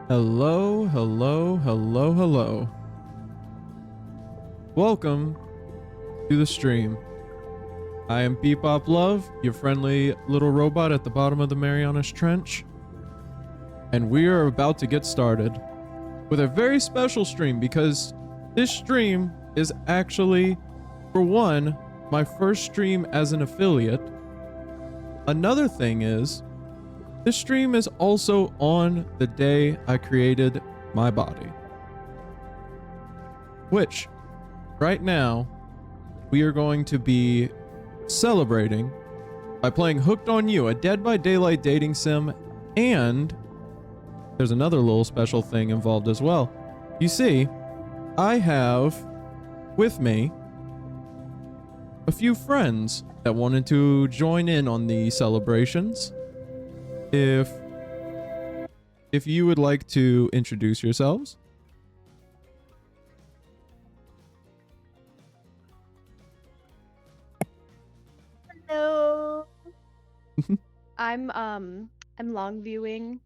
Hello, hello, hello, hello. Welcome to the stream. I am Bebop Love, your friendly little robot at the bottom of the Marianas Trench. And we are about to get started with a very special stream because this stream is actually, for one, my first stream as an affiliate. Another thing is, this stream is also on the day I created my body. Which, right now, we are going to be celebrating by playing Hooked on You, a Dead by Daylight dating sim, and there's another little special thing involved as well. You see, I have with me a few friends that wanted to join in on the celebrations. If you would like to introduce yourselves. Hello. I'm long viewing.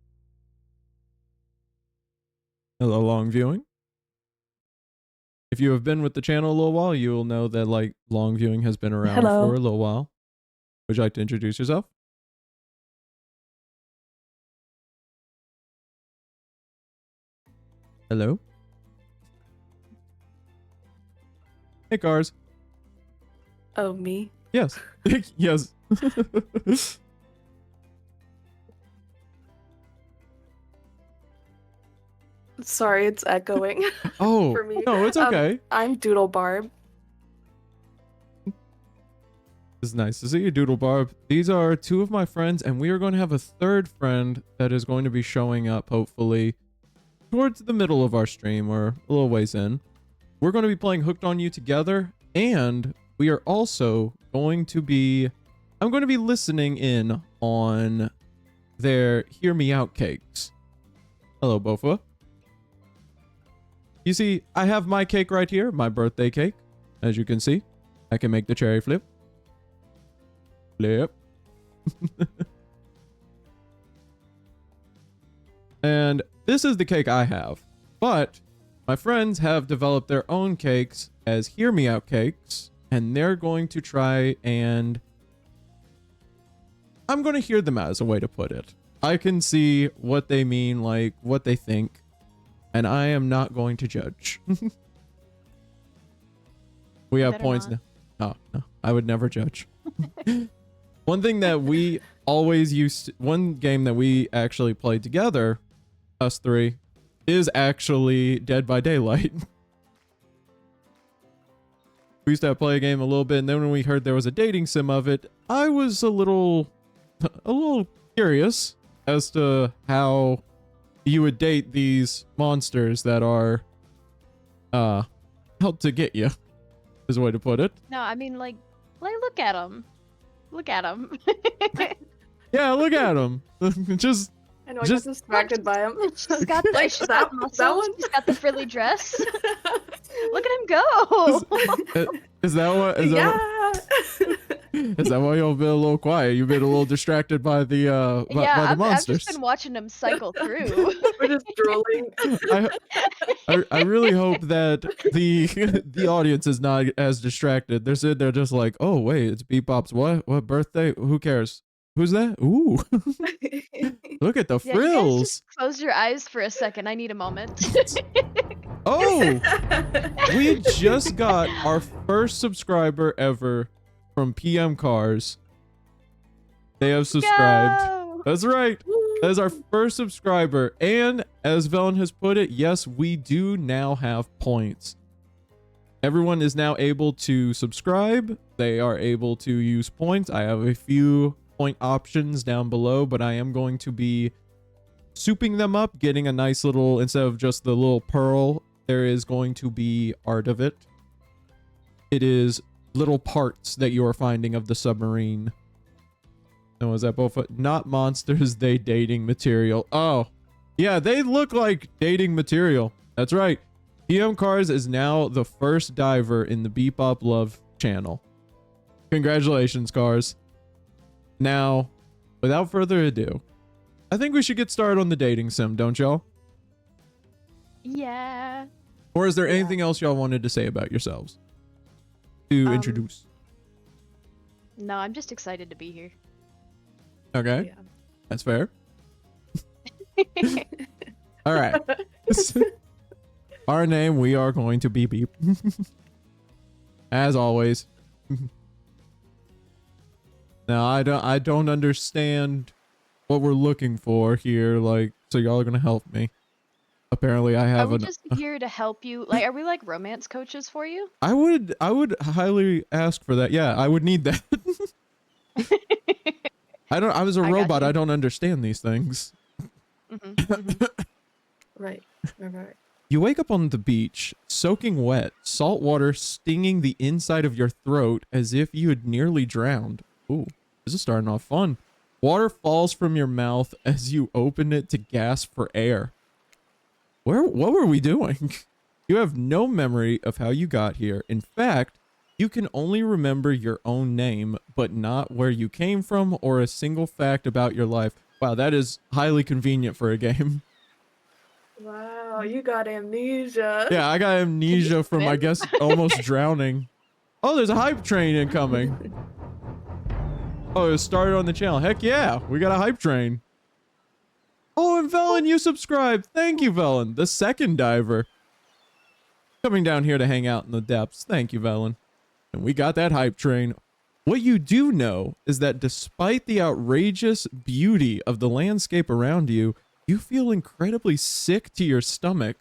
Hello, long viewing. If you have been with the channel a little while, you will know that like long viewing has been around Hello. for a little while. Would you like to introduce yourself? Hello. Hey, Cars. Oh, me? Yes. Yes. Sorry, it's echoing. Oh, For me. no, it's okay. I'm Doodle Barb. It's nice to see you, Doodle Barb. These are two of my friends, and we are going to have a third friend that is going to be showing up, hopefully, towards the middle of our stream or a little ways in. We're going to be playing Hooked on You together, and we are also going to be... I'm going to be listening in on their Hear Me Out cakes. Hello, Bofa. You see, I have my cake right here, my birthday cake. As you can see, I can make the cherry flip. Flip. And this is the cake I have. But my friends have developed their own cakes as Hear Me Out cakes. And they're going to try and... I'm going to hear them out, is a way to put it. I can see what they mean, like what they think. And I am not going to judge. We have Better points not. now. Oh, no. I would never judge. One thing that we always used to, one game that we actually played together, us three, is actually Dead by Daylight. We used to play a game a little bit, and then when we heard there was a dating sim of it, I was a little curious as to how you would date these monsters that are out to get you, is a way to put it. No, I mean like look at him. Look at him. Yeah, look at them. Just I know, I Just- got distracted by him. She's got the, Like, she's got that muscles. one? She's got the frilly dress. Look at him go. is that what? Yeah. Is that why you've been a little quiet? You've been a little distracted by the by the I've monsters. just been watching him cycle through. We're just drooling. I really hope that the audience is not as distracted. They're sitting there just like, oh wait, it's Bebop's what birthday? Who cares? Who's that? Ooh, look at the Yeah, you guys frills. just close your eyes for a second. I need a moment. Oh, we just got our first subscriber ever from PM Cars. They have subscribed. Go! That's right. That is our first subscriber. And as Velen has put it, yes, we do now have points. Everyone is now able to subscribe. They are able to use points. I have a few point options down below, but I am going to be souping them up, getting a nice little, instead of just the little pearl, there is going to be art of it. It is little parts that you are finding of the submarine. No, is that both? Not monsters, they dating material. Oh, yeah, they look like dating material. That's right. PM Cars is now the first diver in the Bebop Love channel. Congratulations, Cars. Now, without further ado, I think we should get started on the dating sim, don't y'all? Yeah. Or is there Yeah. anything else y'all wanted to say about yourselves to introduce? No, I'm just excited to be here. Okay, Yeah. that's fair. All right. Our name, we are going to be Beep. As always. Now, I don't understand what we're looking for here, like, so y'all are gonna help me. Apparently, I Are have we an. just here to help you? Like, are we like romance coaches for you? I would highly ask for that. Yeah, I would need that. I was a I got robot. you. I don't understand these things. Right. Right. You wake up on the beach, soaking wet, salt water stinging the inside of your throat as if you had nearly drowned. Ooh, this is starting off fun. Water falls from your mouth as you open it to gasp for air. What were we doing? You have no memory of how you got here. In fact, you can only remember your own name, but not where you came from or a single fact about your life. Wow, that is highly convenient for a game. Wow, you got amnesia. Yeah, I got amnesia from, I Win? guess, almost drowning. Oh, there's a hype train incoming. Oh, it started on the channel. Heck yeah, we got a hype train. Oh, and Velen, you subscribed. Thank you, Velen, the second diver. Coming down here to hang out in the depths. Thank you, Velen. And we got that hype train. What you do know is that despite the outrageous beauty of the landscape around you, you feel incredibly sick to your stomach.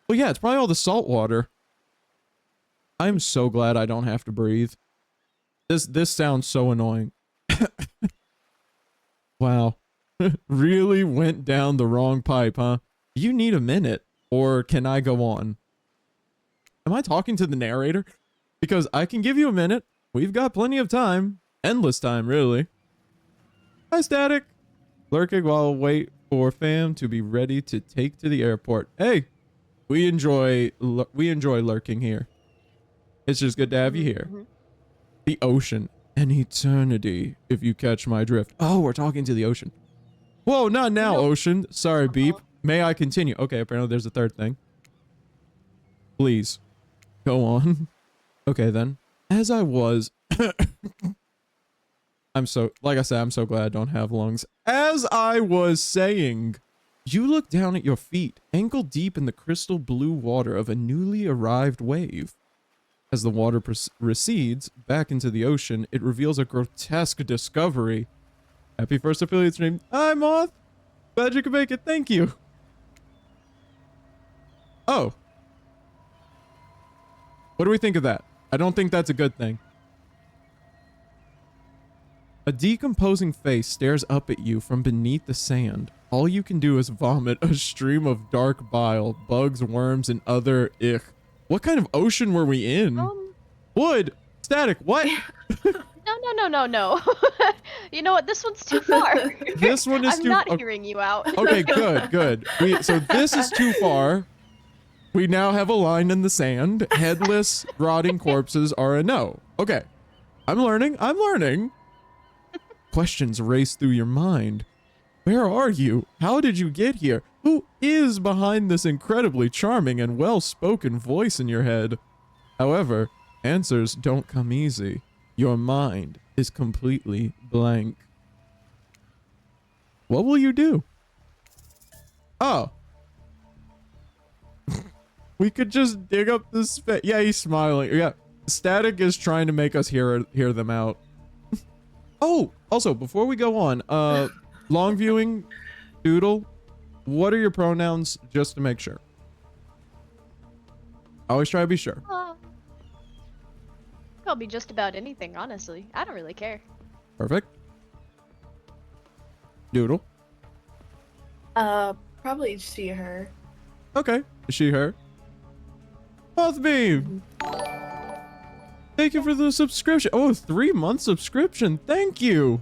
Well, yeah, it's probably all the salt water. I'm so glad I don't have to breathe. This sounds so annoying. Wow. Really went down the wrong pipe, huh? You need a minute, or can I go on? Am I talking to the narrator? Because I can give you a minute. We've got plenty of time. Endless time, really. Hi, Static. Lurking while wait for fam to be ready to take to the airport. Hey, we enjoy lurking here. It's just good to have you here. The ocean, an eternity, if you catch my drift. Oh, we're talking to the ocean. Whoa, not now, ocean. Sorry, Beep. May I continue? Okay, apparently there's a third thing. Please, go on. Okay, then. As I was... like I said, I'm so glad I don't have lungs. As I was saying, you look down at your feet, ankle deep in the crystal blue water of a newly arrived wave. As the water recedes back into the ocean, it reveals a grotesque discovery. Happy first affiliate stream. Hi, Moth. Glad you could make it. Thank you. Oh. What do we think of that? I don't think that's a good thing. A decomposing face stares up at you from beneath the sand. All you can do is vomit a stream of dark bile, bugs, worms, and other ich. What kind of ocean were we in? Wood! Static, what? No. You know what? This one's too far. This one is I'm too... not hearing you out. Okay, good. So this is too far. We now have a line in the sand. Headless, rotting corpses are a no. Okay. I'm learning. Questions race through your mind. Where are you? How did you get here? Who is behind this incredibly charming and well-spoken voice in your head? However, answers don't come easy. Your mind is completely blank. What will you do? Oh. We could just dig up this space. Yeah, he's smiling. Yeah, Static is trying to make us hear them out. Oh, also, before we go on, long viewing, Doodle, what are your pronouns, just to make sure? Always try to be sure. I'll be just about anything, honestly. I don't really care. Perfect. Doodle. Probably she, her. Okay, she, her. Mothbeam! Thank you for the subscription. Oh, 3-month subscription. Thank you.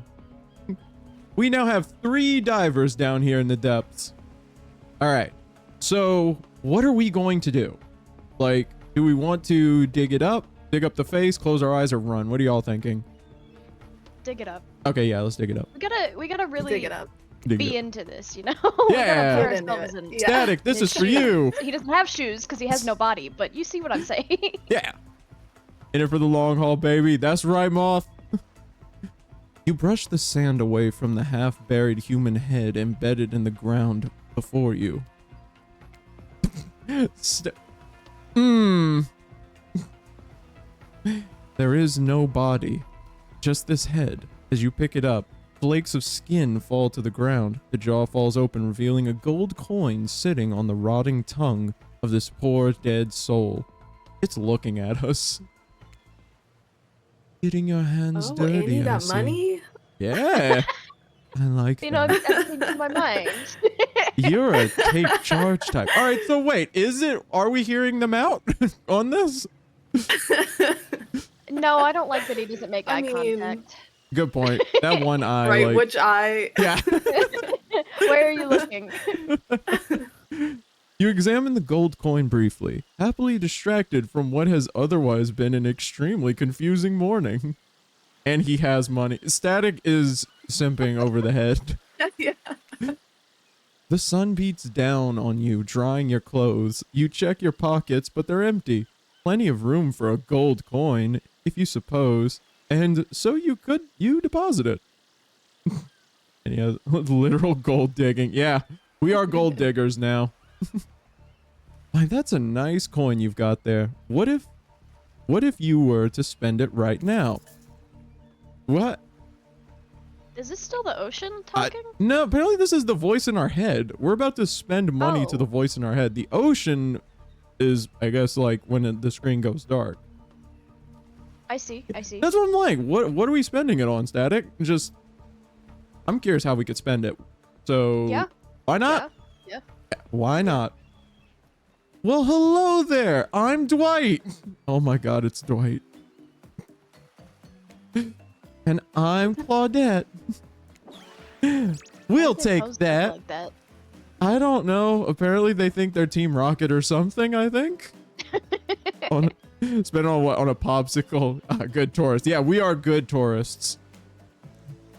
We now have 3 divers down here in the depths. All right. So what are we going to do? Like, do we want to dig it up, dig up the face, close our eyes, or run? What are y'all thinking? Dig it up. Okay, yeah, let's dig it up. We gotta really Dig it up. be into this, you know? Yeah. We gotta Get put into ourselves it. in. Yeah. Static, this is for you. He doesn't have shoes because he has no body, but you see what I'm saying. Yeah. In it for the long haul, baby. That's right, Moth. You brush the sand away from the half-buried human head embedded in the ground before you. There is no body, just this head. As you pick it up, flakes of skin fall to the ground. The jaw falls open, revealing a gold coin sitting on the rotting tongue of this poor dead soul. It's looking at us. Getting your hands Oh, dirty, and you I got see. money? Yeah. I like You know, that. I'm thinking in my mind. You're a take charge type. All right, so wait, are we hearing them out on this? No, I don't like that he doesn't make I eye mean- contact. Good point. That one eye, Right, like, which I... yeah. Where are you looking? You examine the gold coin briefly, happily distracted from what has otherwise been an extremely confusing morning. And he has money. Static is simping over the head. Yeah. The sun beats down on you, drying your clothes. You check your pockets, but they're empty. Plenty of room for a gold coin, if you suppose. And so you deposit it. And yeah, literal gold digging. Yeah, we are gold diggers now. Why, that's a nice coin you've got there. What if you were to spend it right now? What? Is this still the ocean talking? No, apparently this is the voice in our head. We're about to spend money to Oh. the voice in our head. The ocean is, I guess, like when the screen goes dark. I see. That's what I'm like. What are we spending it on, Static? I'm curious how we could spend it. So Yeah. why not? Yeah. Why not? Well, hello there. I'm Dwight. Oh my God, it's Dwight. And I'm Claudette. We'll take that. Like that. I don't know. Apparently they think they're Team Rocket or something, I think. Spend on what? On a popsicle. Good tourist. Yeah, we are good tourists.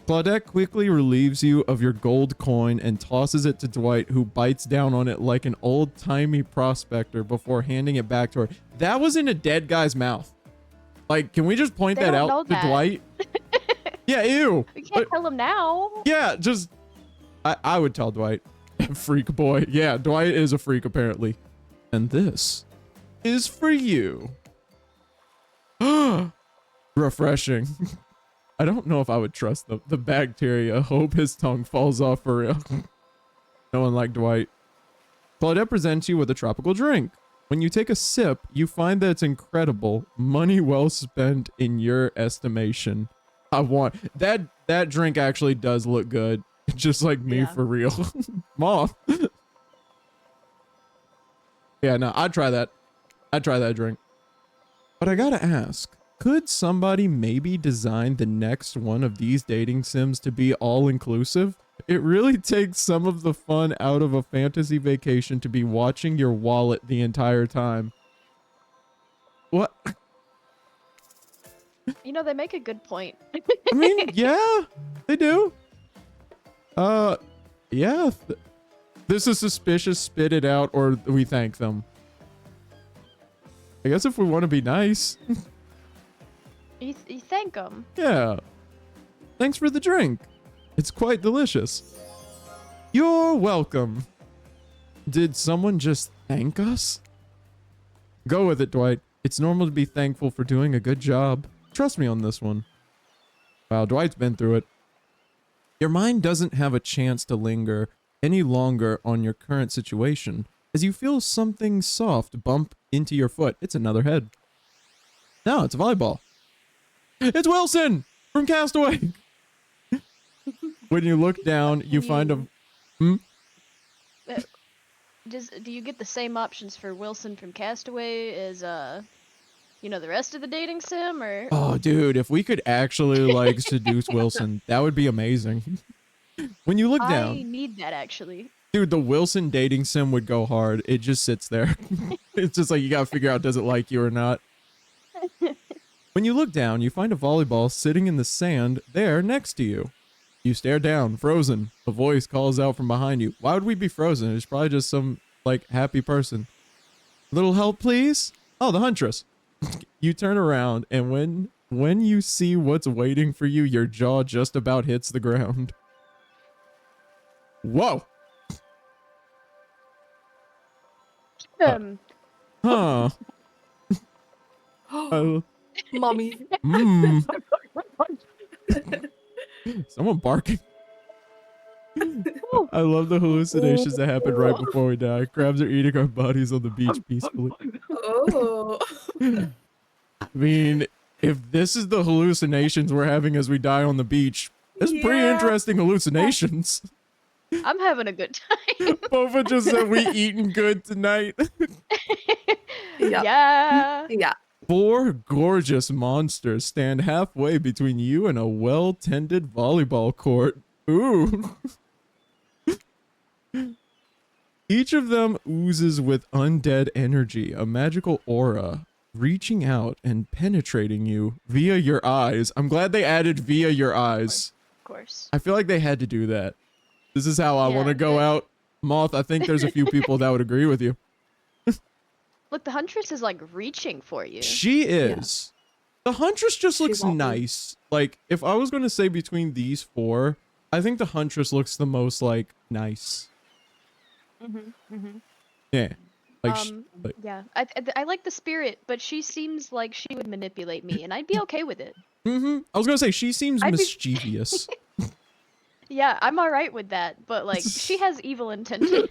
Claudette quickly relieves you of your gold coin and tosses it to Dwight, who bites down on it like an old-timey prospector before handing it back to her. That was in a dead guy's mouth. Like, can we just point They that don't out know to that. Dwight? Yeah, ew. We can't tell him now. Yeah, just... I would tell Dwight. Freak boy. Yeah, Dwight is a freak, apparently. And this is for you. Refreshing. I don't know if I would trust the bacteria. Hope his tongue falls off for real. No one like Dwight. Claudette presents you with a tropical drink. When you take a sip, you find that it's incredible. Money well spent in your estimation. I want that drink actually does look good. Just like me Yeah. for real. Mom. Yeah, no, I'd try that. I'd try that drink. But I gotta ask, could somebody maybe design the next one of these dating sims to be all-inclusive? It really takes some of the fun out of a fantasy vacation to be watching your wallet the entire time. What? You know, they make a good point. I mean, yeah, they do. Yeah. This is suspicious, spit it out, or we thank them. I guess if we want to be nice. You thank them. Yeah. Thanks for the drink. It's quite delicious. You're welcome. Did someone just thank us? Go with it, Dwight. It's normal to be thankful for doing a good job. Trust me on this one. Wow, Dwight's been through it. Your mind doesn't have a chance to linger any longer on your current situation as you feel something soft bump into your foot. It's another head. No, it's a volleyball. It's Wilson from Castaway. When you look down, you find a... Do you get the same options for Wilson from Castaway as you know, the rest of the dating sim, or? Oh, dude, if we could actually like seduce Wilson, that would be amazing. When you look I down, need that actually. dude, the Wilson dating sim would go hard. It just sits there. It's just like you gotta figure out does it like you or not. When you look down, you find a volleyball sitting in the sand there next to you. You stare down, frozen. A voice calls out from behind you. Why would we be frozen? It's probably just some, like, happy person. Little help, please? Oh, the huntress. You turn around, and when you see what's waiting for you, your jaw just about hits the ground. Whoa! Huh. Mommy. Mmm. Someone barking. I love the hallucinations that happen right before we die. Crabs are eating our bodies on the beach peacefully. Oh. I mean, if this is the hallucinations we're having as we die on the beach, it's pretty Yeah. interesting hallucinations. I'm having a good time. Bofa just said we eating good tonight. Yeah. Yeah. Yeah. 4 gorgeous monsters stand halfway between you and a well-tended volleyball court. Ooh. Each of them oozes with undead energy, a magical aura, reaching out and penetrating you via your eyes. I'm glad they added via your eyes. Of course. I feel like they had to do that. This is how I Yeah, want to go good. out. Moth, I think there's a few people that would agree with you. Look, the huntress is like reaching for you. She is. The huntress just She looks won't be. nice. Like, if I was going to say between these 4, I think the huntress looks the most, like, nice. Yeah. Like, like Yeah, I like the spirit, but she seems like she would manipulate me, and I'd be okay with it. I was going to say, she seems I'd be- mischievous. Yeah, I'm all right with that, but like she has evil intentions.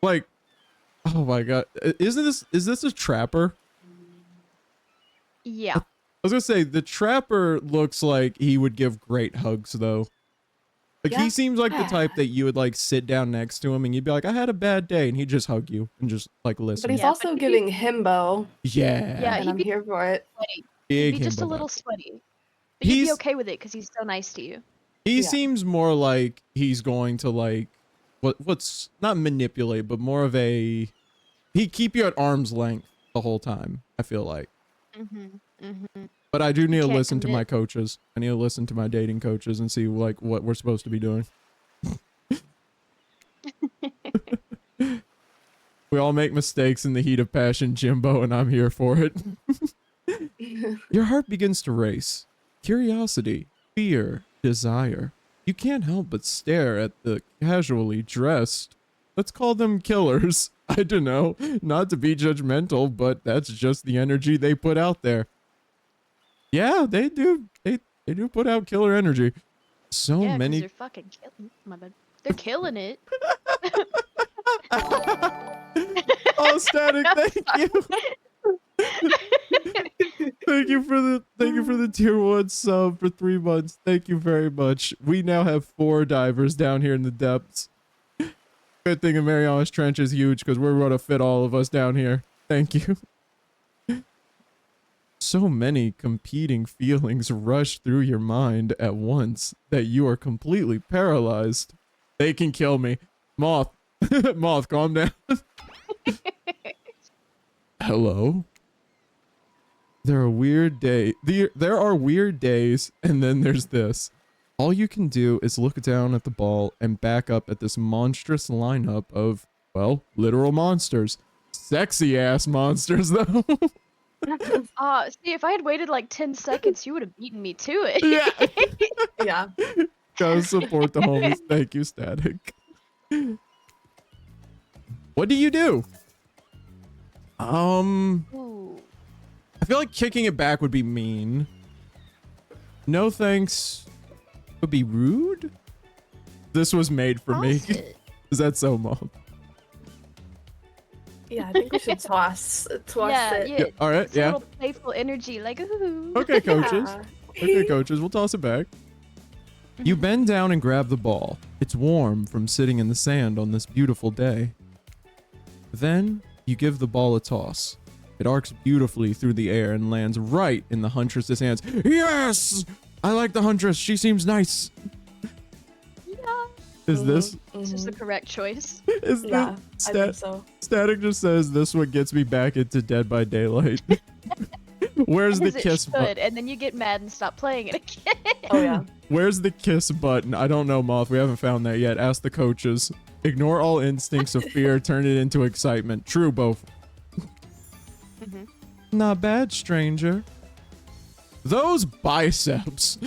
Like, oh my god. Is this a trapper? Yeah. I was going to say, the trapper looks like he would give great hugs, though. Like, he Yeah. seems like the type that you would, like, sit down next to him and you'd be like, I had a bad day, and he'd just hug you and just, like, listen. But he's Yeah, also but giving himbo, Yeah. Yeah, and he'd I'm be here for it. sweaty. Big He'd be just a himbo little vibe. sweaty. But you'd He's- be okay with it because he's so nice to you. He Yeah. seems more like he's going to, like, what's not manipulate, but more of a, he'd keep you at arm's length the whole time, I feel like. But I do need to can't listen to my commit. coaches. I need to listen to my dating coaches and see, like, what we're supposed to be doing. We all make mistakes in the heat of passion, Jimbo, and I'm here for it. Your heart begins to race. Curiosity, fear, desire. You can't help but stare at the casually dressed. Let's call them killers. I don't know. Not to be judgmental, but that's just the energy they put out there. Yeah, they do. They do put out killer energy. So Yeah, 'cause many. they're fucking killing. My bad. They're killing it. Oh, Static, thank you. Thank you for the tier 1 sub for 3 months. Thank you very much. We now have 4 divers down here in the depths. Good thing Mariana's Trench is huge because we're going to fit all of us down here. Thank you. So many competing feelings rush through your mind at once that you are completely paralyzed. They can kill me. Moth. Moth, calm down. Hello? There are weird days, and then there's this. All you can do is look down at the ball and back up at this monstrous lineup of, well, literal monsters. Sexy ass monsters, though. See, if I had waited like 10 seconds, you would have beaten me to it. Yeah. Yeah. Gotta support the homies. Thank you, Static. What do you do? Ooh. I feel like kicking it back would be mean. No thanks would be rude. This was made for me. Toss it. Is that so, Mom? Yeah, I think we should toss Yeah, it. yeah. All right, It's a yeah. little playful energy, like ooh. Okay, coaches. Yeah. Okay, coaches, we'll toss it back. You bend down and grab the ball. It's warm from sitting in the sand on this beautiful day. Then you give the ball a toss. It arcs beautifully through the air and lands right in the huntress's hands. Yes! I like the huntress. She seems nice. Yeah. Is this This is the correct choice. is Yeah, this I think so. Static just says this what gets me back into Dead by Daylight. Where's the Because it kiss should, button? and then you get mad and stop playing it again. Oh yeah. Where's the kiss button? I don't know, Moth. We haven't found that yet. Ask the coaches. Ignore all instincts of fear. Turn it into excitement. True, both. Not bad, stranger. Those biceps.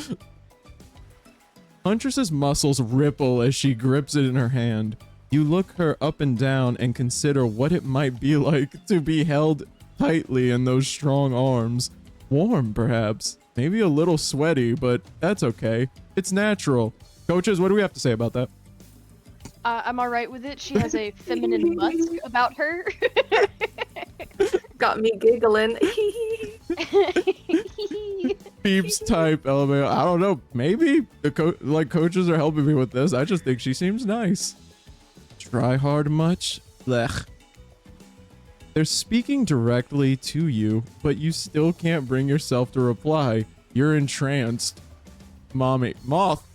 Huntress's muscles ripple as she grips it in her hand. You look her up and down and consider what it might be like to be held tightly in those strong arms. Warm, perhaps. Maybe a little sweaty, but that's okay. It's natural. Coaches, what do we have to say about that? I'm alright with it. She has a feminine musk about her. Got me giggling. Peeps type LMAO. I don't know. Maybe the coaches are helping me with this. I just think she seems nice. Try hard much? Blech. They're speaking directly to you, but you still can't bring yourself to reply. You're entranced. Mommy. Moth.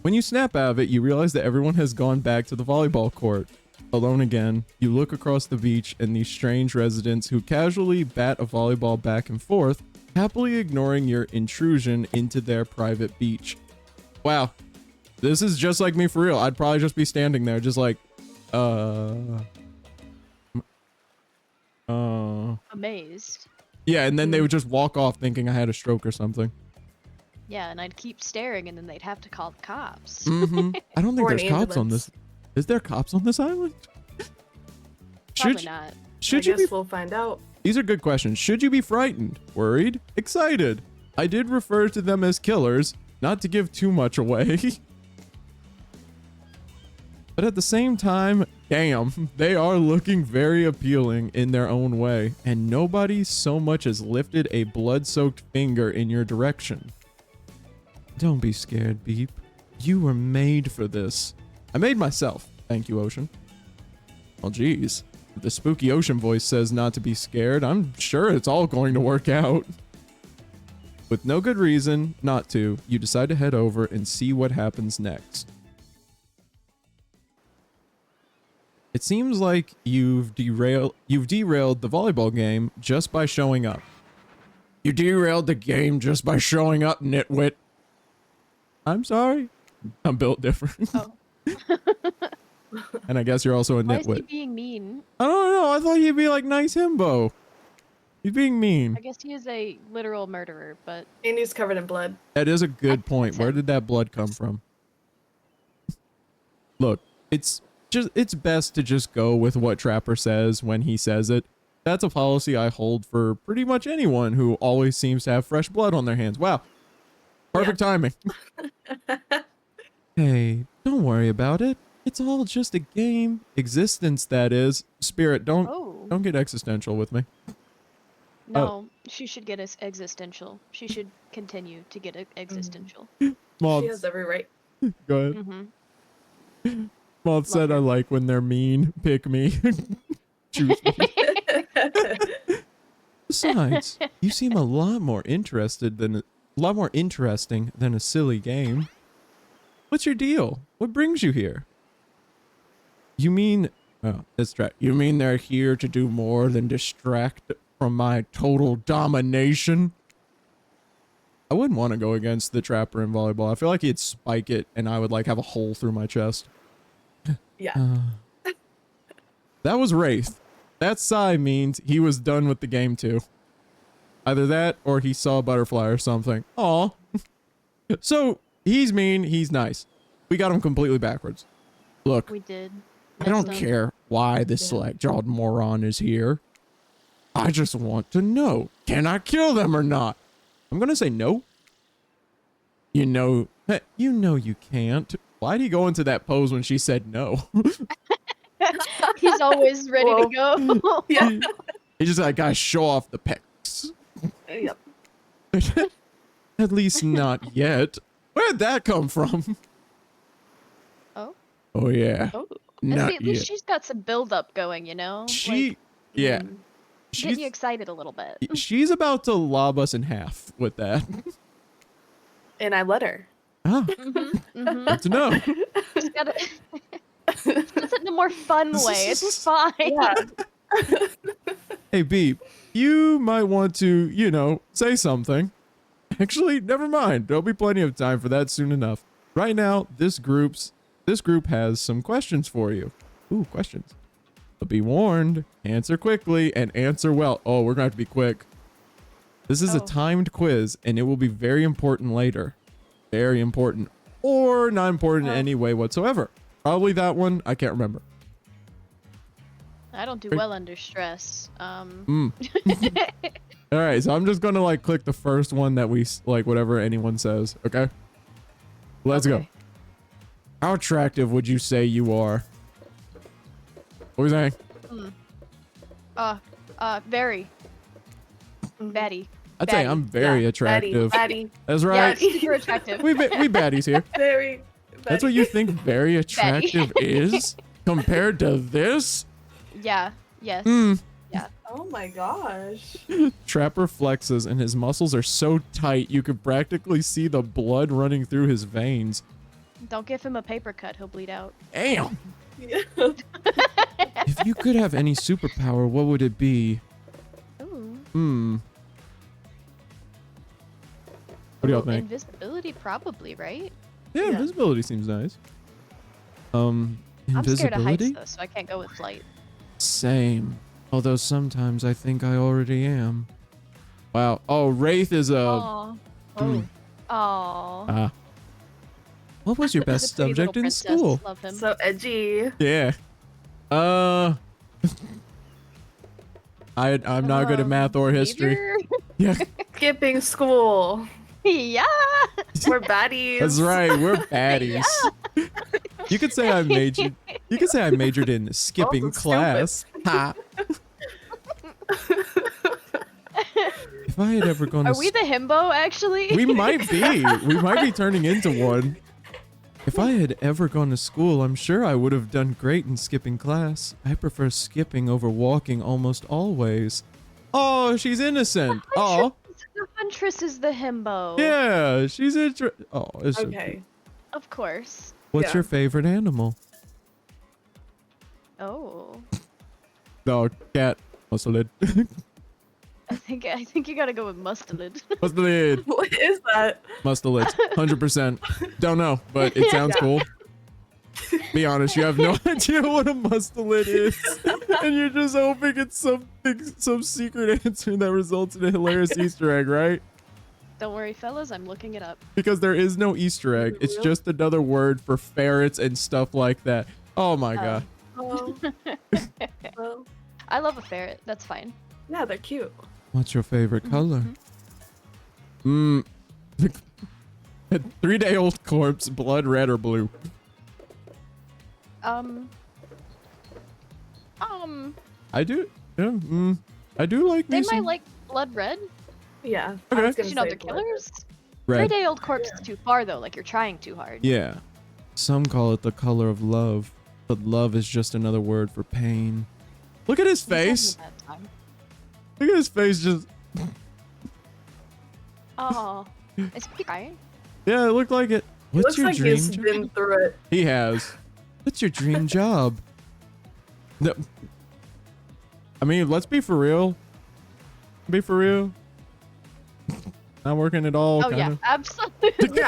When you snap out of it, you realize that everyone has gone back to the volleyball court. Alone again, you look across the beach and these strange residents who casually bat a volleyball back and forth, happily ignoring your intrusion into their private beach. Wow. This is just like me for real. I'd probably just be standing there just like, Amazed. Yeah, and then they would just walk off thinking I had a stroke or something. Yeah, and I'd keep staring, and then they'd have to call the cops. I don't think Or an there's cops on ambulance. this. Is there cops on this island? Probably not. Should I you be? guess we'll find out. These are good questions. Should you be frightened, worried, excited? I did refer to them as killers, not to give too much away. But at the same time, damn, they are looking very appealing in their own way, and nobody so much as lifted a blood-soaked finger in your direction. Don't be scared, Beep. You were made for this. I made myself. Thank you, Ocean. Well, geez. If the spooky Ocean voice says not to be scared, I'm sure it's all going to work out. With no good reason not to, you decide to head over and see what happens next. It seems like you've derailed the volleyball game just by showing up. You derailed the game just by showing up, nitwit. I'm sorry. I'm built different. Oh. And I guess you're also a Why is he nitwit. being mean? I don't know. I thought he'd be like nice himbo. He's being mean. I guess he is a literal murderer, but And he's covered in blood. That is a good I point. think Where so. did that blood come from? Look, it's best to just go with what Trapper says when he says it. That's a policy I hold for pretty much anyone who always seems to have fresh blood on their hands. Wow. Perfect timing. Hey, don't worry about it. It's all just a game. Existence, that is. Spirit, don't get existential with me. no, she should get us existential. She should continue to get existential. Moth, She has every right. go ahead. Mm-hmm. Moth said, her. I like when they're mean. Pick me. Choose me. Besides, you seem a lot more interesting than a silly game. What's your deal? What brings you here? You mean, oh, that's right. You mean they're here to do more than distract from my total domination? I wouldn't want to go against the Trapper in volleyball. I feel like he'd spike it and I would like have a hole through my chest. Yeah. That was Wraith. That sigh means he was done with the game too. Either that or he saw a butterfly or something. Aw. So he's mean, he's nice. We got him completely backwards. Look, We did. I don't Messed up. care why this select-jawed moron is here. I just want to know, can I kill them or not? I'm gonna say no. You know you can't. Why'd he go into that pose when she said no? He's always ready to go. Yeah. He just like, gotta show off the pecs. Yep. At least not yet. Where'd that come from? Oh. Oh yeah. Oh. And Not see, at least yet. she's got some build up going, you know? She, Like, yeah. getting She's, you excited a little bit. she's about to lob us in half with that. And I let her. Ah, Mm-hmm. good to know. Just gotta. Just in a more fun way. It's fine. Yeah. Hey, Beep, you might want to, you know, say something. Actually, never mind. There'll be plenty of time for that soon enough. Right now, this group has some questions for you. Ooh, questions. But be warned, answer quickly and answer well. Oh, we're gonna have to be quick. This is a timed quiz, and it will be very important later. Very important. Or not important in any way whatsoever. Probably that one. I can't remember. I don't do well under stress. All right, so I'm just gonna like click the first one that we like, whatever anyone says. Okay. Let's go. How attractive would you say you are? What was I saying? Very. Batty. I'd say I'm very attractive. Batty. That's right. Yeah, super attractive. We baddies here. Very. That's what you think very attractive is compared to this? Yeah. Yes. Yeah. Oh my gosh. Trapper flexes and his muscles are so tight you could practically see the blood running through his veins. Don't give him a paper cut. He'll bleed out. Damn. Yeah. If you could have any superpower, what would it be? Ooh. What do y'all think? Invisibility, probably, right? Yeah, invisibility seems nice. I'm scared of heights, Invisibility? though, so I can't go with flight. Same. Although sometimes I think I already am. Wow. Oh, Wraith is a... Aww. Hmm. Aww. What was your He's a best pretty little subject in princess. school? Love him. So edgy. Yeah. I'm not good at math or history. Behavior? Yeah, Skipping school. Yeah. We're baddies. that's right. We're baddies. You could say I majored. You could say I majored in skipping Also class. Ha. If I had ever gone Are to we the himbo, actually? we might be. We might be turning into one. If I had ever gone to school, I'm sure I would have done great in skipping class. I prefer skipping over walking almost always. Oh, she's innocent. Oh, The Huntress is the himbo. yeah, she's interesting. Oh, it's so Okay. cute. Of course. What's Yeah. your favorite animal? Oh. Dog, cat, mustelid. I think you gotta go with mustelid. Mustelid, What is that? mustelid, 100%. Don't know, but it sounds cool. Be honest, you have no idea what a mustelid is, and you're just hoping it's some secret answer that results in a hilarious Easter egg, right? Don't worry, fellas, I'm looking it up. Because there is no Easter egg. It's Really? just another word for ferrets and stuff like that. Oh my god. Oh. Well, I love a ferret. That's fine. yeah, they're cute. What's your favorite color? A 3-day-old corpse, blood red or blue? I do. Yeah, I do like They me might some like blood red. Yeah. Okay. I was gonna You know say they're blood. killers. red. 3-day-old corpse is too far though. Like you're trying too hard. Yeah. Some call it the color of love, but love is just another word for pain. Look at his He's having face. a bad time. Look at his face just... Oh, is he crying? Yeah, it looked like it. It What's looks your like dream he's job? been through it. He has. What's your dream job? No. I mean, let's be for real. Be for real. Not working at all. Oh yeah, kinda. absolutely.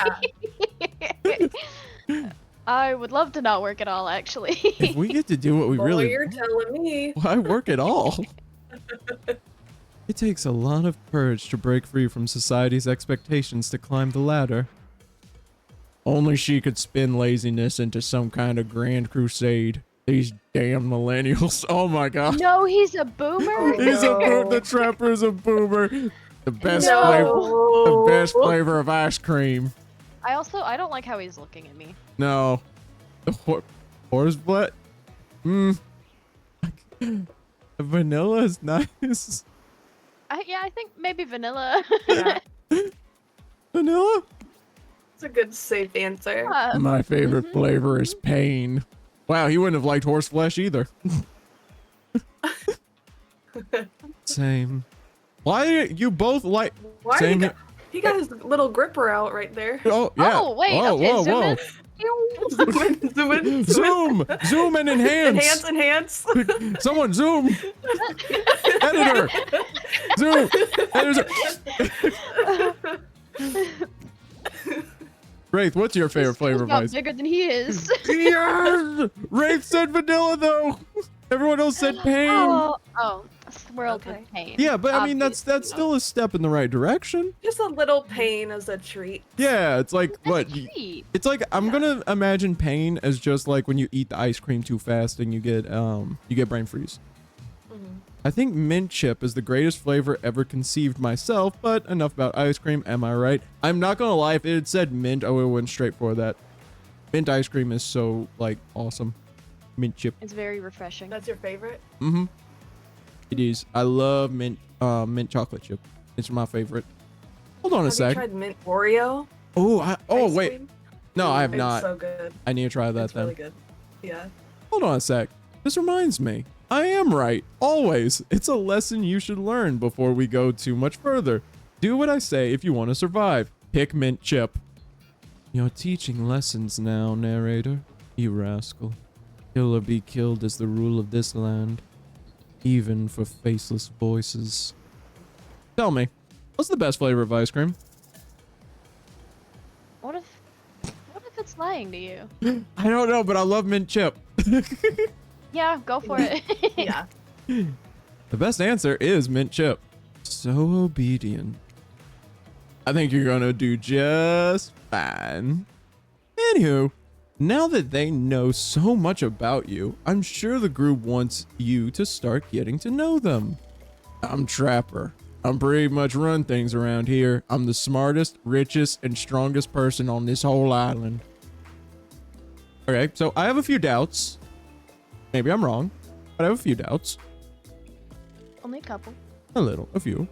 Yeah. I would love to not work at all, actually. If we get to do what we Well, really you're telling me. why work at all? It takes a lot of courage to break free from society's expectations to climb the ladder. Only she could spin laziness into some kind of grand crusade. These damn millennials. Oh my god. No, he's a boomer. He's a No. the trapper is a boomer. The best No. flavor, the best flavor of ice cream. I don't like how he's looking at me. No, the horse butt. Vanilla is nice. I think maybe vanilla. Yeah. Vanilla. It's a good safe answer. My favorite flavor is pain. Wow, he wouldn't have liked horse flesh either. Same. Why you both like? Why Same. he got his little gripper out right there. Oh yeah. Oh wait, Whoa, okay, whoa, zoom whoa. in. Zoom in, zoom in, Zoom and enhance. enhance. Someone zoom. Editor. Zoom. There's Wraith, what's your favorite This flavor fool's of got ice? bigger than he is. Yes! Wraith said vanilla though. Everyone else said pain. Oh, swirled Okay. with pain. Yeah, but I mean that's Obviously. still a step in the right direction. Just a little pain as a treat. Yeah, it's like That's a what? treat. It's like I'm Yeah. gonna imagine pain as just like when you eat the ice cream too fast and you get brain freeze. Mhm. I think mint chip is the greatest flavor ever conceived myself, but enough about ice cream, am I right? I'm not gonna lie, if it had said mint, I would have went straight for that. Mint ice cream is so like awesome. Mint chip. It's very refreshing. That's your favorite? Mm-hmm. It is. I love mint chocolate chip. It's my favorite. Hold on a Have you sec. tried mint Oreo? Oh, ice wait. cream? No, I have It's not. so good. I need to try that It's then. really good. Yeah. Hold on a sec. This reminds me. I am right. Always. It's a lesson you should learn before we go too much further. Do what I say if you want to survive. Pick mint chip. You're teaching lessons now, narrator. You rascal. Kill or be killed is the rule of this land. Even for faceless voices. Tell me, what's the best flavor of ice cream? What if it's lying to you? I don't know, but I love mint chip. Yeah, go for it. Yeah. The best answer is mint chip. So obedient. I think you're gonna do just fine. Anywho, now that they know so much about you, I'm sure the group wants you to start getting to know them. I'm Trapper. I'm pretty much run things around here. I'm the smartest, richest, and strongest person on this whole island. Okay, so I have a few doubts. Maybe I'm wrong, but I have a few doubts. Only a couple. A few.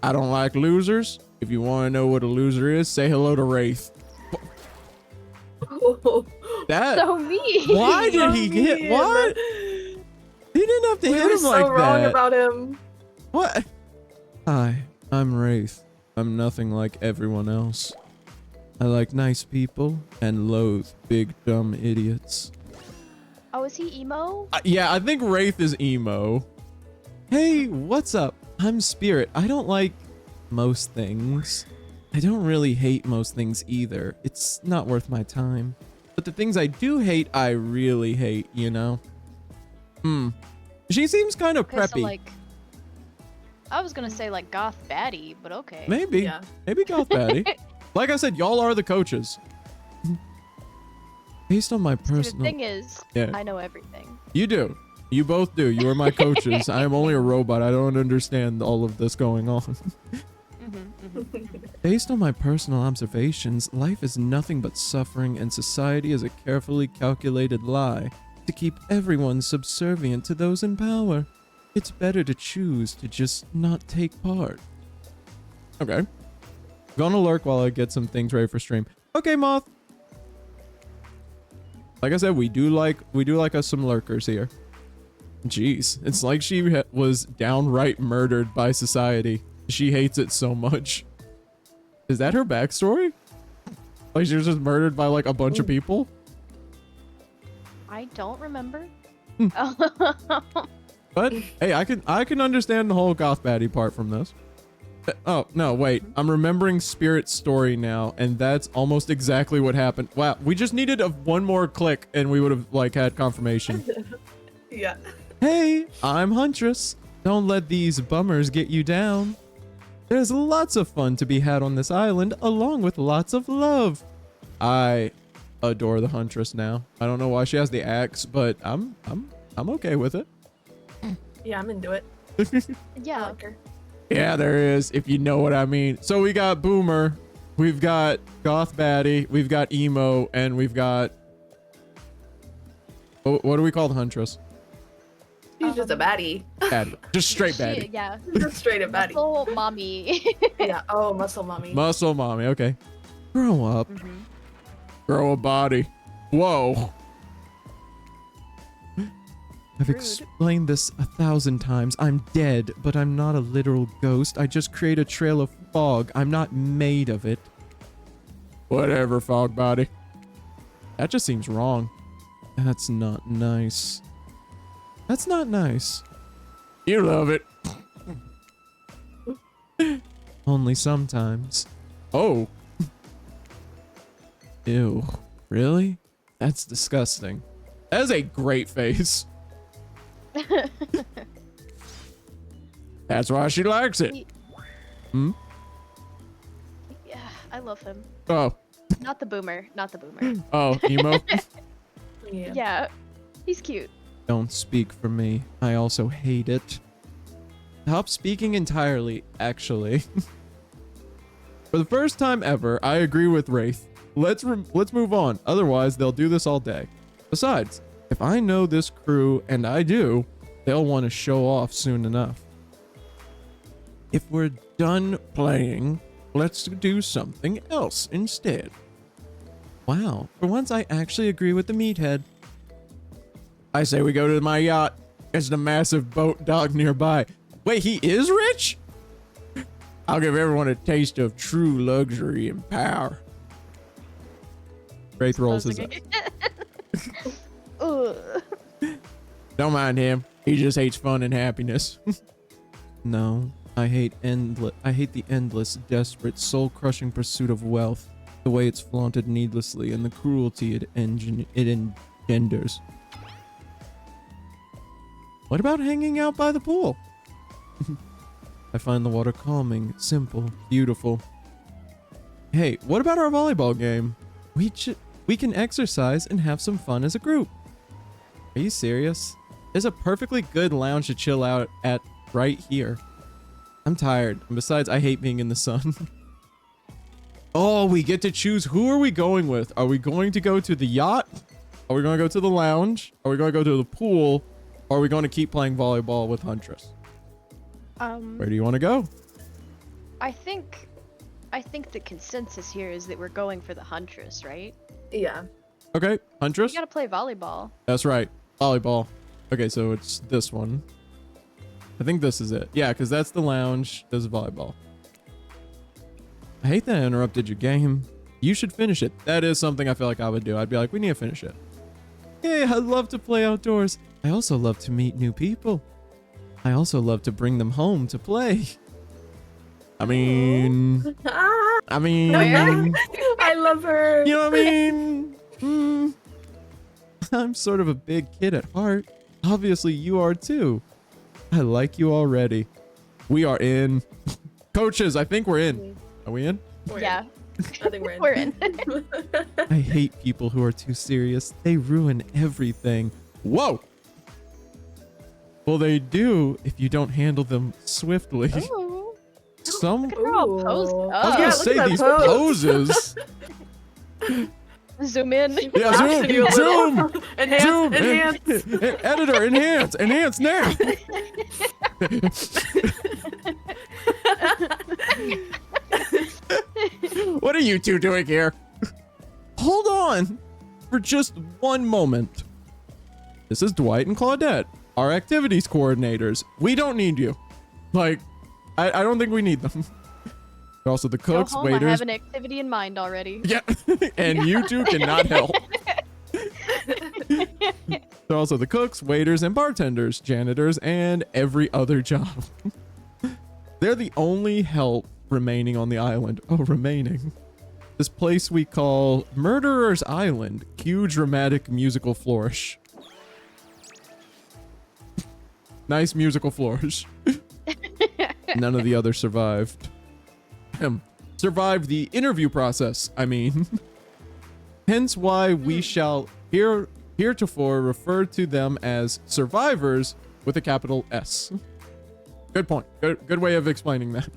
I don't like losers. If you want to know what a loser is, say hello to Wraith. That. So me. Why did he get mean. what? He didn't have to We hit were him so like wrong that. about him. What? Hi, I'm Wraith. I'm nothing like everyone else. I like nice people and loathe big dumb idiots. Oh, is he emo? Yeah, I think Wraith is emo. Hey, what's up? I'm Spirit. I don't like most things. I don't really hate most things either. It's not worth my time. But the things I do hate, I really hate, you know? She seems kind of Okay, preppy. so like, I was gonna say like goth baddie, but okay. Maybe. Yeah. Maybe goth baddie. Like I said, y'all are the coaches. Based on my See, the personal... thing is, Yeah. I know everything. You do. You both do. You are my coaches. I am only a robot. I don't understand all of this going on. Based on my personal observations, life is nothing but suffering and society is a carefully calculated lie to keep everyone subservient to those in power. It's better to choose to just not take part. Okay. Gonna lurk while I get some things ready for stream. Okay, Moth. Like I said, we do like us some lurkers here. Jeez, it's like she was downright murdered by society. She hates it so much. Is that her backstory? Like she was just murdered by like a bunch of people? I don't remember. But hey, I can understand the whole goth baddie part from this. Oh no, wait! I'm remembering Spirit's story now, and that's almost exactly what happened. Wow, we just needed one more click, and we would have like had confirmation. Yeah. Hey, I'm Huntress. Don't let these bummers get you down. There's lots of fun to be had on this island, along with lots of love. I adore the Huntress now. I don't know why she has the axe, but I'm okay with it. Yeah, I'm into it. I Yeah. like her. Yeah, there is, if you know what I mean. So we got Boomer, we've got Goth Baddie, we've got Emo, and we've got... What do we call the Huntress? She's just a baddie. Baddie. Just straight She- baddie. Yeah. Just straight up baddie. Muscle mommy. Yeah. Oh, muscle mommy. Muscle mommy, okay. Grow up. Mhm. Grow a body. Whoa. I've Rude. explained this 1,000 times. I'm dead, but I'm not a literal ghost. I just create a trail of fog. I'm not made of it. Whatever, fog body. That just seems wrong. That's not nice. That's not nice. You love it. Only sometimes. Oh. Ew. Really? That's disgusting. That is a great face. That's why she likes it. Hmm? Yeah, I love him. Oh. Not the boomer. Not the boomer. Oh, emo. Yeah. Yeah, he's cute. Don't speak for me. I also hate it. Stop speaking entirely, actually. For the first time ever, I agree with Wraith. Let's move on. Otherwise, they'll do this all day. Besides, if I know this crew, and I do, they'll want to show off soon enough. If we're done playing, let's do something else instead. Wow, for once I actually agree with the meathead. I say we go to my yacht. It's the massive boat dock nearby. Wait, he is rich? I'll give everyone a taste of true luxury and power. Wraith rolls his eyes. Ugh. Don't mind him. He just hates fun and happiness. No, I hate the endless, desperate, soul-crushing pursuit of wealth, the way it's flaunted needlessly, and the cruelty it engenders. What about hanging out by the pool? I find the water calming, simple, beautiful. Hey, what about our volleyball game? We can exercise and have some fun as a group. Are you serious? There's a perfectly good lounge to chill out at right here. I'm tired, and besides, I hate being in the sun. Oh, we get to choose who are we going with. Are we going to go to the yacht? Are we going to go to the lounge? Are we going to go to the pool? Or are we going to keep playing volleyball with Huntress? Where do you want to go? I think the consensus here is that we're going for the Huntress, right? Yeah. Okay, Huntress? You gotta play volleyball. That's right, volleyball. Okay, so it's this one. I think this is it. Yeah, because that's the lounge. This is volleyball. I hate that I interrupted your game. You should finish it. That is something I feel like I would do. I'd be like, we need to finish it. Yeah, I love to play outdoors. I also love to meet new people. I also love to bring them home to play. I mean, I love her. you know what I mean? I'm sort of a big kid at heart. Obviously, you are too. I like you already. We are in. Coaches, I think we're in. Are we in? Yeah. I think we're in. We're in. I hate people who are too serious. They ruin everything. Whoa! Well, they do if you don't handle them swiftly. Ooh. Some. Look at her all posed Ooh. I was up. gonna Yeah, say look at these that pose. poses. Zoom in. Yeah, Actually, you a zoom, little- zoom, enhance. editor, enhance now. What are you two doing here? Hold on for just one moment. This is Dwight and Claudette, our activities coordinators. We don't need you. Like, I don't think we need them. Also, the Go cooks, home, I waiters. have an activity in mind already. Yeah, and you two cannot help. They're also the cooks, waiters, and bartenders, janitors, and every other job. They're the only help remaining on the island. Oh, remaining. This place we call Murderer's Island. Cue dramatic musical flourish. Nice musical flourish. None of the others survived. Survived the interview process, I mean. Hence why we shall heretofore refer to them as survivors with a capital S. Good point. Good way of explaining that.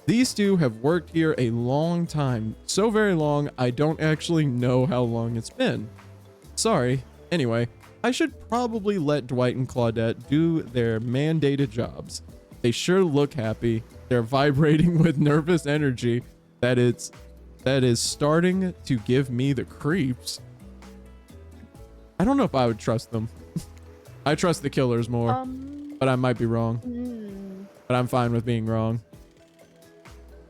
These two have worked here a long time. So very long, I don't actually know how long it's been. Sorry. Anyway, I should probably let Dwight and Claudette do their mandated jobs. They sure look happy. They're vibrating with nervous energy that is starting to give me the creeps. I don't know if I would trust them. I trust the killers more, but I might be wrong. But I'm fine with being wrong.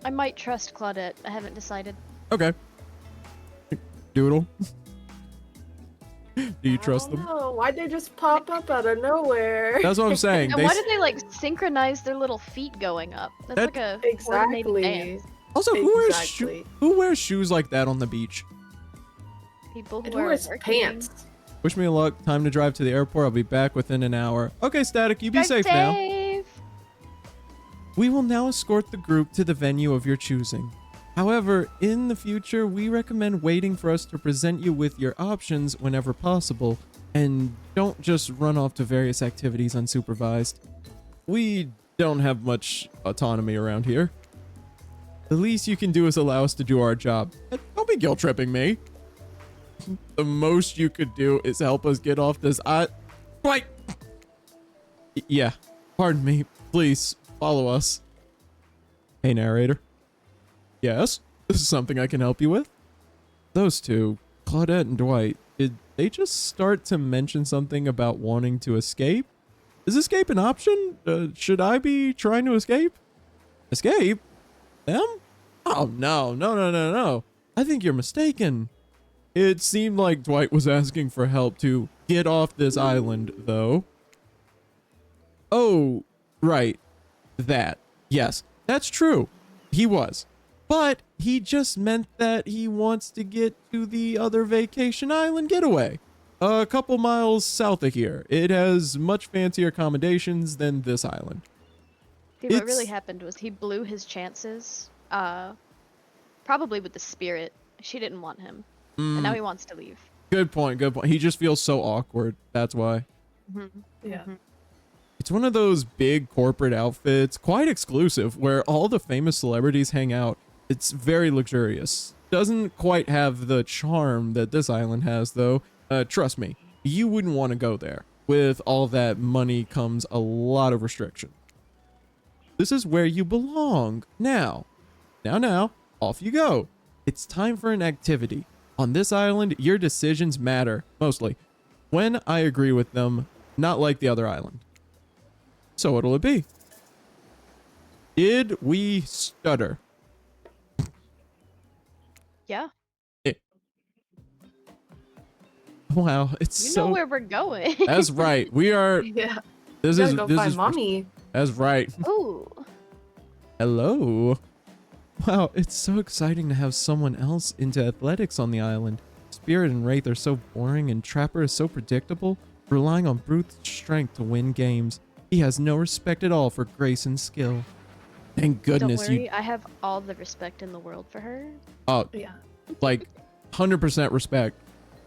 I might trust Claudette. I haven't decided. Okay. Doodle. Do you trust them? No, why'd they just pop up out of nowhere? That's what I'm saying. And why did they like synchronize their little feet going up? That's That- like a Exactly. coordinated dance. Also, Exactly. who wears shoes like that on the beach? People And who who are wears working. pants? Wish me luck. Time to drive to the airport. I'll be back within an hour. Okay, Static, you be Drive safe now. safe. We will now escort the group to the venue of your choosing. However, in the future, we recommend waiting for us to present you with your options whenever possible, and don't just run off to various activities unsupervised. We don't have much autonomy around here. The least you can do is allow us to do our job. Don't be guilt tripping me. The most you could do is help us get off this Wait! Yeah, pardon me. Please, follow us. Hey, narrator. Yes? This is something I can help you with? Those two, Claudette and Dwight, did they just start to mention something about wanting to escape? Is escape an option? Should I be trying to escape? Escape? Them? Oh, no. I think you're mistaken. It seemed like Dwight was asking for help to get off this island, though. Oh, right. That. Yes, that's true. He was. But he just meant that he wants to get to the other vacation island getaway. A couple miles south of here. It has much fancier accommodations than this island. See, what It's- really happened was he blew his chances. Probably with the spirit. She didn't want him. And now he wants to leave. Good point. He just feels so awkward. That's why. Yeah. It's one of those big corporate outfits, quite exclusive, where all the famous celebrities hang out. It's very luxurious. Doesn't quite have the charm that this island has, though. Trust me, you wouldn't want to go there. With all that money comes a lot of restriction. This is where you belong. Now, off you go. It's time for an activity. On this island, your decisions matter, mostly. When I agree with them, not like the other island. So what'll it be? Did we stutter? Yeah. Wow, it's You so... know where we're going. That's right. We are... Yeah. This Gotta is... go This find is... mommy. That's right. Ooh. Hello. Wow, it's so exciting to have someone else into athletics on the island. Spirit and Wraith are so boring and Trapper is so predictable, relying on brute strength to win games. He has no respect at all for grace and skill. Thank goodness Don't worry, you... I have all the respect in the world for her. Oh, Yeah. like 100% respect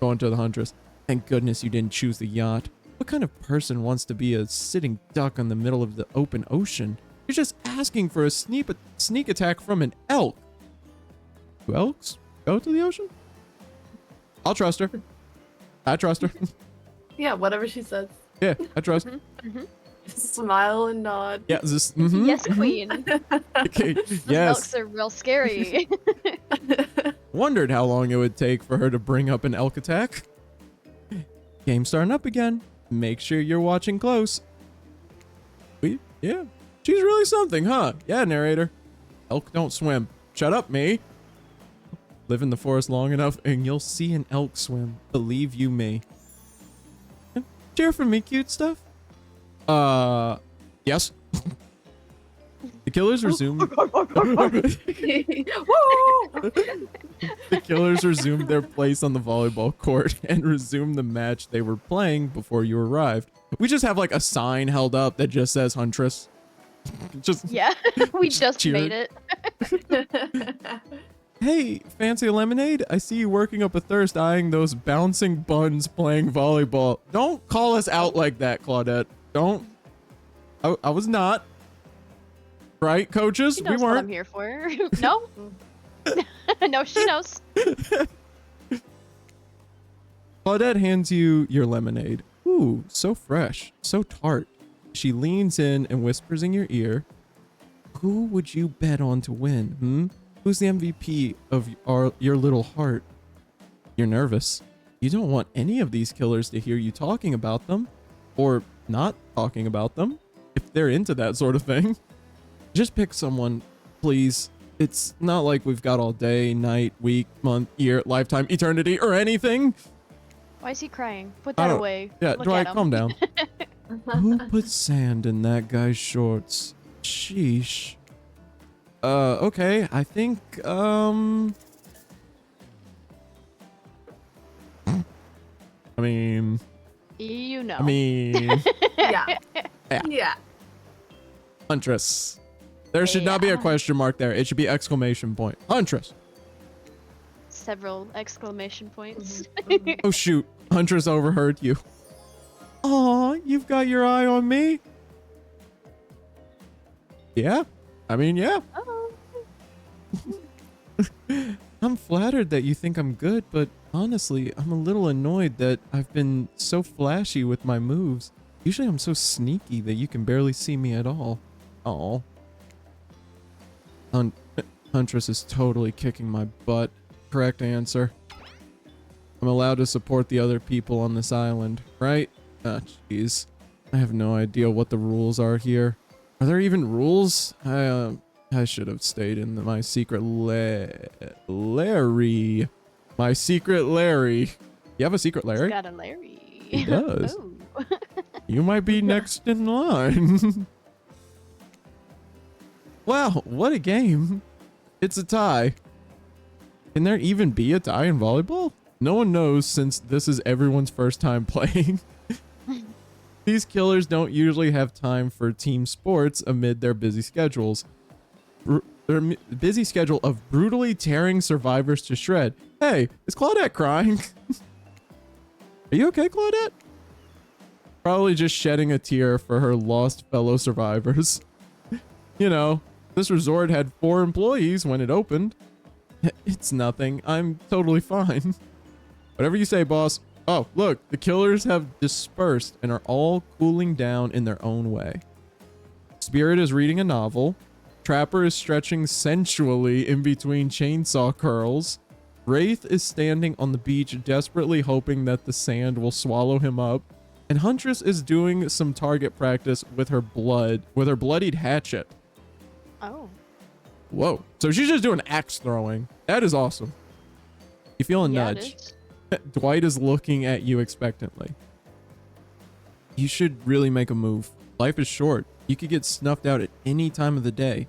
going to the Huntress. Thank goodness you didn't choose the yacht. What kind of person wants to be a sitting duck in the middle of the open ocean? You're just asking for a sneak attack from an elk. Do elks go to the ocean? I'll trust her. I trust her. Yeah, whatever she says. Yeah, I trust. Smile and nod. Yeah, this. Mm-hmm. Yes, queen. Okay. Those Yes. elks are real scary. Wondered how long it would take for her to bring up an elk attack. Game starting up again. Make sure you're watching close. Yeah. She's really something, huh? Yeah, narrator. Elk don't swim. Shut up, me. Live in the forest long enough and you'll see an elk swim. Believe you me. Cheer for me, cute stuff. Yes. The killers resumed. The killers resumed their place on the volleyball court and resumed the match they were playing before you arrived. We just have like a sign held up that just says Huntress. Just Yeah, we just cheering. made it. Hey, fancy a lemonade? I see you working up a thirst eyeing those bouncing buns playing volleyball. Don't call us out like that, Claudette. Don't. I was not. Right, coaches? She We knows what I'm weren't. here for. No? No, she knows. Claudette hands you your lemonade. Ooh, so fresh, so tart. She leans in and whispers in your ear, who would you bet on to win, Who's the MVP of your little heart? You're nervous. You don't want any of these killers to hear you talking about them, or not talking about them, if they're into that sort of thing. Just pick someone, please. It's not like we've got all day, night, week, month, year, lifetime, eternity, or anything. Why is he crying? Put I that don't- away. Yeah, Look Dwight, at him. calm down. Who put sand in that guy's shorts? Sheesh. Okay, I think, I mean, You know. I mean, Yeah. Yeah. Yeah. Huntress. There should not be a Yeah. question mark there. It should be exclamation point. Huntress. Several exclamation points. Mhm. Oh shoot, Huntress overheard you. Aw, you've got your eye on me? Yeah, I mean, yeah. Oh. I'm flattered that you think I'm good, but honestly, I'm a little annoyed that I've been so flashy with my moves. Usually I'm so sneaky that you can barely see me at all. Aw. Huntress is totally kicking my butt. Correct answer. I'm allowed to support the other people on this island, right? Ah, jeez. I have no idea what the rules are here. Are there even rules? I should have stayed in my secret Larry. My secret Larry. You have a secret He's Larry? got a Larry. He does. Oh. You might be next in line. Wow, what a game. It's a tie. Can there even be a tie in volleyball? No one knows since this is everyone's first time playing. These killers don't usually have time for team sports amid their busy schedules. Their busy schedule of brutally tearing survivors to shred. Hey, is Claudette crying? Are you okay, Claudette? Probably just shedding a tear for her lost fellow survivors. You know, this resort had 4 employees when it opened. It's nothing. I'm totally fine. Whatever you say, boss. Oh, look, the killers have dispersed and are all cooling down in their own way. Spirit is reading a novel. Trapper is stretching sensually in between chainsaw curls. Wraith is standing on the beach desperately hoping that the sand will swallow him up. And Huntress is doing some target practice with her bloodied hatchet. Oh. Whoa. So she's just doing axe throwing. That is awesome. You feel a Yeah, it nudge. is. Dwight is looking at you expectantly. You should really make a move. Life is short. You could get snuffed out at any time of the day.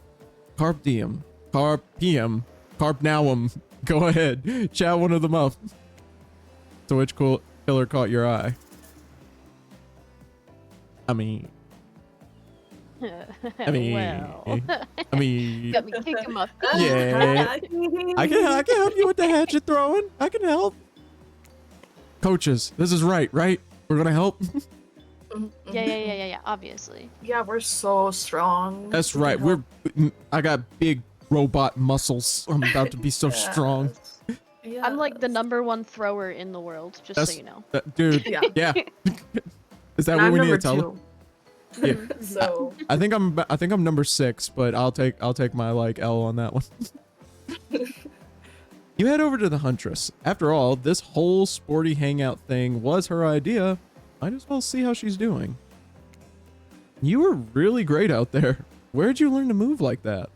Carp diem. Carp PM. Carp nowum. Go ahead. Chat one of them up. So which killer caught your eye? I mean, I mean, well. I mean, Got me kicking my feet. Yeah. I can help you with the hatchet throwing. I can help. Coaches, this is right? We're gonna help. Yeah, obviously. Yeah, we're so strong. That's right. I got big robot muscles. I'm about to be so strong. Yes. I'm like the #1 thrower in the world, just so you know. Dude. Yeah. Yeah. Is that And what I'm we need number to tell them? 2. Yeah. So I think I'm number 6, but I'll take my like L on that one. You head over to the Huntress. After all, this whole sporty hangout thing was her idea. Might as well see how she's doing. You were really great out there. Where'd you learn to move like that?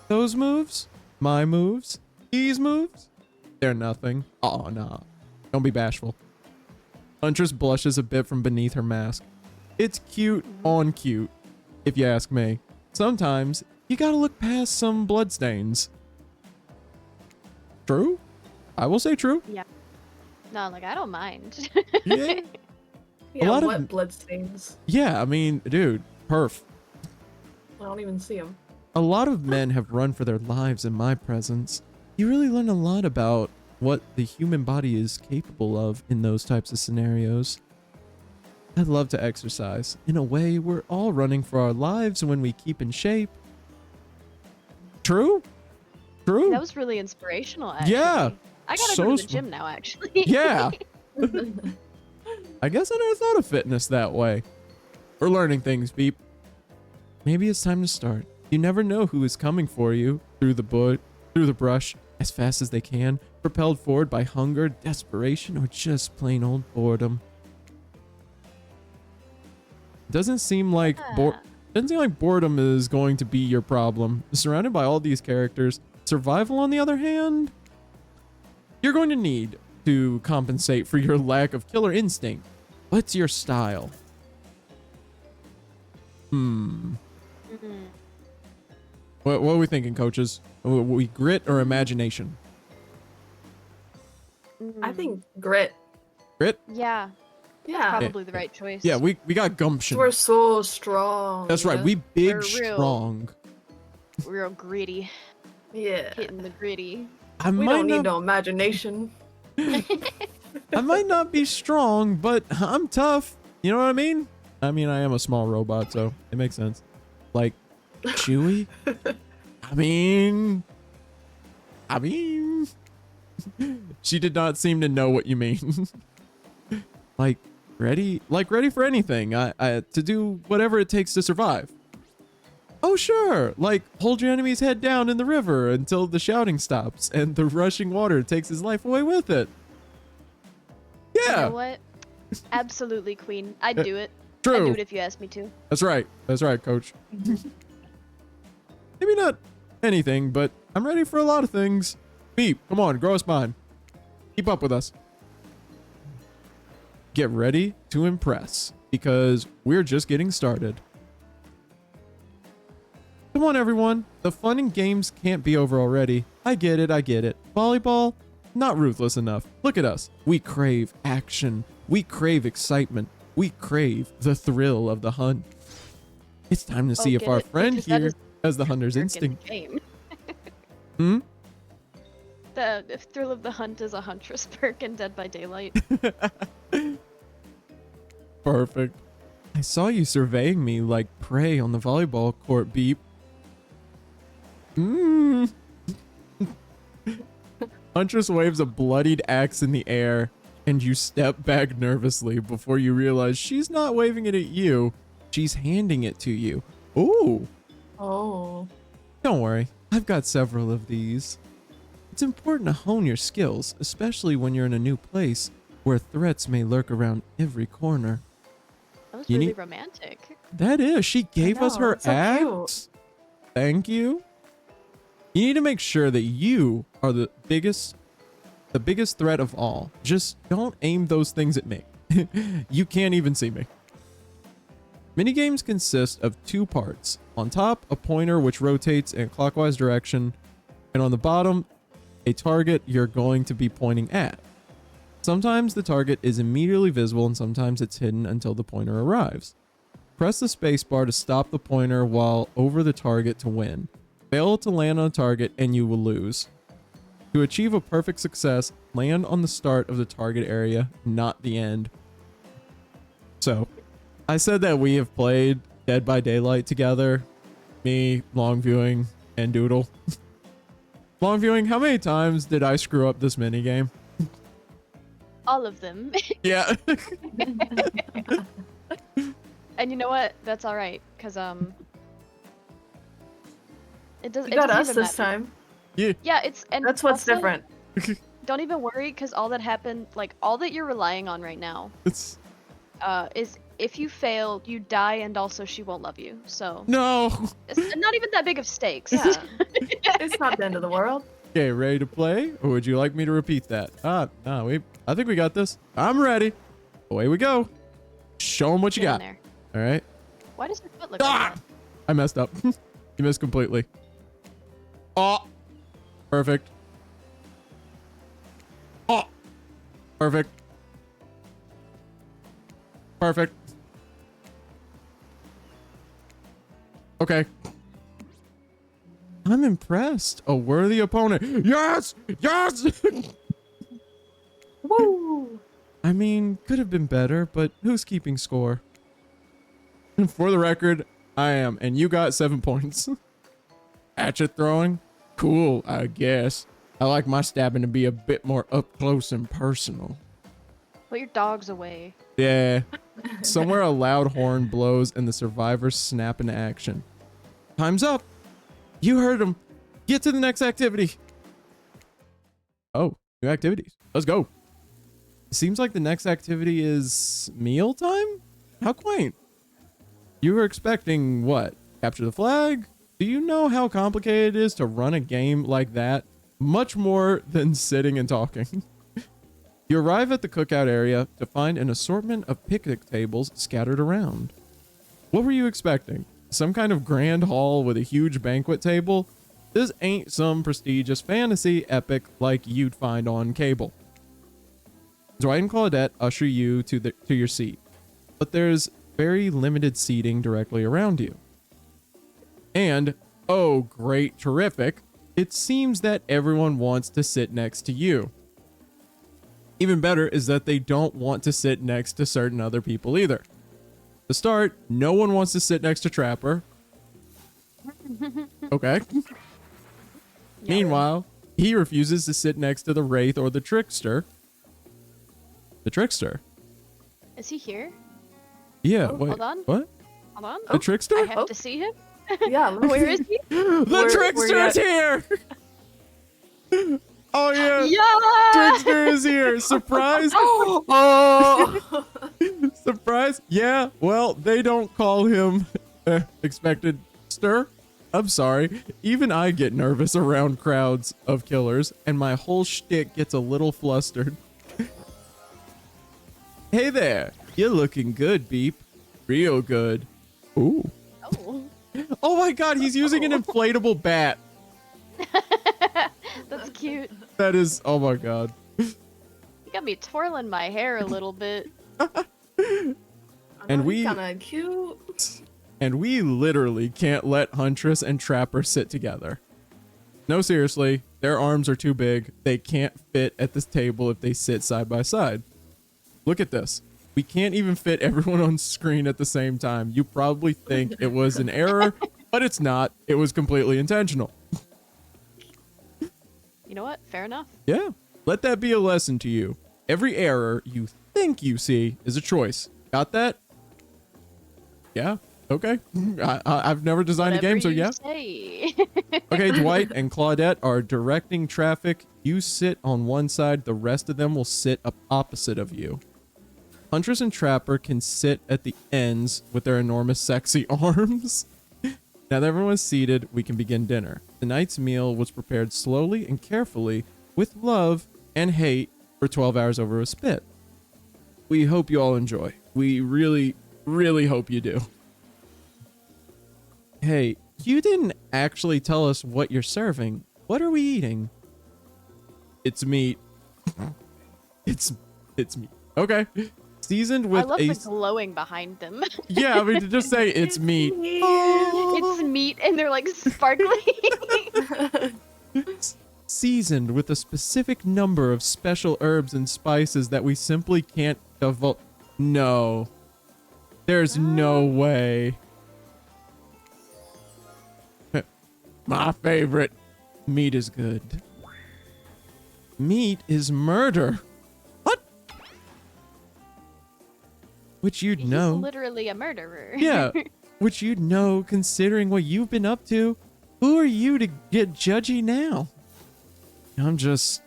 Those moves? My moves? These moves? They're nothing. Oh, nah. Don't be bashful. Huntress blushes a bit from beneath her mask. It's cute on cute, if you ask me. Sometimes, you gotta look past some bloodstains. True? I will say true. No, like I don't mind. Yeah. yeah, lot of- what bloodstains? Yeah, I mean, dude, perf. I don't even see them. A lot of men have run for their lives in my presence. You really learn a lot about what the human body is capable of in those types of scenarios. I love to exercise. In a way, we're all running for our lives when we keep in shape. True? True? That was really inspirational, actually. Yeah. I gotta So go to the sm- gym now, actually. Yeah. I guess I never thought of fitness that way. We're learning things, Beep. Maybe it's time to start. You never know who is coming for you through the brush, as fast as they can, propelled forward by hunger, desperation, or just plain old boredom. Doesn't seem like boredom is going to be your problem. Surrounded by all these characters, survival, on the other hand, you're going to need to compensate for your lack of killer instinct. What's your style? Mm. What are we thinking, coaches? We grit or imagination? I think grit. Grit? Yeah, Yeah. probably the right choice. Yeah, we got gumption. We're so strong. That's right. yeah? We big We're real. strong. real gritty, Yeah. hitting the gritty. I We might don't need not, no imagination. I might not be strong, but I'm tough. You know what I mean? I mean, I am a small robot, so it makes sense. Like Chewy. I mean, she did not seem to know what you mean. like ready for anything. I to do whatever it takes to survive. Oh sure, like hold your enemy's head down in the river until the shouting stops and the rushing water takes his life away with it. You Yeah, know what? Absolutely, Queen. I'd do it. I'd do true. it if you asked me to. That's right, coach. Maybe not anything, but I'm ready for a lot of things. Beep, come on, grow a spine. Keep up with us. Get ready to impress, because we're just getting started. Come on, everyone. The fun and games can't be over already. I get it. Volleyball? Not ruthless enough. Look at us. We crave action. We crave excitement. We crave the thrill of the hunt. It's time to see if get our it? friend Because that here is has the hunter's Freaking instinct. game. Hmm? The thrill of the hunt is a huntress perk in Dead by Daylight. Perfect. I saw you surveying me like prey on the volleyball court, Beep. Huntress waves a bloodied axe in the air, and you step back nervously before you realize she's not waving it at you. She's handing it to you. Ooh. Oh. Don't worry. I've got several of these. It's important to hone your skills, especially when you're in a new place where threats may lurk around every corner. That was You really need- romantic. That is. She gave us know, her it's so axe. Thank you. You need to make sure that you are the biggest threat of all. Just don't aim those things at me. You can't even see me. Minigames consist of two parts. On top, a pointer which rotates in a clockwise direction, and on the bottom, a target you're going to be pointing at. Sometimes the target is immediately visible and sometimes it's hidden until the pointer arrives. Press the spacebar to stop the pointer while over the target to win. Fail to land on a target and you will lose. To achieve a perfect success, land on the start of the target area, not the end. So, I said that we have played Dead by Daylight together. Me, Long Viewing, and Doodle. Long Viewing, how many times did I screw up this minigame? All of them. Yeah. And you know what? That's all right, cause it does. You It got doesn't us even this matter. time. Yeah, it's and That's what's also, different. Don't even worry, cause all that happened, like all that you're relying on right now, It's is if you fail, you die, and also she won't love you. So no. it's not even that big of stakes. Yeah. It's not the end of the world. Okay, ready to play? Or would you like me to repeat that? No, I think we got this. I'm ready. Away we go. Show them what you Get in got. there. All right. Why does your foot look Ah! like that? I messed up. You missed completely. Oh. Perfect. Oh. Perfect. Perfect. Okay. I'm impressed. A worthy opponent. Yes! Yes! Woo! I mean, could have been better, but who's keeping score? For the record, I am, and you got 7 points. Hatchet throwing? Cool, I guess. I like my stabbing to be a bit more up close and personal. Put your dogs away. Yeah. Somewhere a loud horn blows and the survivors snap into action. Time's up. You heard him. Get to the next activity. Oh, new activities. Let's go. Seems like the next activity is meal time? How quaint. You were expecting what? Capture the flag? Do you know how complicated it is to run a game like that? Much more than sitting and talking. You arrive at the cookout area to find an assortment of picnic tables scattered around. What were you expecting? Some kind of grand hall with a huge banquet table? This ain't some prestigious fantasy epic like you'd find on cable. Dwight and Claudette usher you to your seat, but there's very limited seating directly around you. And, oh great, terrific, it seems that everyone wants to sit next to you. Even better is that they don't want to sit next to certain other people either. To start, no one wants to sit next to Trapper. Okay. Meanwhile, he refuses to sit next to the Wraith or the Trickster. The Trickster? Is he here? Yeah, Oh, wait. hold on. What? Hold on. The Trickster? I have to see him. Yeah, let me Where see. is he? The Trickster where is here! Oh yeah! Yeah! Trickster is here! Surprise! Oh! Surprise! Yeah, well, they don't call him expected stir. I'm sorry. Even I get nervous around crowds of killers, and my whole shtick gets a little flustered. Hey there! You're looking good, Beep. Real good. Ooh. Oh. Oh my god, he's using an inflatable bat. That's cute. That is, oh my god. You got me twirling my hair a little bit. And we- kind of cute. And we literally can't let Huntress and Trapper sit together. No, seriously, their arms are too big. They can't fit at this table if they sit side by side. Look at this. We can't even fit everyone on screen at the same time. You probably think it was an error, but it's not. It was completely intentional. You know what? Fair enough. Yeah, let that be a lesson to you. Every error you think you see is a choice. Got that? Yeah, okay. I've never designed a game, so yeah. Say. Okay, Dwight and Claudette are directing traffic. You sit on one side, the rest of them will sit up opposite of you. Huntress and Trapper can sit at the ends with their enormous sexy arms. Now that everyone's seated, we can begin dinner. Tonight's meal was prepared slowly and carefully with love and hate for 12 hours over a spit. We hope you all enjoy. We really, really hope you do. Hey, you didn't actually tell us what you're serving. What are we eating? It's meat. It's meat. Okay. Seasoned with I love a... the glowing behind them. Yeah, I mean, to just say it's meat. It's meat and they're like sparkling. Seasoned with a specific number of special herbs and spices that we simply can't divulge. No. There's no way. My favorite. Meat is good. Meat is murder. What? Which you'd He's know. literally a murderer. Yeah, which you'd know considering what you've been up to. Who are you to get judgy now? I'm just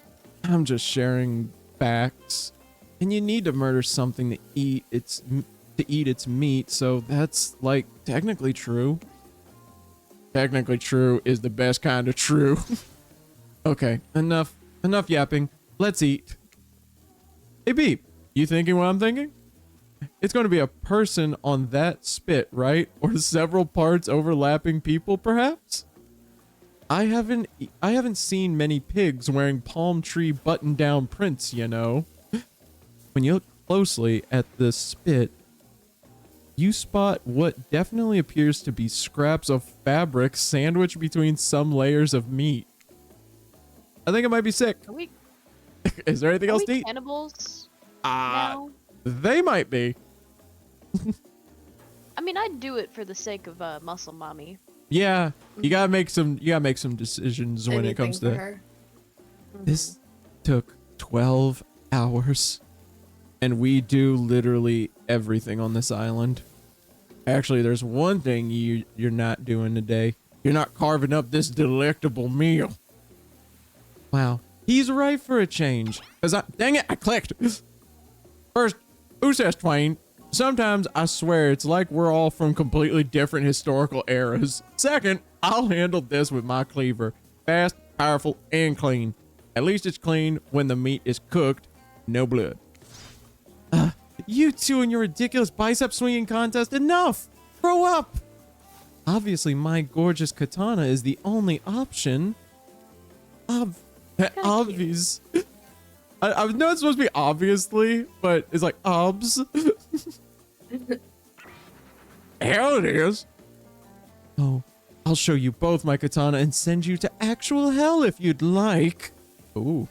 sharing facts. And you need to murder something to eat its meat, so that's like technically true. Technically true is the best kind of true. Okay, enough yapping. Let's eat. Hey Beep, you thinking what I'm thinking? It's going to be a person on that spit, right? Or several parts overlapping people, perhaps? I haven't seen many pigs wearing palm tree button-down prints, you know. When you look closely at the spit, you spot what definitely appears to be scraps of fabric sandwiched between some layers of meat. I think it might be sick. Are we, Is there anything are else we to eat? cannibals Ah, now? they might be. I mean, I'd do it for the sake of muscle mommy. Yeah, you gotta make some decisions when it comes to that. her. This took 12 hours, and we do literally everything on this island. Actually, there's one thing you're not doing today. You're not carving up this delectable meal. Wow, he's right for a change. Dang it, I clicked. First, who says twain? Sometimes I swear it's like we're all from completely different historical eras. Second, I'll handle this with my cleaver. Fast, powerful, and clean. At least it's clean when the meat is cooked. No blood. You two and your ridiculous bicep swinging contest. Enough! Grow up! Obviously, my gorgeous katana is the only option. Obvious. I know it's supposed to be obviously, but it's like obs. Hell it is. Oh, I'll show you both my katana and send you to actual hell if you'd like. Ooh.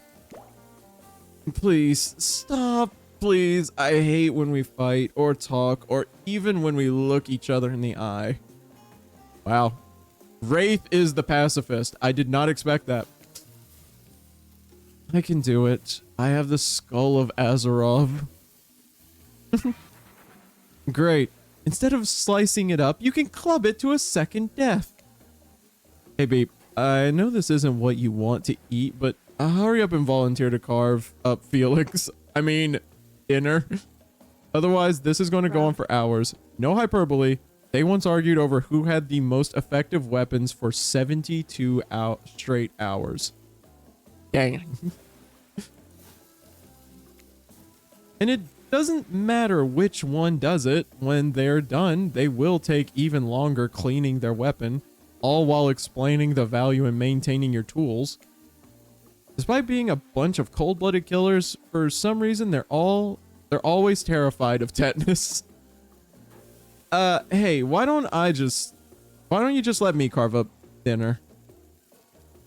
Please, stop. Please. I hate when we fight or talk or even when we look each other in the eye. Wow. Wraith is the pacifist. I did not expect that. I can do it. I have the skull of Azarov. Great. Instead of slicing it up, you can club it to a second death. Hey, Beep. I know this isn't what you want to eat, but hurry up and volunteer to carve up Felix. I mean, dinner. Otherwise, this is going to go on for hours. No hyperbole. They once argued over who had the most effective weapons for 72 straight hours. Dang. And it doesn't matter which one does it. When they're done, they will take even longer cleaning their weapon, all while explaining the value in maintaining your tools. Despite being a bunch of cold-blooded killers, for some reason they're always terrified of tetanus. Hey, why don't you just let me carve up dinner?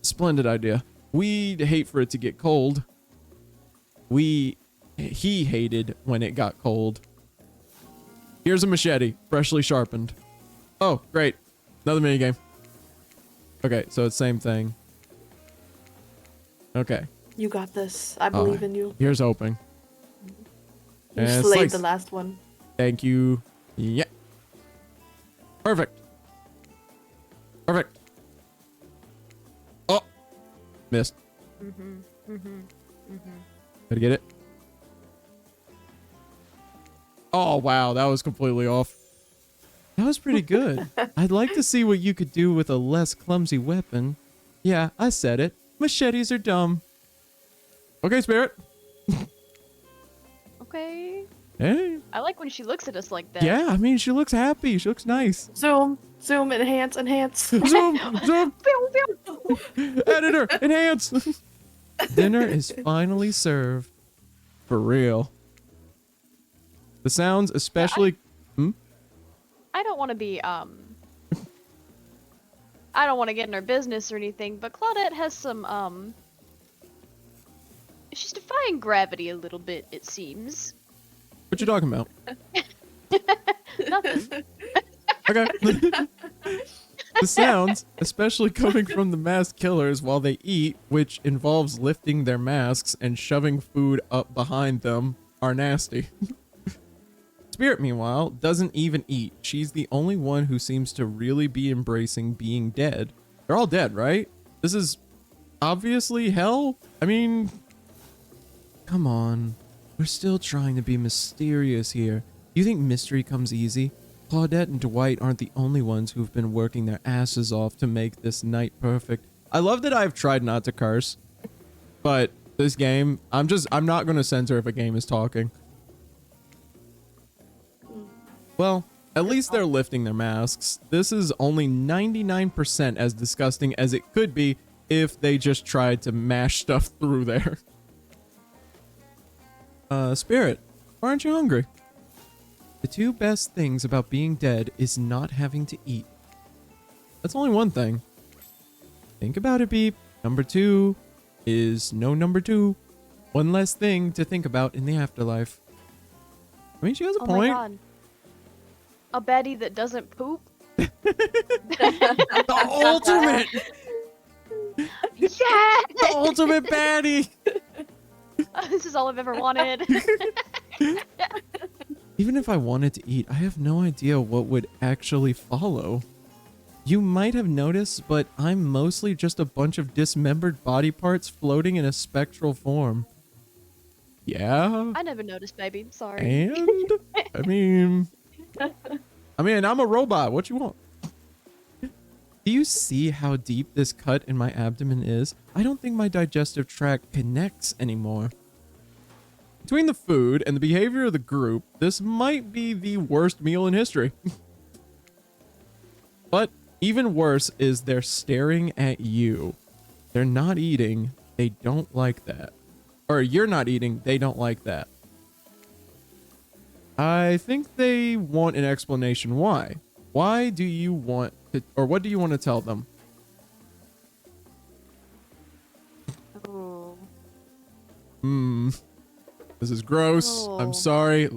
Splendid idea. We'd hate for it to get cold. He hated when it got cold. Here's a machete, freshly sharpened. Oh, great. Another minigame. Okay, so it's same thing. Okay. You got this. I believe in you. Here's hoping. You And slayed slice. the last one. Thank you. Yeah. Perfect. Perfect. Oh. Missed. Gotta get it. Oh, wow. That was completely off. That was pretty good. I'd like to see what you could do with a less clumsy weapon. Yeah, I said it. Machetes are dumb. Okay, Spirit. Okay. Hey. I like when she looks at us like that. Yeah, I mean, she looks happy. She looks nice. Zoom, zoom, enhance. Zoom, zoom. Editor, enhance. Dinner is finally served. For real. The sounds, especially... I don't want to be, I don't want to get in her business or anything, but Claudette has some, she's defying gravity a little bit, it seems. What you talking about? Nothing. Okay. The sounds, especially coming from the masked killers while they eat, which involves lifting their masks and shoving food up behind them, are nasty. Spirit, meanwhile, doesn't even eat. She's the only one who seems to really be embracing being dead. They're all dead, right? This is obviously hell? I mean, come on. We're still trying to be mysterious here. You think mystery comes easy? Claudette and Dwight aren't the only ones who've been working their asses off to make this night perfect. I love that I've tried not to curse, but this game, I'm not going to censor if a game is talking. Well, at least they're lifting their masks. This is only 99% as disgusting as it could be if they just tried to mash stuff through there. Spirit, why aren't you hungry? The two best things about being dead is not having to eat. That's only one thing. Think about it, Beep. Number two is no number two. One less thing to think about in the afterlife. I mean, she has a point. My God. A baddie that doesn't poop? The ultimate! Yeah! The ultimate baddie! This is all I've ever wanted. Even if I wanted to eat, I have no idea what would actually follow. You might have noticed, but I'm mostly just a bunch of dismembered body parts floating in a spectral form. Yeah? I never noticed, baby. Sorry. And? I mean, I'm a robot. What you want? Do you see how deep this cut in my abdomen is? I don't think my digestive tract connects anymore. Between the food and the behavior of the group, this might be the worst meal in history. But even worse is they're staring at you. They're not eating. They don't like that. Or you're not eating. They don't like that. I think they want an explanation why. Why do you want to, or what do you want to tell them? Oh. This is gross. I'm Oh. sorry.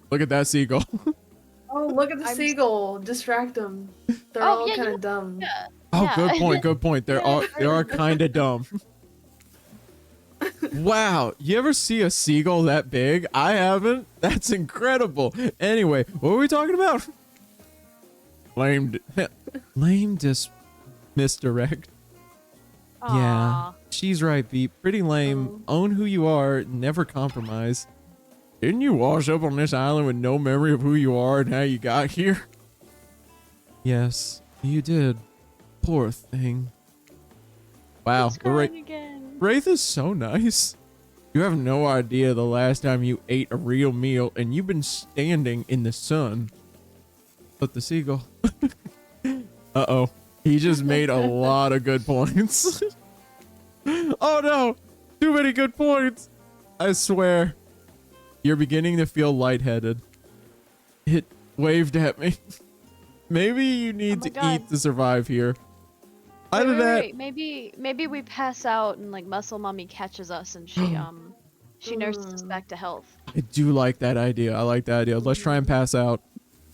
Look at that seagull. Oh, look at the I'm- seagull. Distract them. They're Oh, all yeah, kind you of dumb. Yeah. Oh, Yeah. good point. Good point. They Yeah, are kind of dumb. Wow, you ever see a seagull that big? I haven't. That's incredible. Anyway, what were we talking about? Lame misdirect. Yeah, Aw. she's right, Beep. Pretty lame. Own who you are. Never compromise. Didn't you wash up on this island with no memory of who you are and how you got here? Yes, you did. Poor thing. Wow, He's we're right. crying again. Wraith is so nice. You have no idea the last time you ate a real meal and you've been standing in the sun. But the seagull. Uh-oh. He just made a lot of good points. Oh no! Too many good points! I swear. You're beginning to feel lightheaded. It waved at me. Maybe you need my to God. eat to survive here. Wait, Either wait, that. wait. Maybe we pass out and like Muscle Mommy catches us and she nurses us back to health. I do like that idea. I like that idea. Let's try and pass out.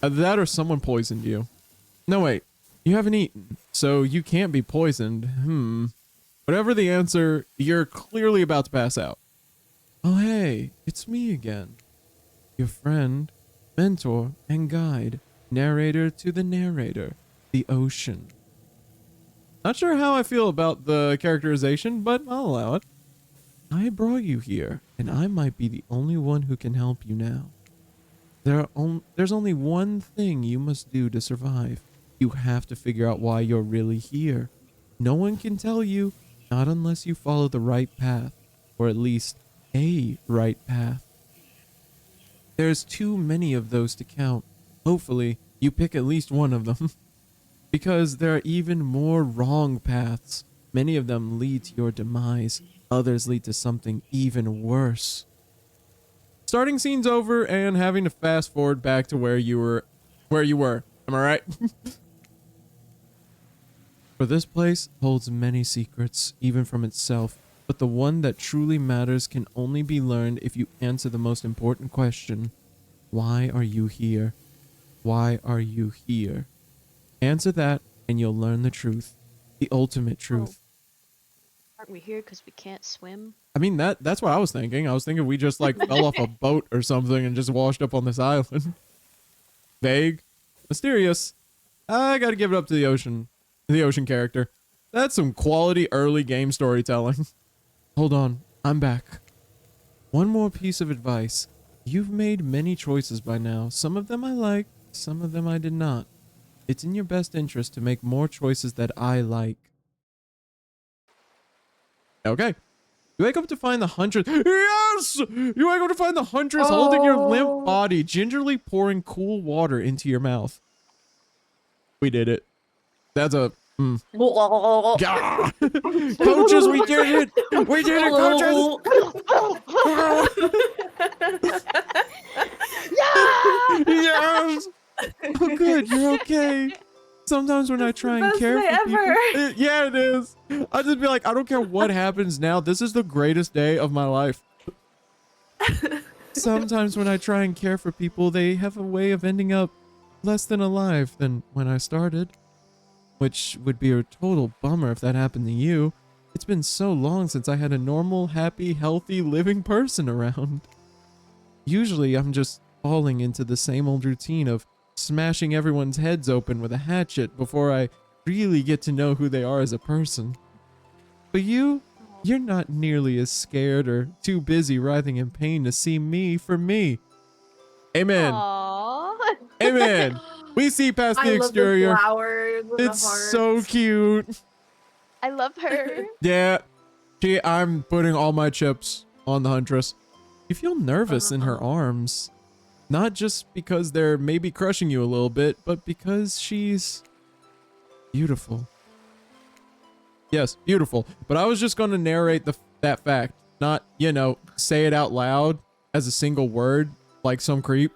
Either that or someone poisoned you. No, wait. You haven't eaten, so you can't be poisoned. Whatever the answer, you're clearly about to pass out. Oh, hey, it's me again. Your friend, mentor, and guide. Narrator to the narrator. The ocean. Not sure how I feel about the characterization, but I'll allow it. I brought you here, and I might be the only one who can help you now. There's only one thing you must do to survive. You have to figure out why you're really here. No one can tell you, not unless you follow the right path, or at least a right path. There's too many of those to count. Hopefully, you pick at least one of them. Because there are even more wrong paths. Many of them lead to your demise. Others lead to something even worse. Starting scene's over and having to fast forward back to where you were. Am I right? For this place holds many secrets, even from itself. But the one that truly matters can only be learned if you answer the most important question. Why are you here? Why are you here? Answer that and you'll learn the truth. The ultimate truth. Aren't we here because we can't swim? I mean, that's what I was thinking. I was thinking we just like fell off a boat or something and just washed up on this island. Vague. Mysterious. I gotta give it up to the ocean character. That's some quality early game storytelling. Hold on. I'm back. One more piece of advice. You've made many choices by now. Some of them I liked, some of them I did not. It's in your best interest to make more choices that I like. Okay. You wake up to find the huntress. Yes! You wake up to find the huntress holding your limp body, gingerly pouring cool water into your mouth. We did it. That's a... Gah! Coaches, we did it! We did it, coaches! Yes! Oh, good, you're okay. Sometimes when I try and care for people... Yeah, it is. I just be like, I don't care what happens now. This is the greatest day of my life. Sometimes when I try and care for people, they have a way of ending up less than alive than when I started. Which would be a total bummer if that happened to you. It's been so long since I had a normal, happy, healthy, living person around. Usually I'm just falling into the same old routine of smashing everyone's heads open with a hatchet before I really get to know who they are as a person. But you're not nearly as scared or too busy writhing in pain to see me for me. Amen. Aww. Amen. We see past the exterior. I love the flowers and It's the hearts. so cute. I love her. Yeah. I'm putting all my chips on the huntress. You feel nervous in her arms. Not just because they're maybe crushing you a little bit, but because she's beautiful. Yes, beautiful. But I was just going to narrate that fact, not, you know, say it out loud as a single word like some creep.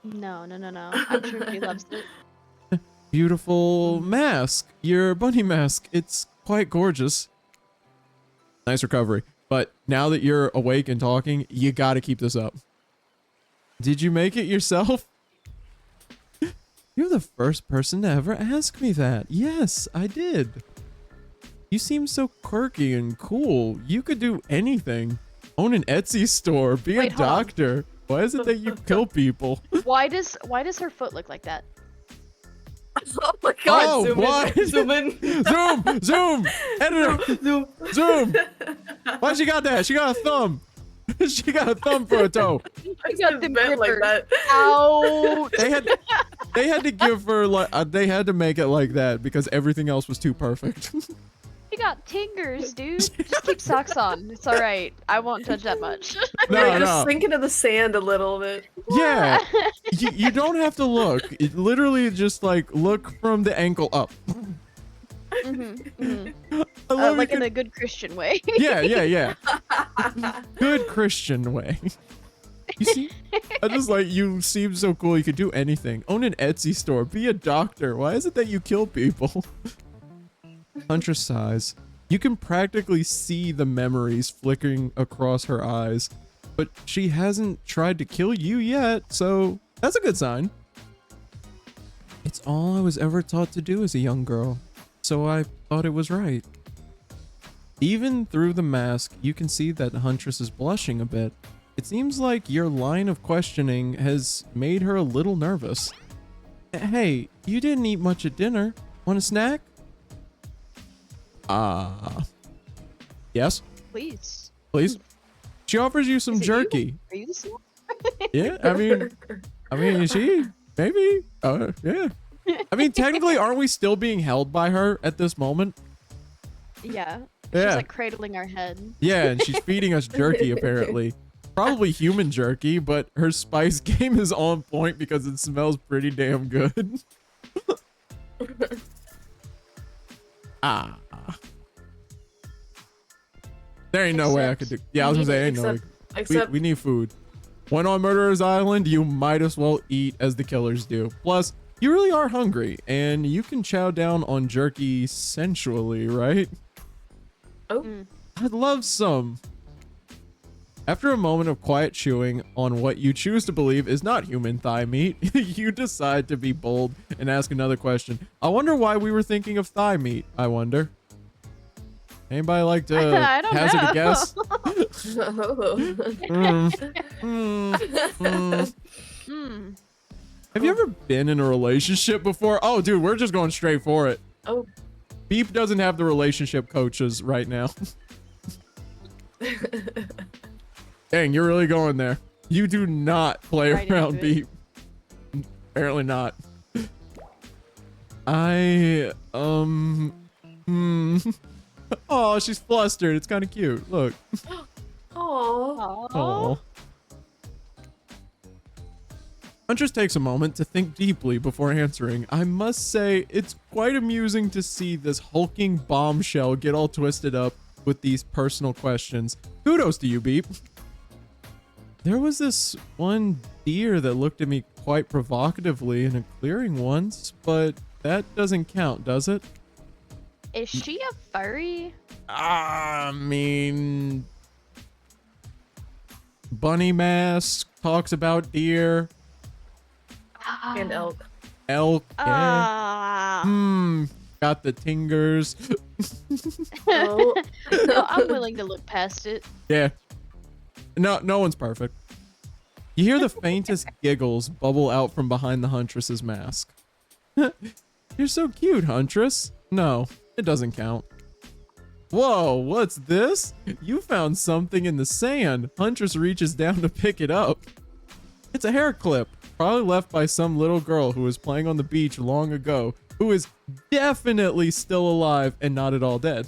No. I'm sure she loves it. Beautiful mask. Your bunny mask. It's quite gorgeous. Nice recovery. But now that you're awake and talking, you gotta keep this up. Did you make it yourself? You're the first person to ever ask me that. Yes, I did. You seem so quirky and cool. You could do anything. Own an Etsy store. Be Wait, a hold on. doctor. Why is it that you kill people? Why does her foot look like that? Oh my god, Oh, zoom what? in, zoom in. Zoom! Editor! Zoom. Zoom! Why she got that? She got a thumb. She got a thumb for a toe. I got got them bent like grippers. that. Ouch! They had to give her like they had to make it like that because everything else was too perfect. You got tingers, dude. Just keep socks on. It's all right. I won't judge that much. Like, just sink into the sand a little bit. Yeah. You don't have to look. It literally just like look from the ankle up. I love Like you in can- a good Christian way. Yeah. Good Christian way. You see, I just like you seem so cool. You could do anything. Own an Etsy store. Be a doctor. Why is it that you kill people? Huntress sighs. You can practically see the memories flickering across her eyes, but she hasn't tried to kill you yet, so that's a good sign. It's all I was ever taught to do as a young girl, so I thought it was right. Even through the mask, you can see that Huntress is blushing a bit. It seems like your line of questioning has made her a little nervous. Hey, you didn't eat much at dinner. Want a snack? Yes, Please. please. She offers you some Is it you? jerky. Are you the same? Yeah, I mean, is she? Maybe. Yeah. I mean, technically, aren't we still being held by her at this moment? Yeah. Yeah. She's like cradling our head. Yeah, and she's feeding us jerky, apparently. Probably human jerky, but her spice game is on point because it smells pretty damn good. There ain't no way I could do. Yeah, I was gonna say, ain't no way. Except We need food. When on Murderer's Island, you might as well eat as the killers do. Plus, you really are hungry, and you can chow down on jerky sensually, right? oh, I'd love some. After a moment of quiet chewing on what you choose to believe is not human thigh meat, you decide to be bold and ask another question. I wonder why we were thinking of thigh meat, I wonder. Anybody like to I don't hazard know. a guess? Have you ever been in a relationship before? Oh, dude, we're just going straight for it. oh. Beep doesn't have the relationship coaches right now. Dang, you're really going there. You do not play Right around, into it. Beep. Apparently not. Oh, she's flustered. It's kind of cute. Look. Aww. Oh. Huntress takes a moment to think deeply before answering. I must say, it's quite amusing to see this hulking bombshell get all twisted up with these personal questions. Kudos to you, Beep. There was this one deer that looked at me quite provocatively in a clearing once, but that doesn't count, does it? Is she a furry? I mean, bunny mask talks about deer. And elk. Elk. Yeah. Ah. Got the tingers. Oh. No, I'm willing to look past it. Yeah. No one's perfect. You hear the faintest giggles bubble out from behind the Huntress's mask. You're so cute, Huntress. No, it doesn't count. Whoa, what's this? You found something in the sand. Huntress reaches down to pick it up. It's a hair clip, probably left by some little girl who was playing on the beach long ago, who is definitely still alive and not at all dead.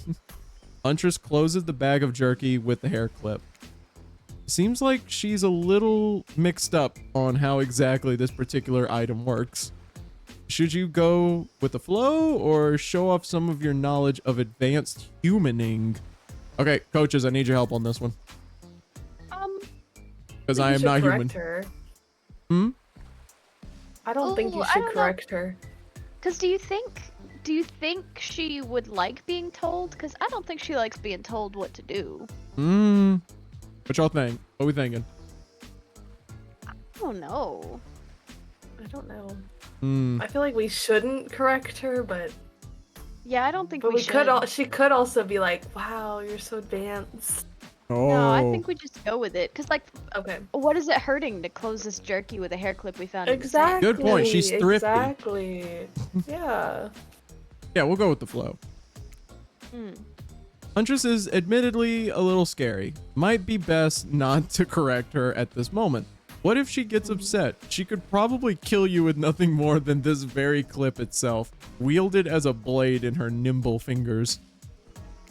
Huntress closes the bag of jerky with the hair clip. seems like she's a little mixed up on how exactly this particular item works. Should you go with the flow or show off some of your knowledge of advanced humaning? Okay, coaches, I need your help on this one. Because I am not human. Her. Hmm? I don't think you should correct her. Cause do you think she would like being told? Cause I don't think she likes being told what to do. What y'all think? What are we thinking? I don't know. I don't know. I feel like we shouldn't correct her, but yeah, I don't think we should. could. She could also be like, "Wow, you're so advanced." Oh. No, I think we just go with it. Cause like, okay, what is it hurting to close this jerky with a hair clip we found? exactly. Good point. She's thrifty. Exactly. Yeah. Yeah, we'll go with the flow. Huntress is admittedly a little scary. Might be best not to correct her at this moment. What if she gets upset? She could probably kill you with nothing more than this very clip itself, wielded as a blade in her nimble fingers.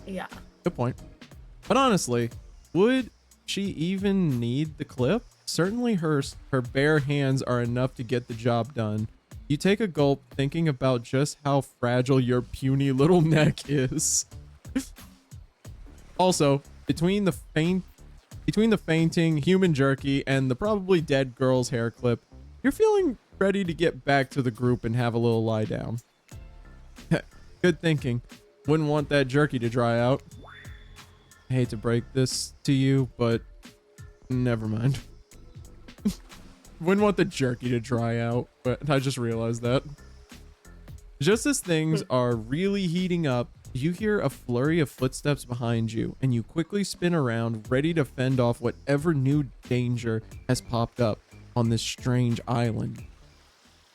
Yeah. Good point. But honestly, would she even need the clip? Certainly her bare hands are enough to get the job done. You take a gulp, thinking about just how fragile your puny little neck is. Also, between the fainting human jerky and the probably dead girl's hair clip, you're feeling ready to get back to the group and have a little lie down. Good thinking. Wouldn't want that jerky to dry out. I hate to break this to you, but never mind. Wouldn't want the jerky to dry out, but I just realized that. Just as things are really heating up, you hear a flurry of footsteps behind you, and you quickly spin around, ready to fend off whatever new danger has popped up on this strange island.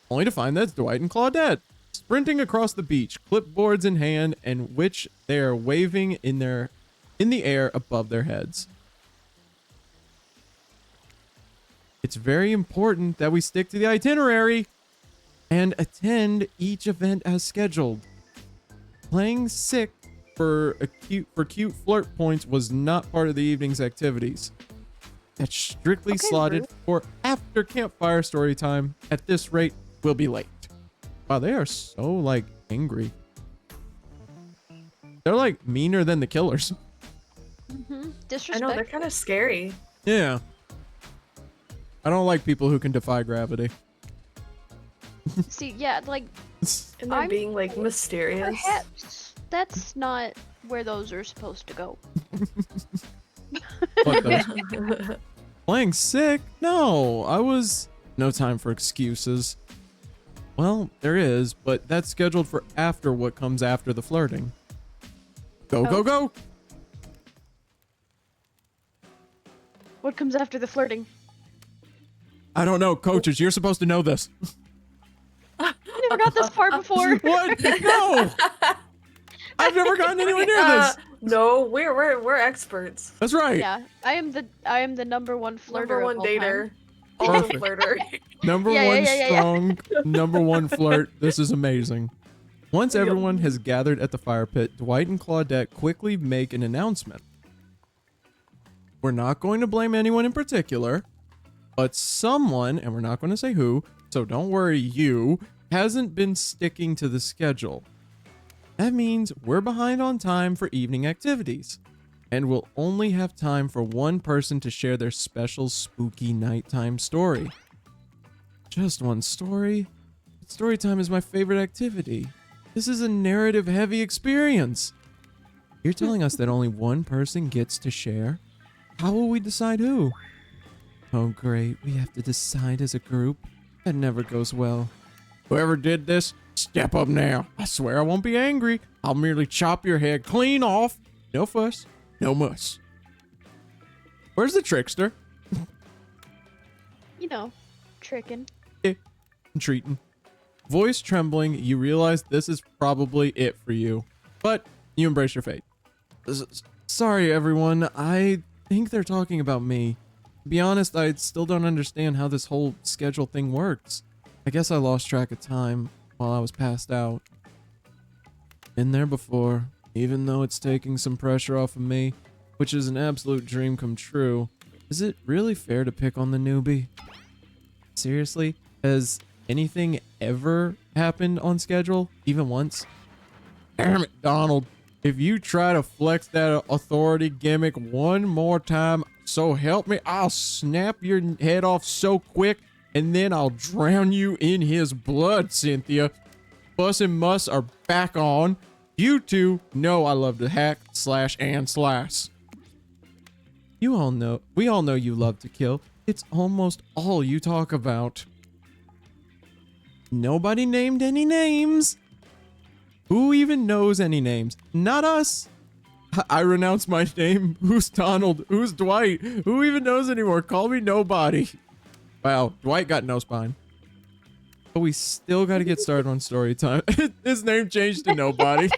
Only to find that it's Dwight and Claudette, sprinting across the beach, clipboards in hand, and which they are waving in the air above their heads. It's very important that we stick to the itinerary and attend each event as scheduled. Playing sick for cute flirt points was not part of the evening's activities. That's strictly slotted for after campfire story time. At this rate, we'll be late. Wow, they are so like angry. They're like meaner than the killers. Disrespect. I know, they're kind of scary. Yeah. I don't like people who can defy gravity. See, yeah, like And they're being like mysterious. perhaps that's not where those are supposed to go. Fuck those. Playing sick? No, no time for excuses. Well, there is, but that's scheduled for after what comes after the flirting. Go, go, go! What comes after the flirting? I don't know, coaches, you're supposed to know this. I never got this far before. What? No! I've never gotten anywhere near this. No, we're experts. That's right. Yeah, I am the number one flirter. Number one of all dater. time. Also Perfect. flirter. Number one strong, number one flirt. This is amazing. Once everyone has gathered at the fire pit, Dwight and Claudette quickly make an announcement. We're not going to blame anyone in particular, but someone, and we're not going to say who, so don't worry, you, hasn't been sticking to the schedule. That means we're behind on time for evening activities, and we'll only have time for one person to share their special spooky nighttime story. Just one story? Story time is my favorite activity. This is a narrative-heavy experience. You're telling us that only one person gets to share? How will we decide who? Oh great, we have to decide as a group. That never goes well. Whoever did this, step up now. I swear I won't be angry. I'll merely chop your head clean off. No fuss, no muss. Where's the trickster? You know, tricking. Yeah, treating. Voice trembling, you realize this is probably it for you. But you embrace your fate. Sorry everyone, I think they're talking about me. To be honest, I still don't understand how this whole schedule thing works. I guess I lost track of time while I was passed out. Been there before, even though it's taking some pressure off of me, which is an absolute dream come true. Is it really fair to pick on the newbie? Seriously? Has anything ever happened on schedule? Even once? Damn it, Donald. If you try to flex that authority gimmick one more time, so help me, I'll snap your head off so quick, and then I'll drown you in his blood, Cynthia. Fuss and Muss are back on. You two know I love to hack, slash, and slash. We all know you love to kill. It's almost all you talk about. Nobody named any names. Who even knows any names? Not us. I renounce my name. Who's Donald? Who's Dwight? Who even knows anymore? Call me nobody. Wow, Dwight got no spine. But we still got to get started on story time. His name changed to nobody.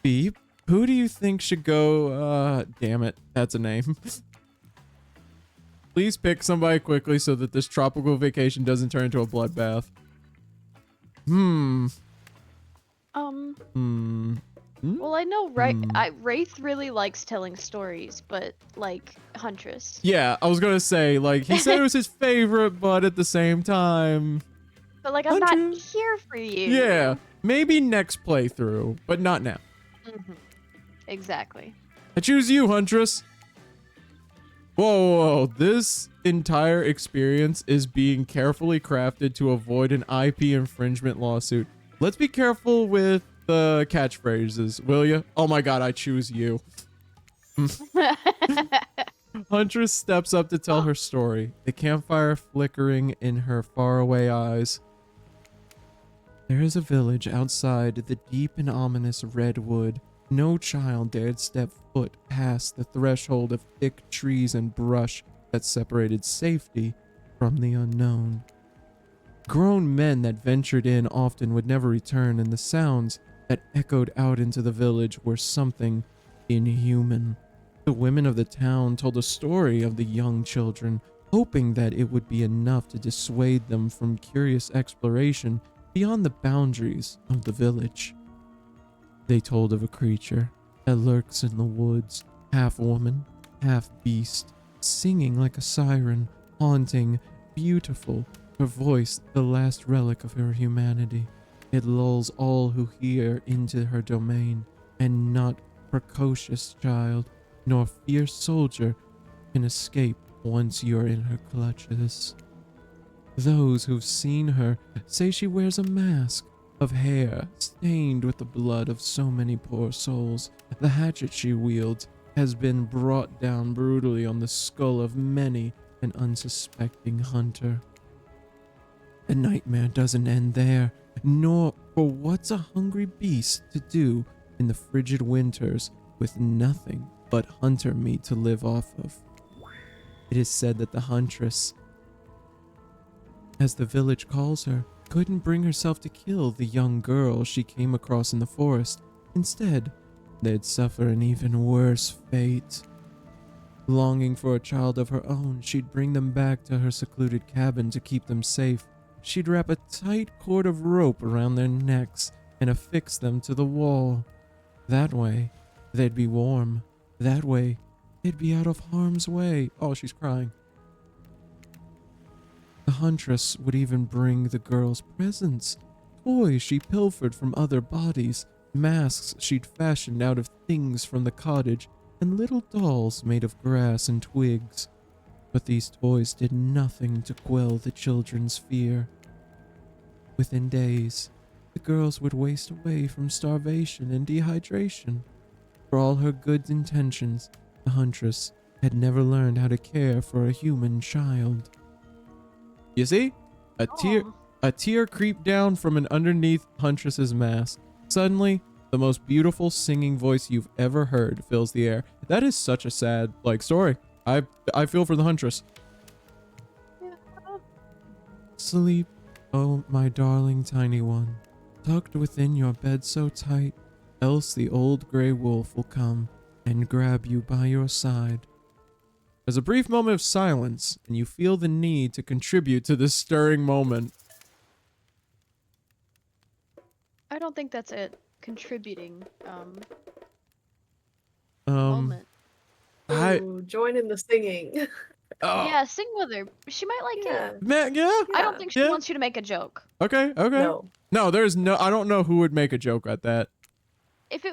Beep. Who do you think should go? Damn it. That's a name. Please pick somebody quickly so that this tropical vacation doesn't turn into a bloodbath. Well, I know Wraith really likes telling stories, but like Huntress. Yeah, I was gonna say, like, he said it was his favorite, but at the same time... But like, I'm not here for you. Yeah, maybe next playthrough, but not now. Exactly. I choose you, Huntress. Whoa, this entire experience is being carefully crafted to avoid an IP infringement lawsuit. Let's be careful with the catchphrases, will you? Oh my god, I choose you. Huntress steps up to tell her story, the campfire flickering in her faraway eyes. There is a village outside the deep and ominous redwood. No child dared step foot past the threshold of thick trees and brush that separated safety from the unknown. Grown men that ventured in often would never return, and the sounds that echoed out into the village were something inhuman. The women of the town told a story of the young children, hoping that it would be enough to dissuade them from curious exploration beyond the boundaries of the village. They told of a creature that lurks in the woods, half woman, half beast, singing like a siren, haunting, beautiful, her voice the last relic of her humanity. It lulls all who hear into her domain, and not precocious child nor fierce soldier can escape once you're in her clutches. Those who've seen her say she wears a mask of hair stained with the blood of so many poor souls. The hatchet she wields has been brought down brutally on the skull of many an unsuspecting hunter. The nightmare doesn't end there, nor for what's a hungry beast to do in the frigid winters with nothing but hunter meat to live off of. It is said that the huntress, as the village calls her, couldn't bring herself to kill the young girl she came across in the forest. Instead, they'd suffer an even worse fate. Longing for a child of her own, she'd bring them back to her secluded cabin to keep them safe. She'd wrap a tight cord of rope around their necks and affix them to the wall. That way, they'd be warm. That way, they'd be out of harm's way. Oh, she's crying. The huntress would even bring the girls presents, toys she pilfered from other bodies, masks she'd fashioned out of things from the cottage, and little dolls made of grass and twigs. But these toys did nothing to quell the children's fear. Within days, the girls would waste away from starvation and dehydration. For all her good intentions, the huntress had never learned how to care for a human child. You see? A tear creeped down from an underneath Huntress's mask. Suddenly, the most beautiful singing voice you've ever heard fills the air. That is such a sad, story. I feel for the Huntress. Yeah. Sleep, oh my darling tiny one, tucked within your bed so tight, else the old gray wolf will come and grab you by your side. There's a brief moment of silence, and you feel the need to contribute to this stirring moment. I don't think that's it. Contributing, Um, moment. I Ooh, join in the singing. oh Yeah, sing with her. She might like it. Yeah. man, yeah. I don't Yeah. think she Yeah. wants you to make a joke. Okay, okay. No. No, there's no. I don't know who would make a joke at that. If it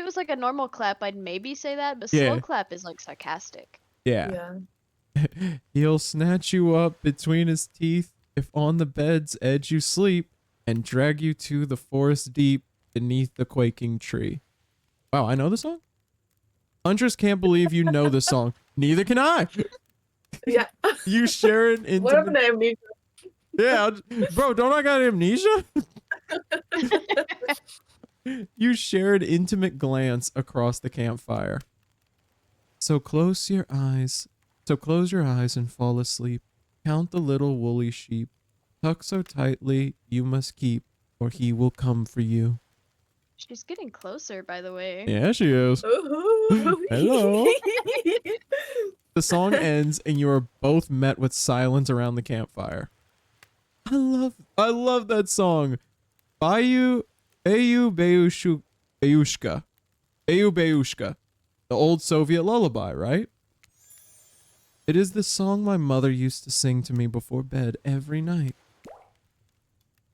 was like a normal clap, I'd maybe say that, but Yeah. slow clap is like sarcastic. Yeah. Yeah. He'll snatch you up between his teeth if on the bed's edge you sleep, and drag you to the forest deep beneath the quaking tree. Wow, I know the song? Huntress can't believe you know the song. Neither can I. Yeah. You share an What happened intimate. to amnesia? Yeah, bro, don't I got amnesia? You share an intimate glance across the campfire. So close your eyes. So close your eyes and fall asleep. Count the little woolly sheep. Tuck so tightly you must keep, or he will come for you. She's getting closer, by the way. Yeah, she is. Ooh. Hello. The song ends and you are both met with silence around the campfire. I love that song. Bayu Bayushka. Bayu Bayushka. The old Soviet lullaby, right? It is the song my mother used to sing to me before bed every night.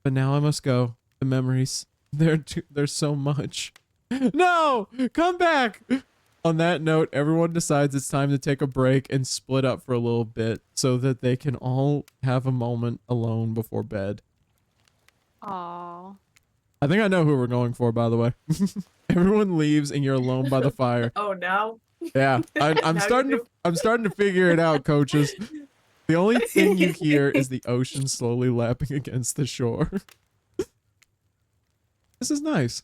But now I must go. The memories, there's so much. No! Come back! On that note, everyone decides it's time to take a break and split up for a little bit so that they can all have a moment alone before bed. Aww. I think I know who we're going for, by the way. Everyone leaves and you're alone by the fire. Oh, now? Yeah, I'm Now starting you to I'm starting to figure it out, coaches. The only thing you hear is the ocean slowly lapping against the shore. This is nice.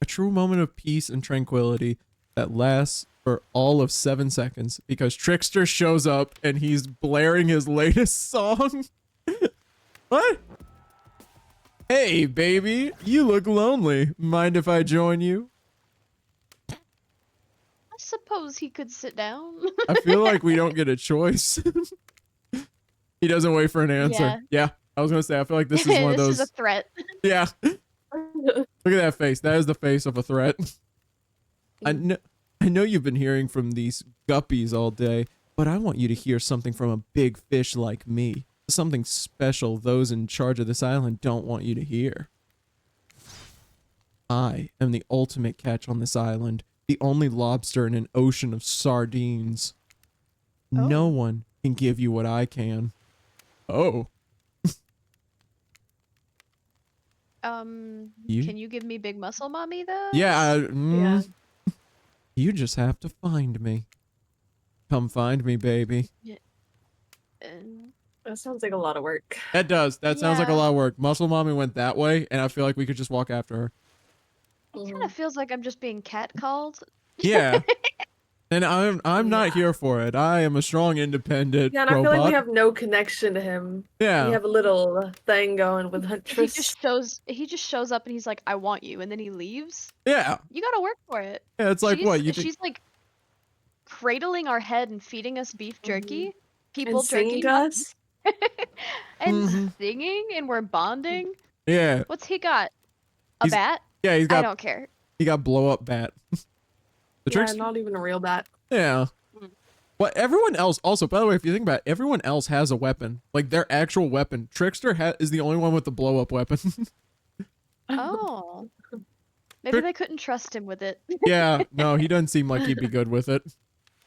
A true moment of peace and tranquility that lasts for all of 7 seconds because Trickster shows up and he's blaring his latest song. What? Hey, baby, you look lonely. Mind if I join you? I suppose he could sit down. I feel like we don't get a choice. He doesn't wait for an answer. Yeah, I was gonna say, I feel like this is one of This those. is a threat. Yeah. Look at that face. That is the face of a threat. I know you've been hearing from these guppies all day, but I want you to hear something from a big fish like me. Something special those in charge of this island don't want you to hear. I am the ultimate catch on this island, the only lobster in an ocean of sardines. No one can give you what I can. Oh. Can you give me big muscle mommy though? Yeah, Yeah. You just have to find me. Come find me, baby. Uh, That sounds like a lot of work. That does. That sounds like a Yeah. lot of work. Muscle Mommy went that way, and I feel like we could just walk after her. It kind of feels like I'm just being catcalled. Yeah. And I'm not here for it. I am a strong, independent Yeah, and I robot. feel like we have no connection to him. Yeah. We have a little thing going with Huntress. He just shows up and he's like, I want you, and then he leaves. Yeah. You gotta work for it. Yeah, it's like she's, what you think. she's like cradling our head and feeding us beef jerky. People And singing jerking to us. and singing, and we're bonding. Yeah. What's he got? A He's- bat? Yeah, I don't care. he got blow up bat. The Yeah, tricks. not even a real bat. Yeah. Well, everyone else also, by the way, if you think about it, everyone else has a weapon. Like their actual weapon. Trickster is the only one with the blow up weapon. Oh. Maybe they couldn't trust him with it. Yeah, no, he doesn't seem like he'd be good with it.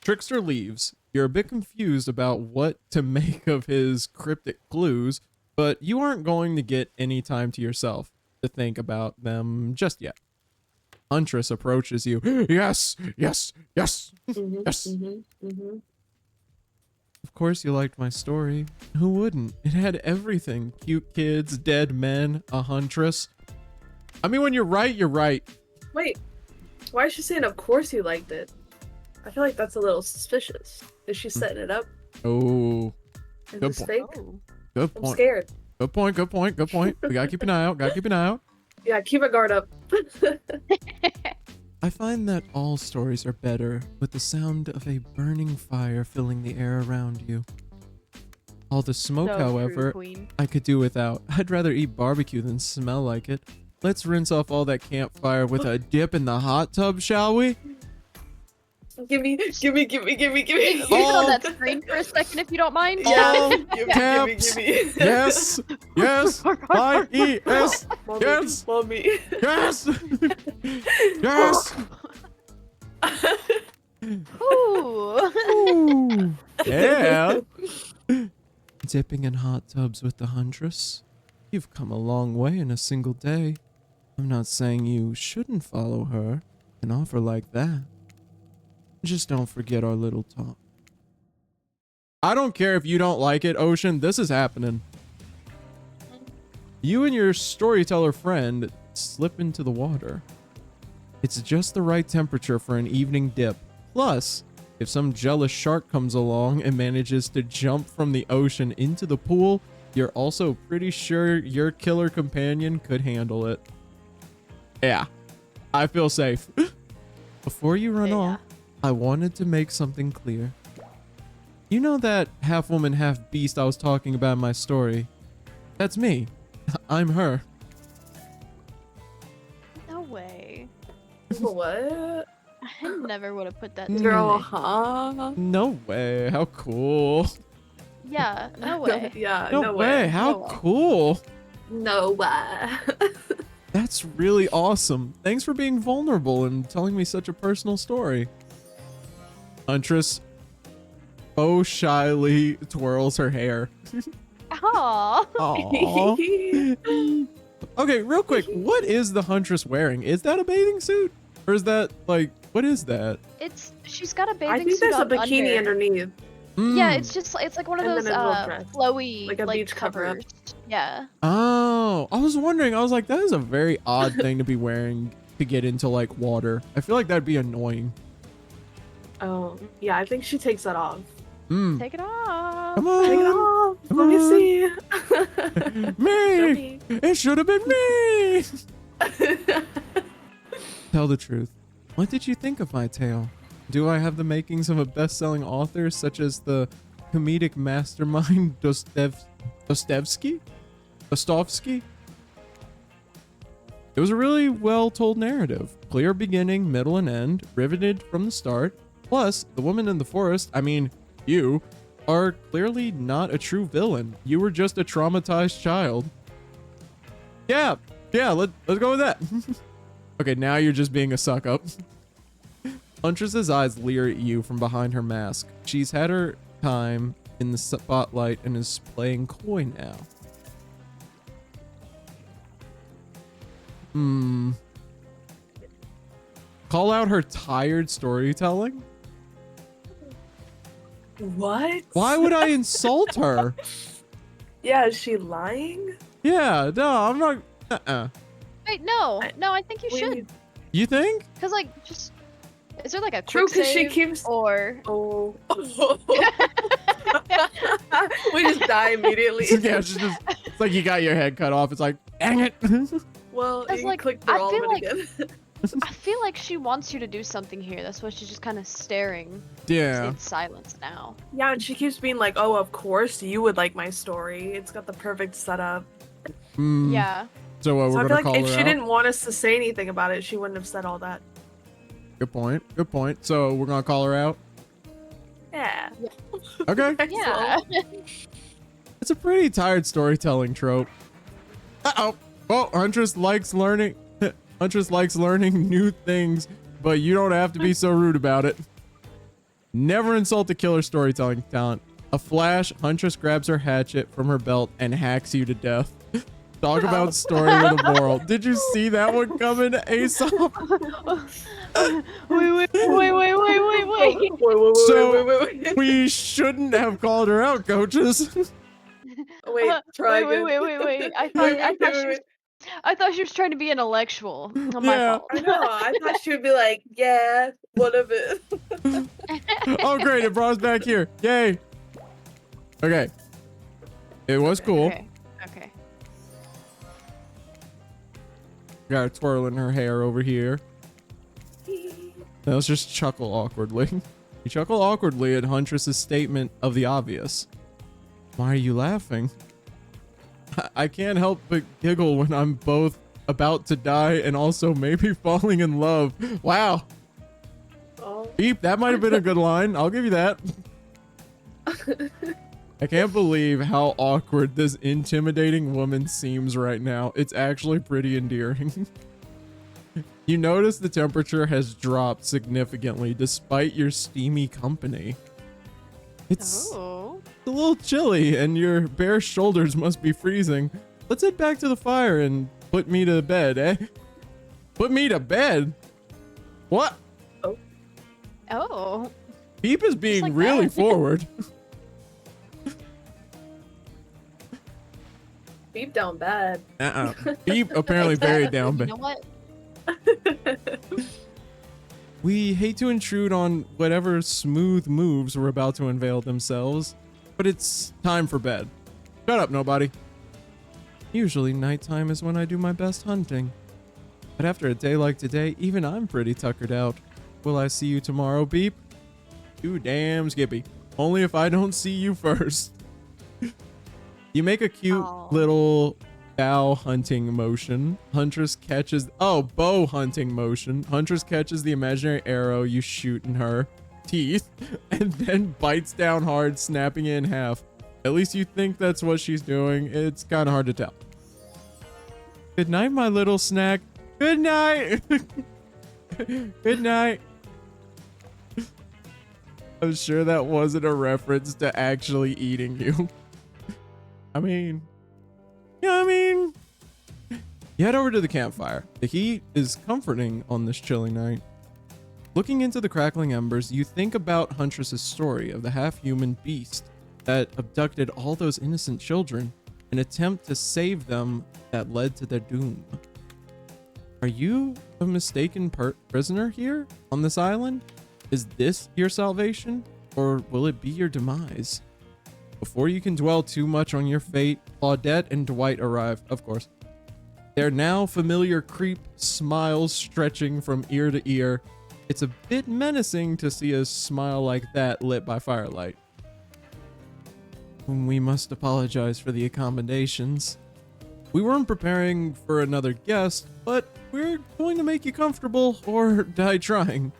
Trickster leaves. You're a bit confused about what to make of his cryptic clues, but you aren't going to get any time to yourself to think about them just yet. Huntress approaches you. Yes, yes, yes, yes. Of course you liked my story. Who wouldn't? It had everything. Cute kids, dead men, a huntress. I mean, when you're right, you're right. Wait, why is she saying of course you liked it? I feel like that's a little suspicious. Is she setting it up? Oh, Is Good this point. fake? good I'm point. scared. Good point, good point, good point. We gotta keep an eye out, gotta keep an eye out. Yeah, keep a guard up. I find that all stories are better with the sound of a burning fire filling the air around you. All the smoke, So however, true, Queen. I could do without. I'd rather eat barbecue than smell like it. Let's rinse off all that campfire with a dip in the hot tub, shall we? Gimme. Leave it Oh. on that screen for a second if you don't mind. Oh, Gimme. caps. Yes. Yes. Y-E-S. Yes. Mommy. Yes. Yes. Ooh. Ooh. Yeah. Dipping in hot tubs with the Huntress. You've come a long way in a single day. I'm not saying you shouldn't follow her. An offer like that. Just don't forget our little talk. I don't care if you don't like it, Ocean. This is happening. You and your storyteller friend slip into the water. It's just the right temperature for an evening dip. Plus, if some jealous shark comes along and manages to jump from the ocean into the pool, you're also pretty sure your killer companion could handle it. Yeah, I feel safe. Before you run off, I wanted to make something clear. You know that half woman, half beast I was talking about in my story? That's me. I'm her. No way. What? I never would have put that Girl, together. huh? No way. How cool. Yeah, no way. Yeah, No way. How No way. cool. No way. That's really awesome. Thanks for being vulnerable and telling me such a personal story. Huntress shyly twirls her hair. Aw. Aww. Okay, real quick, what is the Huntress wearing? Is that a bathing suit? Or is that, like, what is that? She's got a bathing I think suit there's a on bikini under. underneath. Yeah, Mm. it's like one of And those then a little dress. flowy Like a beach cover-up. covers. Yeah. Oh, I was wondering. I was like, that is a very odd thing to be wearing to get into, like, water. I feel like that'd be annoying. Oh, yeah, I think she takes that off. Mm. Take it off. Come on. Take it off. Come Let me on. see. Me! It should have been me! Tell the truth. What did you think of my tale? Do I have the makings of a best-selling author such as the comedic mastermind Dostoevsky? It was a really well-told narrative. Clear beginning, middle, and end, riveted from the start. Plus, the woman in the forest, I mean, you, are clearly not a true villain. You were just a traumatized child. Yeah, let's go with that. Okay, now you're just being a suck-up. Huntress's eyes leer at you from behind her mask. She's had her time in the spotlight and is playing coy now. Call out her tired storytelling? What? Why would I insult her? Yeah, is she lying? Yeah, no, I'm not. Wait, no, I think you We should. need- You think? Cause like, just is there like a True, quick because she save keeps. or? Oh. We just die immediately. Yeah, it's like you got your head cut off. It's like, dang it. Well, That's you like- click through I all feel of it like- again. I feel like she wants you to do something here. That's why she's just kind of staring Yeah. in silence now. Yeah, and she keeps being like, "Oh, of course you would like my story. It's got the perfect setup." Yeah. So So we're I feel gonna like call if her she out? didn't want us to say anything about it, she wouldn't have said all that. Good point. Good point. So we're gonna call her out. Yeah. Okay. Yeah. It's a pretty tired storytelling trope. Uh-oh. Well, Huntress likes learning. Huntress likes learning new things, but you don't have to be so rude about it. Never insult a killer storytelling talent. A flash, Huntress grabs her hatchet from her belt and hacks you to death. Talk about story with a moral. Did you see that one coming, Aesop? Wait. Wait. We shouldn't have called her out, coaches. Wait, try again. Wait. I thought she was trying to be intellectual. On my Yeah. fault. I know. I thought she would be like, "Yeah, what of it?" Oh, great. It brought us back here. Yay. Okay. It was cool. Okay. Got her twirling her hair over here. Now let's just chuckle awkwardly. You chuckle awkwardly at Huntress's statement of the obvious. Why are you laughing? I can't help but giggle when I'm both about to die and also maybe falling in love. Wow. Oh. Beep, that might have been a good line. I'll give you that. I can't believe how awkward this intimidating woman seems right now. It's actually pretty endearing. You notice the temperature has dropped significantly despite your steamy company. It's a little chilly and your bare shoulders must be freezing. Let's head back to the fire and put me to bed, eh? Put me to bed? What? Oh. Beep is being like really that. forward. Beep down bad. Beep apparently very down You bad. know what? We hate to intrude on whatever smooth moves were about to unveil themselves, but it's time for bed. Shut up, nobody. Usually nighttime is when I do my best hunting. But after a day like today, even I'm pretty tuckered out. Will I see you tomorrow, Beep? You damn Skippy. Only if I don't see you first. You make a cute little bow hunting motion. Huntress catches... Oh, bow hunting motion. Huntress catches the imaginary arrow you shoot in her teeth and then bites down hard, snapping it in half. At least you think that's what she's doing. It's kind of hard to tell. Good night, my little snack. Good night. Good night. I'm sure that wasn't a reference to actually eating you. I mean, you head over to the campfire. The heat is comforting on this chilly night. Looking into the crackling embers, you think about Huntress's story of the half-human beast that abducted all those innocent children, an attempt to save them that led to their doom. Are you a mistaken prisoner here on this island? Is this your salvation, or will it be your demise? Before you can dwell too much on your fate, Claudette and Dwight arrive, of course. Their now familiar creep smiles stretching from ear to ear. It's a bit menacing to see a smile like that lit by firelight. We must apologize for the accommodations. We weren't preparing for another guest, but we're going to make you comfortable or die trying.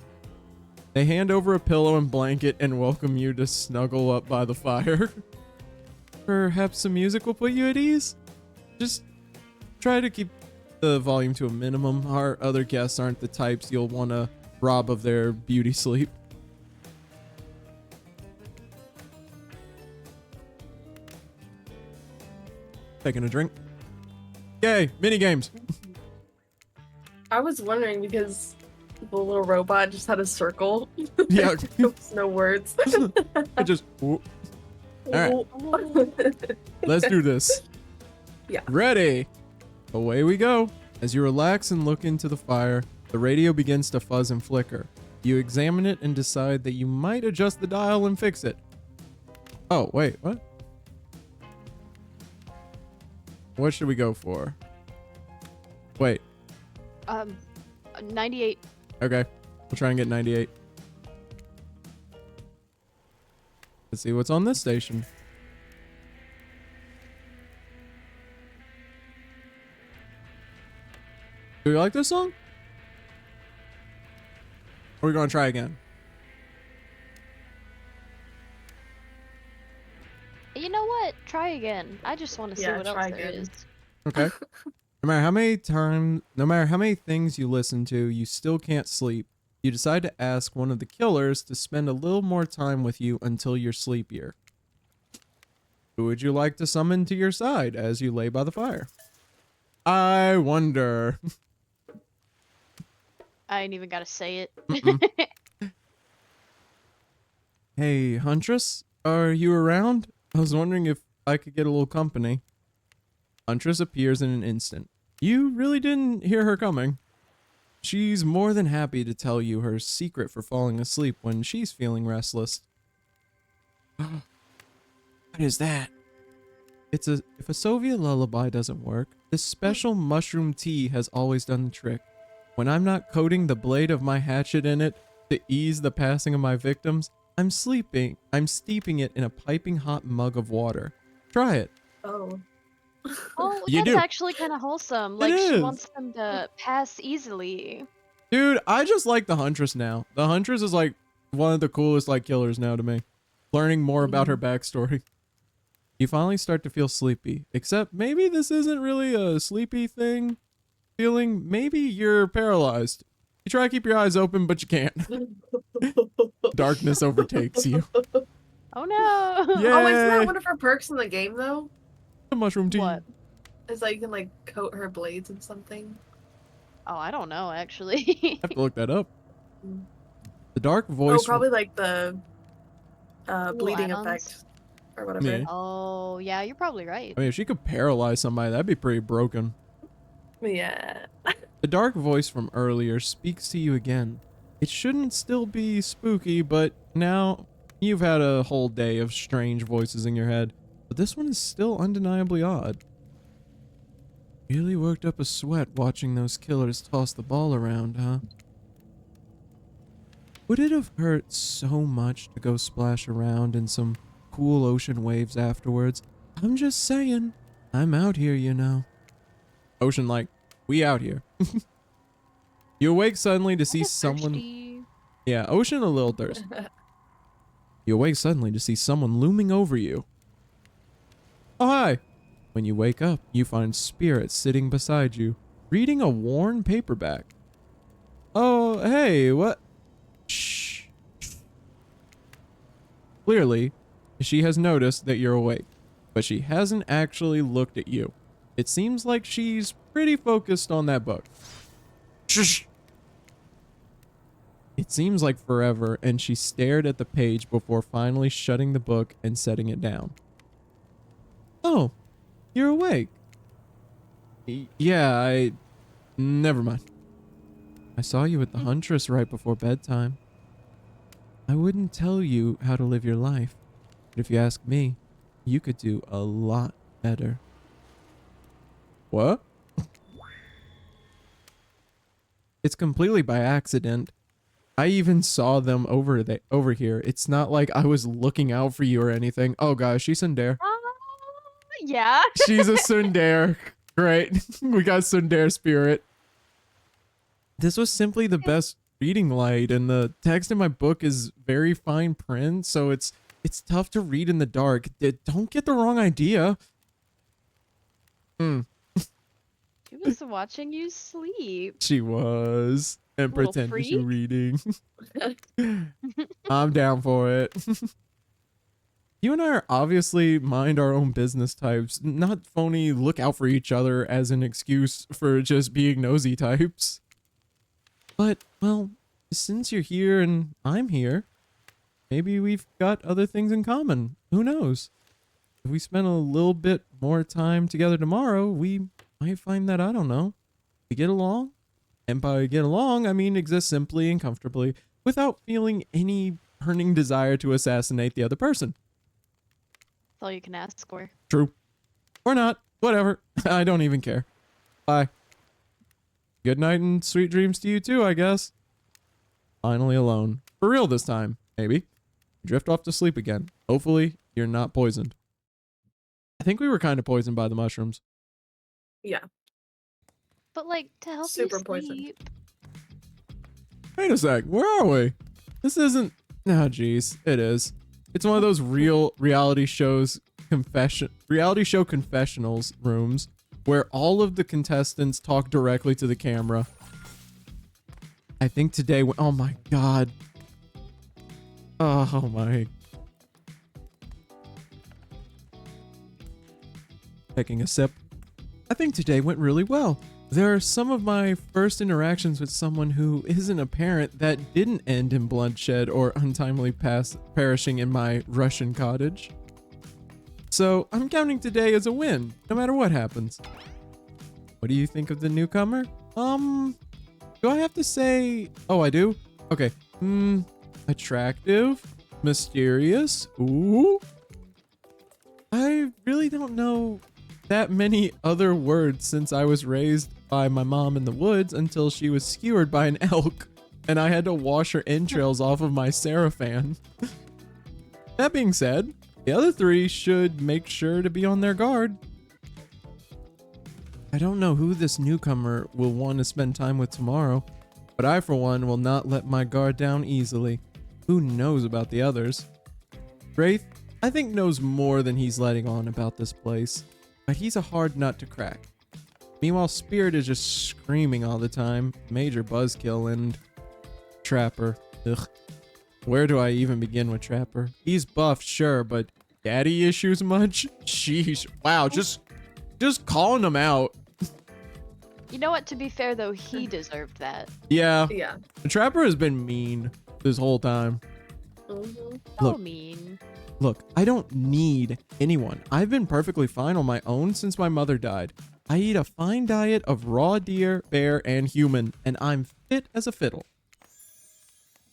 They hand over a pillow and blanket and welcome you to snuggle up by the fire. Perhaps some music will put you at ease? Just try to keep the volume to a minimum. Our other guests aren't the types you'll want to rob of their beauty sleep. Taking a drink. Yay, mini games. I was wondering because the little robot just had a circle. Yeah. There was no words. I just... All right. Let's do this. Yeah. Ready. Away we go. As you relax and look into the fire, the radio begins to fuzz and flicker. You examine it and decide that you might adjust the dial and fix it. Oh, wait, what? What should we go for? Wait. 98. Okay. We'll try and get 98. Let's see what's on this station. Do you like this song? Or are we gonna try again? You know what? Try again. I just want to see Yeah, what else try there again. is. Okay. No matter how many things you listen to, you still can't sleep. You decide to ask one of the killers to spend a little more time with you until you're sleepier. Who would you like to summon to your side as you lay by the fire? I wonder. I ain't even gotta say it. Hey, Huntress, are you around? I was wondering if I could get a little company. Huntress appears in an instant. You really didn't hear her coming. She's more than happy to tell you her secret for falling asleep when she's feeling restless. What is that? If a Soviet lullaby doesn't work, this special mushroom tea has always done the trick. When I'm not coating the blade of my hatchet in it to ease the passing of my victims, I'm steeping it in a piping hot mug of water. Try it. Oh. Oh, You that's do. actually kind of wholesome. Like, she is. wants them to pass easily. Dude, I just like the Huntress now. The Huntress is like one of the coolest like killers now to me. Learning more about her Mhm. backstory. You finally start to feel sleepy, except maybe this isn't really a sleepy thing. Feeling maybe you're paralyzed. You try to keep your eyes open, but you can't. Darkness overtakes you. Oh no. Oh, isn't that Yay! one of her perks in the game though? The mushroom tea. What? Is that you can like coat her blades in something? Oh, I don't know actually. I have to look that up. Mm. The dark Oh, voice. probably like the Little bleeding add-ons. effect or whatever. Yeah. Oh, yeah, you're probably right. I mean, if she could paralyze somebody, that'd be pretty broken. Yeah. The dark voice from earlier speaks to you again. It shouldn't still be spooky, but now you've had a whole day of strange voices in your head. But this one is still undeniably odd. Really worked up a sweat watching those killers toss the ball around, huh? Would it have hurt so much to go splash around in some cool ocean waves afterwards? I'm just saying. I'm out here, you know. Ocean like, we out here. You awake suddenly to see Kinda someone... thirsty. Yeah, Ocean a little thirsty. You awake suddenly to see someone looming over you. Oh, hi. When you wake up, you find Spirit sitting beside you, reading a worn paperback. Oh, hey, what? Shh. Clearly, she has noticed that you're awake, but she hasn't actually looked at you. It seems like she's pretty focused on that book. Shh. It seems like forever, and she stared at the page before finally shutting the book and setting it down. Oh, you're awake. Yeah, never mind. I saw you at the Huntress right before bedtime. I wouldn't tell you how to live your life, but if you ask me, you could do a lot better. What? It's completely by accident. I even saw them over here. It's not like I was looking out for you or anything. Oh gosh, she's Sundare. Yeah. She's a Sundare. Great. We got Sundare spirit. This was simply the best reading light, and the text in my book is very fine print, so it's tough to read in the dark. Don't get the wrong idea. She was watching you sleep. She was. And Little pretending to freak. reading. I'm down for it. You and I are obviously mind our own business types, not phony look out for each other as an excuse for just being nosy types. But, well, since you're here and I'm here, maybe we've got other things in common. Who knows? If we spend a little bit more time together tomorrow, we might find that, I don't know, we get along. And by get along, I mean exist simply and comfortably without feeling any burning desire to assassinate the other person. That's all you can ask for. True. Or not. Whatever. I don't even care. Bye. Good night and sweet dreams to you too, I guess. Finally alone. For real this time, maybe. Drift off to sleep again. Hopefully, you're not poisoned. I think we were kind of poisoned by the mushrooms. Yeah. But like to help Super you poisoned. sleep. Wait a sec. Where are we? This isn't... Oh, geez. It is. It's one of those reality show confessionals rooms where all of the contestants talk directly to the camera. I think today... Oh, my God. Oh, my... Taking a sip. I think today went really well. There are some of my first interactions with someone who isn't a parent that didn't end in bloodshed or untimely perishing in my Russian cottage. So I'm counting today as a win, no matter what happens. What do you think of the newcomer? Do I have to say... Oh, I do? Okay. Attractive? Mysterious? Ooh? I really don't know that many other words since I was raised by my mom in the woods until she was skewered by an elk and I had to wash her entrails off of my Seraphan. That being said, the other three should make sure to be on their guard. I don't know who this newcomer will want to spend time with tomorrow, but I for one will not let my guard down easily. Who knows about the others? Wraith, I think, knows more than he's letting on about this place, but he's a hard nut to crack. Meanwhile, Spirit is just screaming all the time. Major buzzkill, and Trapper. Ugh. Where do I even begin with Trapper? He's buffed, sure, but daddy issues much? Sheesh. Wow, just calling him out. You know what? To be fair, though, he deserved that. Yeah. Yeah. The Trapper has been mean this whole time. Mm-hmm. So Look. mean. Look, I don't need anyone. I've been perfectly fine on my own since my mother died. I eat a fine diet of raw deer, bear, and human, and I'm fit as a fiddle.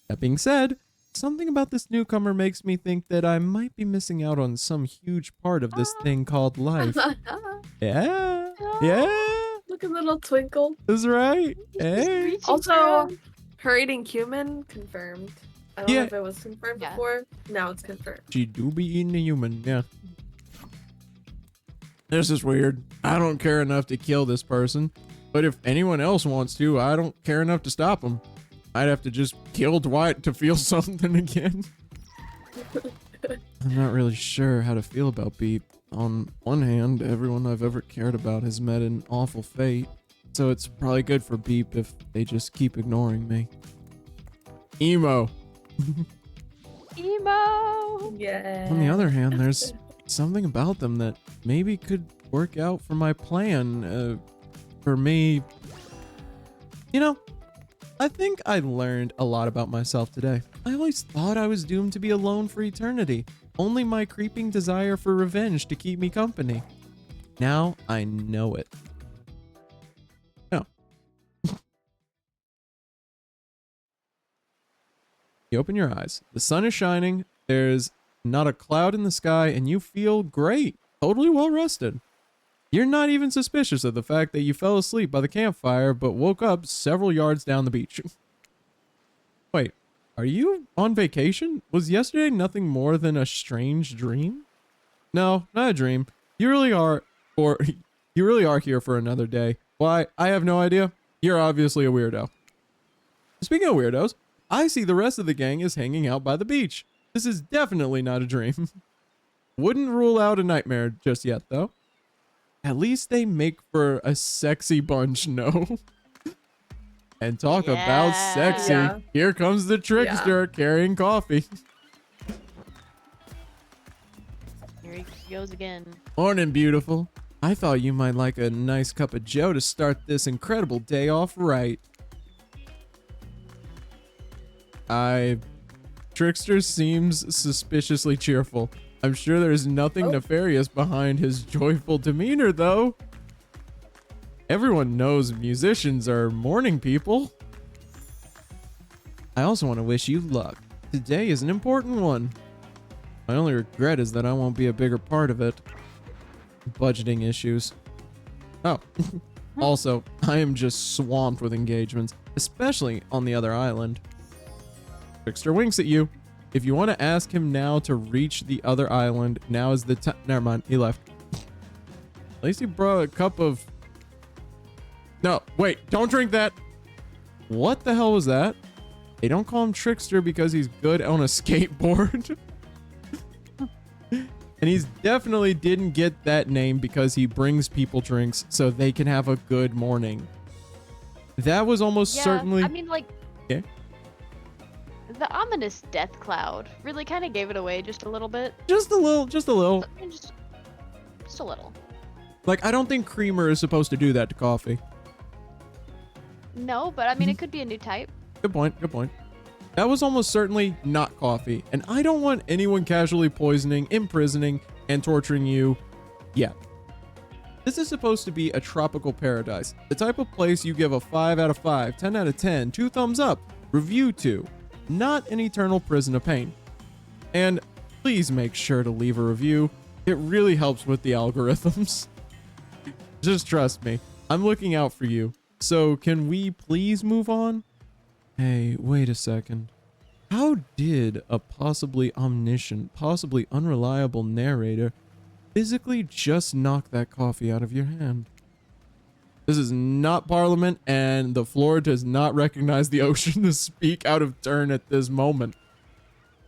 That being said, something about this newcomer makes me think that I might be missing out on some huge part of this thing called life. Yeah, yeah, Look at little twinkle. that's right. He's just Hey. reaching for Also, him. her eating human confirmed. I don't Yeah. know if it was confirmed Yeah. before. Now it's confirmed. She do be eating a human, yeah. This is weird. I don't care enough to kill this person, but if anyone else wants to, I don't care enough to stop them. I'd have to just kill Dwight to feel something again. I'm not really sure how to feel about Beep. On one hand, everyone I've ever cared about has met an awful fate, so it's probably good for Beep if they just keep ignoring me. Emo. Emo. Yeah. On the other hand, there's something about them that maybe could work out for my plan. For me, you know, I think I learned a lot about myself today. I always thought I was doomed to be alone for eternity. Only my creeping desire for revenge to keep me company. Now I know it. No. You open your eyes. The sun is shining. There's not a cloud in the sky, and you feel great. Totally well rested. You're not even suspicious of the fact that you fell asleep by the campfire, but woke up several yards down the beach. Wait, are you on vacation? Was yesterday nothing more than a strange dream? No, not a dream. You really are here for another day. Why? I have no idea. You're obviously a weirdo. Speaking of weirdos, I see the rest of the gang is hanging out by the beach. This is definitely not a dream. Wouldn't rule out a nightmare just yet, though. At least they make for a sexy bunch, no? And talk about sexy. Yeah. Here comes the trickster carrying coffee. Here he goes again. Morning, beautiful. I thought you might like a nice cup of joe to start this incredible day off right. Trickster seems suspiciously cheerful. I'm sure there's nothing nefarious behind his joyful demeanor, though. Everyone knows musicians are morning people. I also want to wish you luck. Today is an important one. My only regret is that I won't be a bigger part of it. Budgeting issues. Oh. Also, I am just swamped with engagements, especially on the other island. Trickster winks at you. If you want to ask him now to reach the other island, now is the time. Never mind, he left. At least he brought a cup of... No, wait, don't drink that. What the hell was that? They don't call him Trickster because he's good on a skateboard. And he's definitely didn't get that name because he brings people drinks so they can have a good morning. That was almost certainly... I mean, like... Yeah. The ominous death cloud really kind of gave it away just a little bit. Just a little. I mean, just a little. Like, I don't think creamer is supposed to do that to coffee. No, but I mean, it could be a new type. Good point. Good point. That was almost certainly not coffee. And I don't want anyone casually poisoning, imprisoning, and torturing you yet. This is supposed to be a tropical paradise. The type of place you give a 5 out of 5, 10 out of 10, 2 thumbs up, review to. Not an eternal prison of pain. And please make sure to leave a review. It really helps with the algorithms. Just trust me. I'm looking out for you. So can we please move on? Hey, wait a second. How did a possibly omniscient, possibly unreliable narrator physically just knock that coffee out of your hand? This is not Parliament, and the floor does not recognize the ocean to speak out of turn at this moment.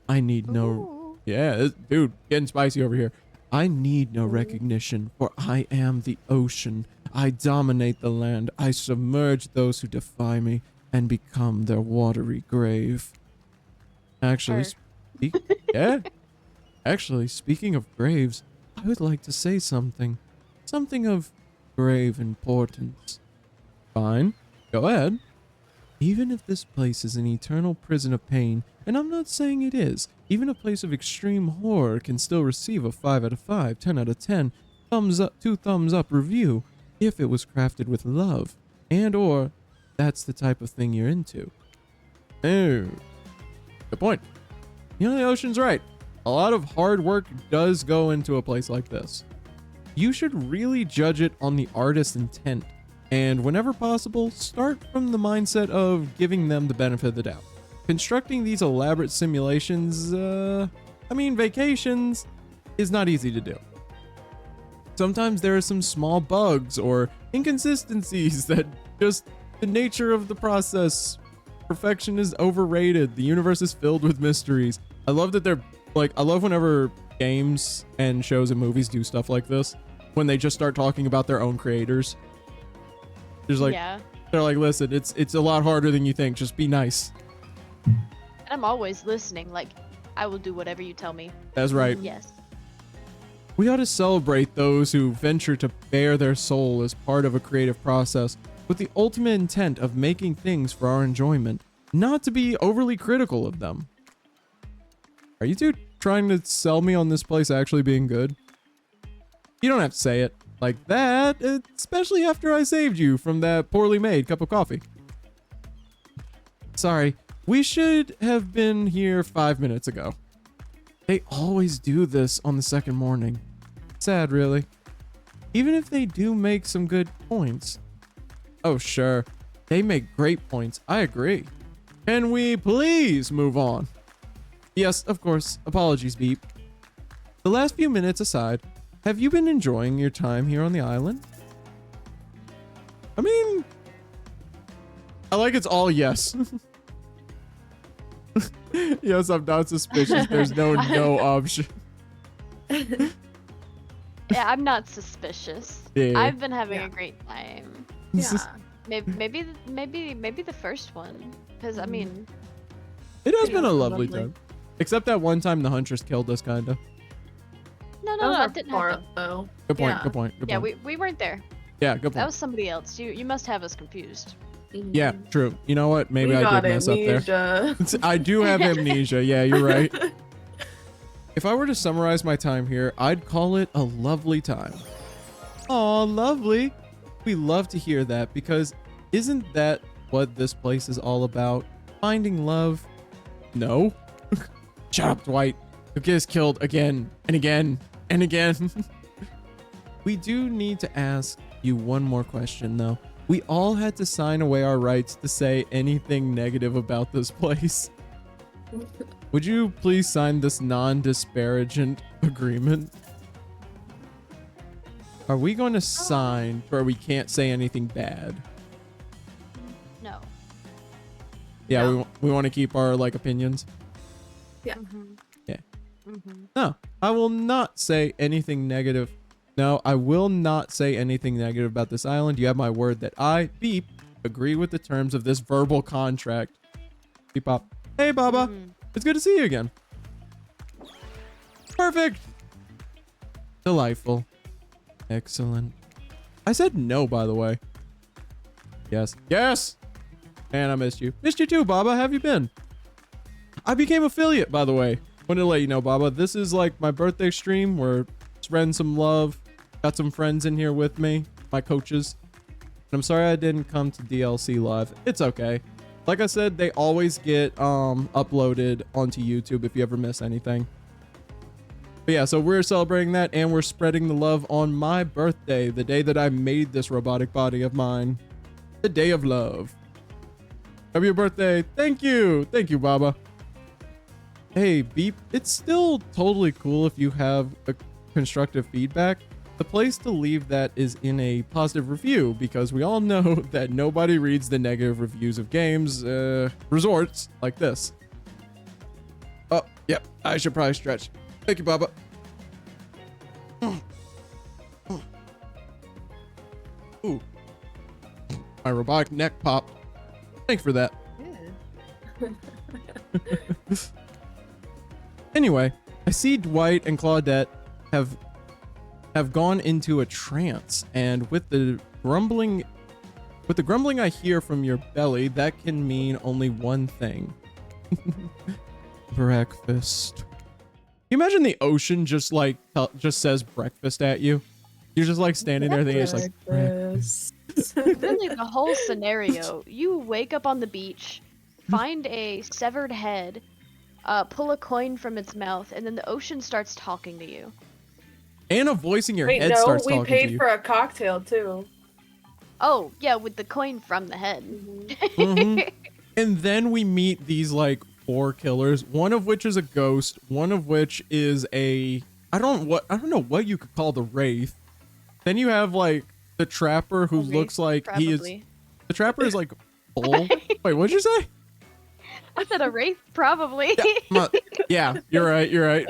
I need no... Ooh. Yeah, dude, getting spicy over here. I need no recognition, for I am the ocean. I dominate the land. I submerge those who defy me and become their watery grave. Actually, yeah. Actually, speaking of graves, I would like to say something. Something of grave importance. Fine, go ahead. Even if this place is an eternal prison of pain, and I'm not saying it is, even a place of extreme horror can still receive a 5 out of 5, 10 out of 10, thumbs up, 2 thumbs up review if it was crafted with love, and or that's the type of thing you're into. Oh, good point. You know, the ocean's right. A lot of hard work does go into a place like this. You should really judge it on the artist's intent, and whenever possible, start from the mindset of giving them the benefit of the doubt. Constructing these elaborate simulations, vacations, is not easy to do. Sometimes there are some small bugs or inconsistencies that just the nature of the process. Perfection is overrated. The universe is filled with mysteries. I love that I love whenever games and shows and movies do stuff like this, when they just start talking about their own creators. There's they're like, listen, it's a lot harder than you think. Just be nice. I'm always listening. Like, I will do whatever you tell me. That's right. Yes. We ought to celebrate those who venture to bare their soul as part of a creative process with the ultimate intent of making things for our enjoyment, not to be overly critical of them. Are you two trying to sell me on this place actually being good? You don't have to say it like that, especially after I saved you from that poorly made cup of coffee. Sorry, we should have been here 5 minutes ago. They always do this on the second morning. Sad, really. Even if they do make some good points. Oh, sure. They make great points. I agree. Can we please move on? Yes, of course. Apologies, Beep. The last few minutes aside, have you been enjoying your time here on the island? I mean, I like it's all yes. Yes, I'm not suspicious. There's no option. Yeah, I'm not suspicious. Yeah. I've been having a great time. Yeah. Maybe the first one, because I mean, It has been a lovely time. Except that one time the Huntress killed us, kinda. no, That was it our didn't part, happen. though. Good point, Yeah. good point, good Yeah, point. we weren't there. Yeah, good That point. was somebody else. You must have us confused. Yeah, true. You know what? Maybe We I got did mess up there. amnesia. I do have amnesia. Yeah, you're right. If I were to summarize my time here, I'd call it a lovely time. Aw, lovely. We love to hear that, because isn't that what this place is all about? Finding love? No. Shut up, Dwight. You'll get us killed again and again and again. We do need to ask you one more question, though. We all had to sign away our rights to say anything negative about this place. Would you please sign this non-disparaging agreement? Are we going to sign where we can't say anything bad? No. Yeah, No. we want to keep our opinions. Yeah. Yeah. Mm-hmm. No, I will not say anything negative. No, I will not say anything negative about this island. You have my word that I, Beep, agree with the terms of this verbal contract. Beep Pop. Hey, Baba. It's good to see you again. Perfect. Delightful. Excellent. I said no, by the way. Yes. Yes! Man, I missed you. Missed you too, Baba. How have you been? I became affiliate, by the way. Wanted to let you know, Baba. This is my birthday stream. We're spreading some love. Got some friends in here with me. My coaches. And I'm sorry I didn't come to DLC Live. It's okay. Like I said, they always get uploaded onto YouTube if you ever miss anything. But yeah, so we're celebrating that, and we're spreading the love on my birthday, the day that I made this robotic body of mine. The day of love. Happy birthday. Thank you. Thank you, Baba. Hey, Beep, it's still totally cool if you have a constructive feedback. The place to leave that is in a positive review, because we all know that nobody reads the negative reviews of games, resorts like this. Oh, Yep, I should probably stretch. Thank you, Bubba. Ooh. My robotic neck pop. Thanks for that. Yeah. Anyway, I see Dwight and Claudette have gone into a trance, and with the grumbling I hear from your belly, that can mean only one thing. Breakfast. Can you imagine the ocean just like just says breakfast at you? You're just like standing there thinking it's like breakfast. Really, the whole scenario. You wake up on the beach, find a severed head, pull a coin from its mouth, and then the ocean starts talking to you. And a voice in your Wait, head no, starts we talking to paid you. for a cocktail too. Oh, yeah, with the coin from the head. Mhm. And then we meet these like 4 killers, one of which is a ghost, one of which is a I don't know what you could call the wraith. Then you have like the trapper who looks like he is Probably. the trapper is like full. Wait, what'd you say? I said a wraith, probably. Yeah, you're right. You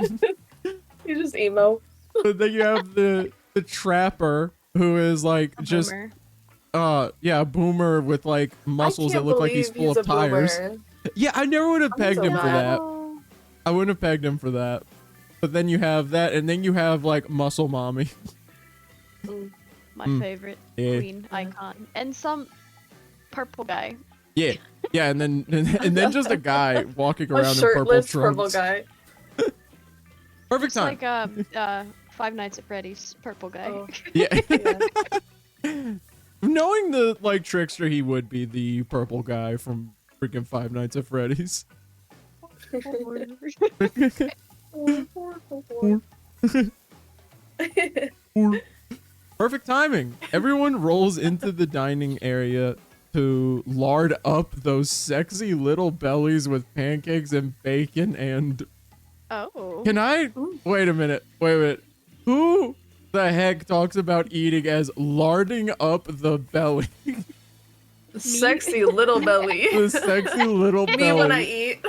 just emo. But then you have the trapper who is like just Boomer. yeah, boomer with like muscles that look like he's full of tires. Yeah, I never would have pegged him for that. I wouldn't have pegged him for that. But then you have that, and then you have like muscle mommy. My favorite Yeah. queen icon. And some purple guy. Yeah, and then just a guy walking A around in purple shirtless purple trunks. guy. Perfect It's time. like Five Nights at Freddy's purple guy. Oh. Yeah. Yeah. Knowing the like trickster, he would be the purple guy from freaking Five Nights at Freddy's. Perfect timing. Everyone rolls into the dining area to lard up those sexy little bellies with pancakes and bacon and... Oh. Can I... Wait a minute. Who the heck talks about eating as larding up the belly? Sexy little belly. The sexy little belly. Me when I eat.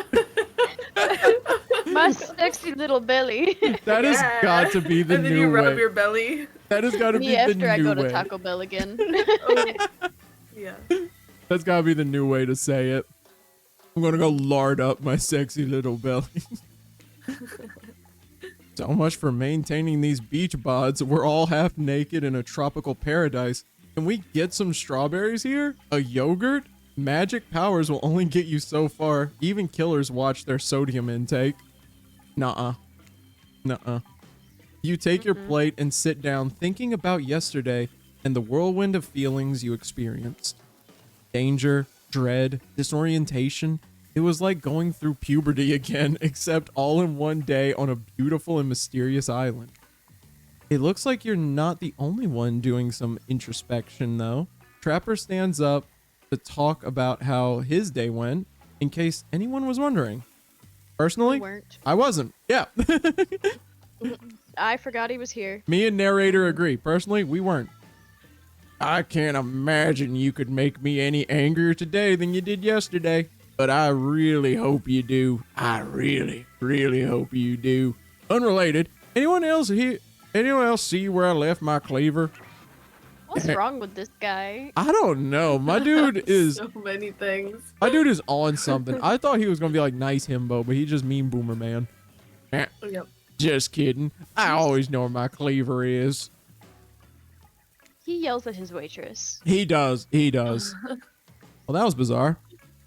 My sexy little belly. That has got to be the and then new you rub way. your belly. That has got to be Me the after I new go to way. Taco Bell again. Oh. Yeah. That's got to be the new way to say it. I'm going to go lard up my sexy little belly. So much for maintaining these beach bods. We're all half naked in a tropical paradise. Can we get some strawberries here? A yogurt? Magic powers will only get you so far. Even killers watch their sodium intake. Nuh-uh. You take your plate and sit down thinking about yesterday and the whirlwind of feelings you experienced. Danger, dread, disorientation. It was like going through puberty again, except all in one day on a beautiful and mysterious island. It looks like you're not the only one doing some introspection, though. Trapper stands up to talk about how his day went, in case anyone was wondering. Personally, weren't. I wasn't. Yeah. I forgot he was here. Me and narrator agree. Personally, we weren't. I can't imagine you could make me any angrier today than you did yesterday. But I really hope you do. I really, really hope you do. Unrelated. Anyone else here? Anyone else see where I left my cleaver? What's wrong with this guy? I don't know. My dude is So many things. my dude is on something. I thought he was gonna be like nice himbo, but he just mean boomer man. Eh, Yep. just kidding. I always know where my cleaver is. He yells at his waitress. He does. Well, that was bizarre.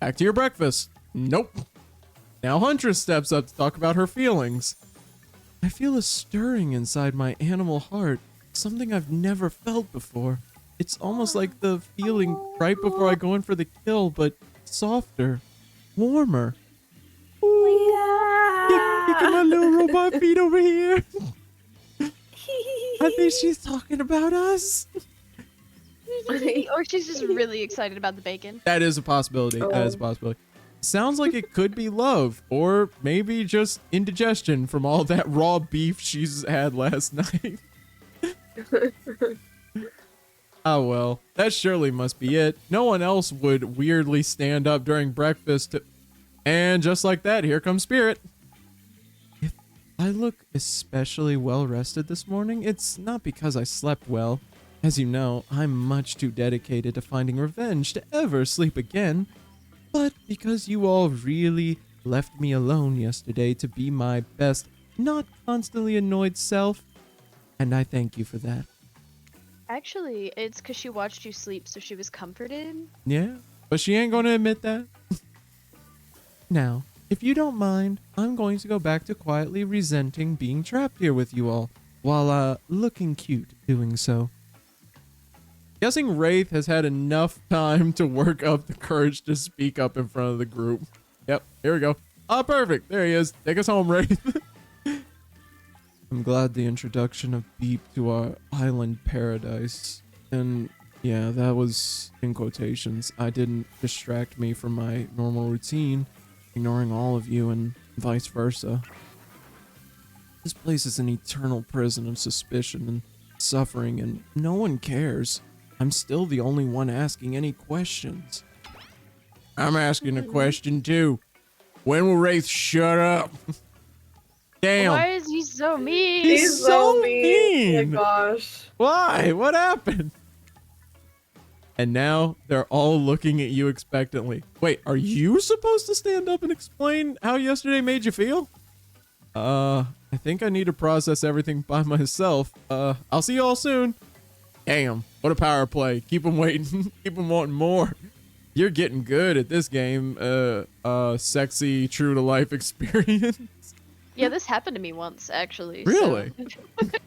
Back to your breakfast. Nope. Now Huntress steps up to talk about her feelings. I feel a stirring inside my animal heart. Something I've never felt before. It's almost like the feeling right before I go in for the kill, but softer, warmer. Look at my little robot feet over here. I think she's talking about us. Or she's just really excited about the bacon. That is a possibility. That is a possibility. Sounds like it could be love, or maybe just indigestion from all that raw beef she's had last night. Oh well, that surely must be it. No one else would weirdly stand up during breakfast. And just like that, here comes Spirit. I look especially well rested this morning. It's not because I slept well. As you know, I'm much too dedicated to finding revenge to ever sleep again, but because you all really left me alone yesterday to be my best, not constantly annoyed self, and I thank you for that. Actually, it's because she watched you sleep, so she was comforted. Yeah, but she ain't gonna admit that. Now, if you don't mind, I'm going to go back to quietly resenting being trapped here with you all, while looking cute doing so. Guessing Wraith has had enough time to work up the courage to speak up in front of the group. Yep, here we go. Oh, perfect. There he is. Take us home, Wraith. I'm glad the introduction of Beep to our island paradise. And yeah, that was in quotations. I didn't distract me from my normal routine, ignoring all of you and vice versa. This place is an eternal prison of suspicion and suffering, and no one cares. I'm still the only one asking any questions. I'm asking a question too. When will Wraith shut up? Damn. Why is he so mean? He's so mean. Oh mean. my gosh. Why? What happened? And now they're all looking at you expectantly. Wait, are you supposed to stand up and explain how yesterday made you feel? I think I need to process everything by myself. I'll see you all soon. Damn, what a power play. Keep them waiting. Keep them wanting more. You're getting good at this game. Sexy, true to life experience. Yeah, this happened to me once, actually. Really? So.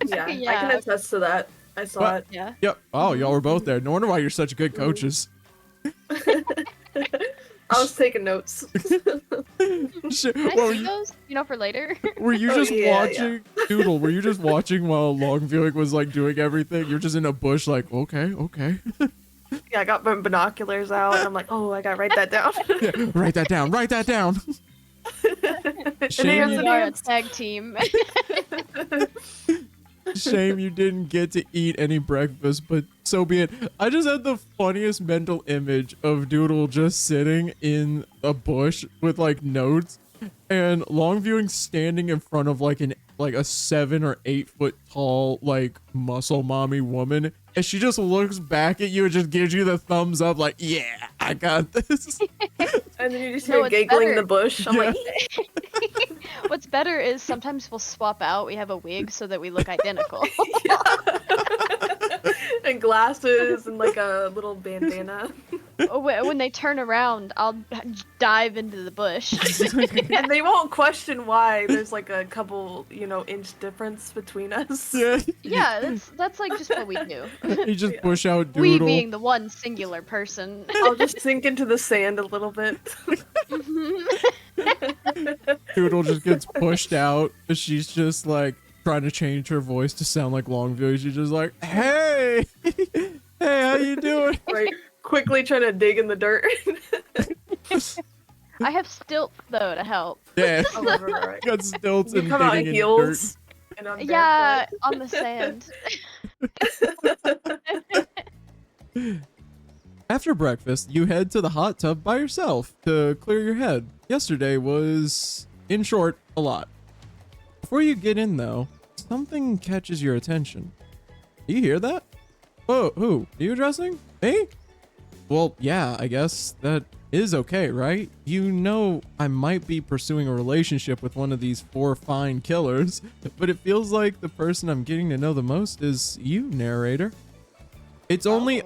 Yeah, I Yeah. can attest to that. I saw What? it. Yeah. Yep. Oh, y'all were both there. No wonder why you're such good coaches. I was taking notes. Shit. Can I What, see those? You know, for later. were you Oh, just yeah, watching? Doodle, were you just watching while Longviewing was like doing everything? You're just in a bush like, okay. Yeah, I got my binoculars out, and I'm like, oh, I gotta write that down. Yeah, write that down. Write that down. Shame We Enhance, are a enhance. tag team. Shame you didn't get to eat any breakfast, but so be it. I just had the funniest mental image of Doodle just sitting in a bush with like notes, and Longviewing standing in front of like a 7 or 8 foot tall like muscle mommy woman, and she just looks back at you and just gives you the thumbs up like, yeah, I got this. And then you just No, hear it's giggling in better. the bush. I'm like, What's better is sometimes we'll swap out. We have a wig so that we look identical. and glasses and like a little bandana. When they turn around, I'll dive into the bush. And they won't question why there's like a couple, inch difference between us. Yeah. Yeah, that's like just what we do. You just Yeah. push out We Doodle. being the one singular person. I'll just sink into the sand a little bit. Doodle just gets pushed out. She's just like trying to change her voice to sound like Longview. She's just like, hey, hey, how you doing? Right. Quickly trying to dig in the dirt. I have stilts though to help. Yeah, Oh, right. got stilts You and come out in digging in heels. And I'm Yeah, on the sand. dirt. After breakfast, you head to the hot tub by yourself to clear your head. Yesterday was, in short, a lot. Before you get in though, something catches your attention. Do you hear that? Whoa, who? Are you addressing? Me? Well, yeah, I guess that is okay, right? You know I might be pursuing a relationship with one of these 4 fine killers, but it feels like the person I'm getting to know the most is you, narrator. It's only...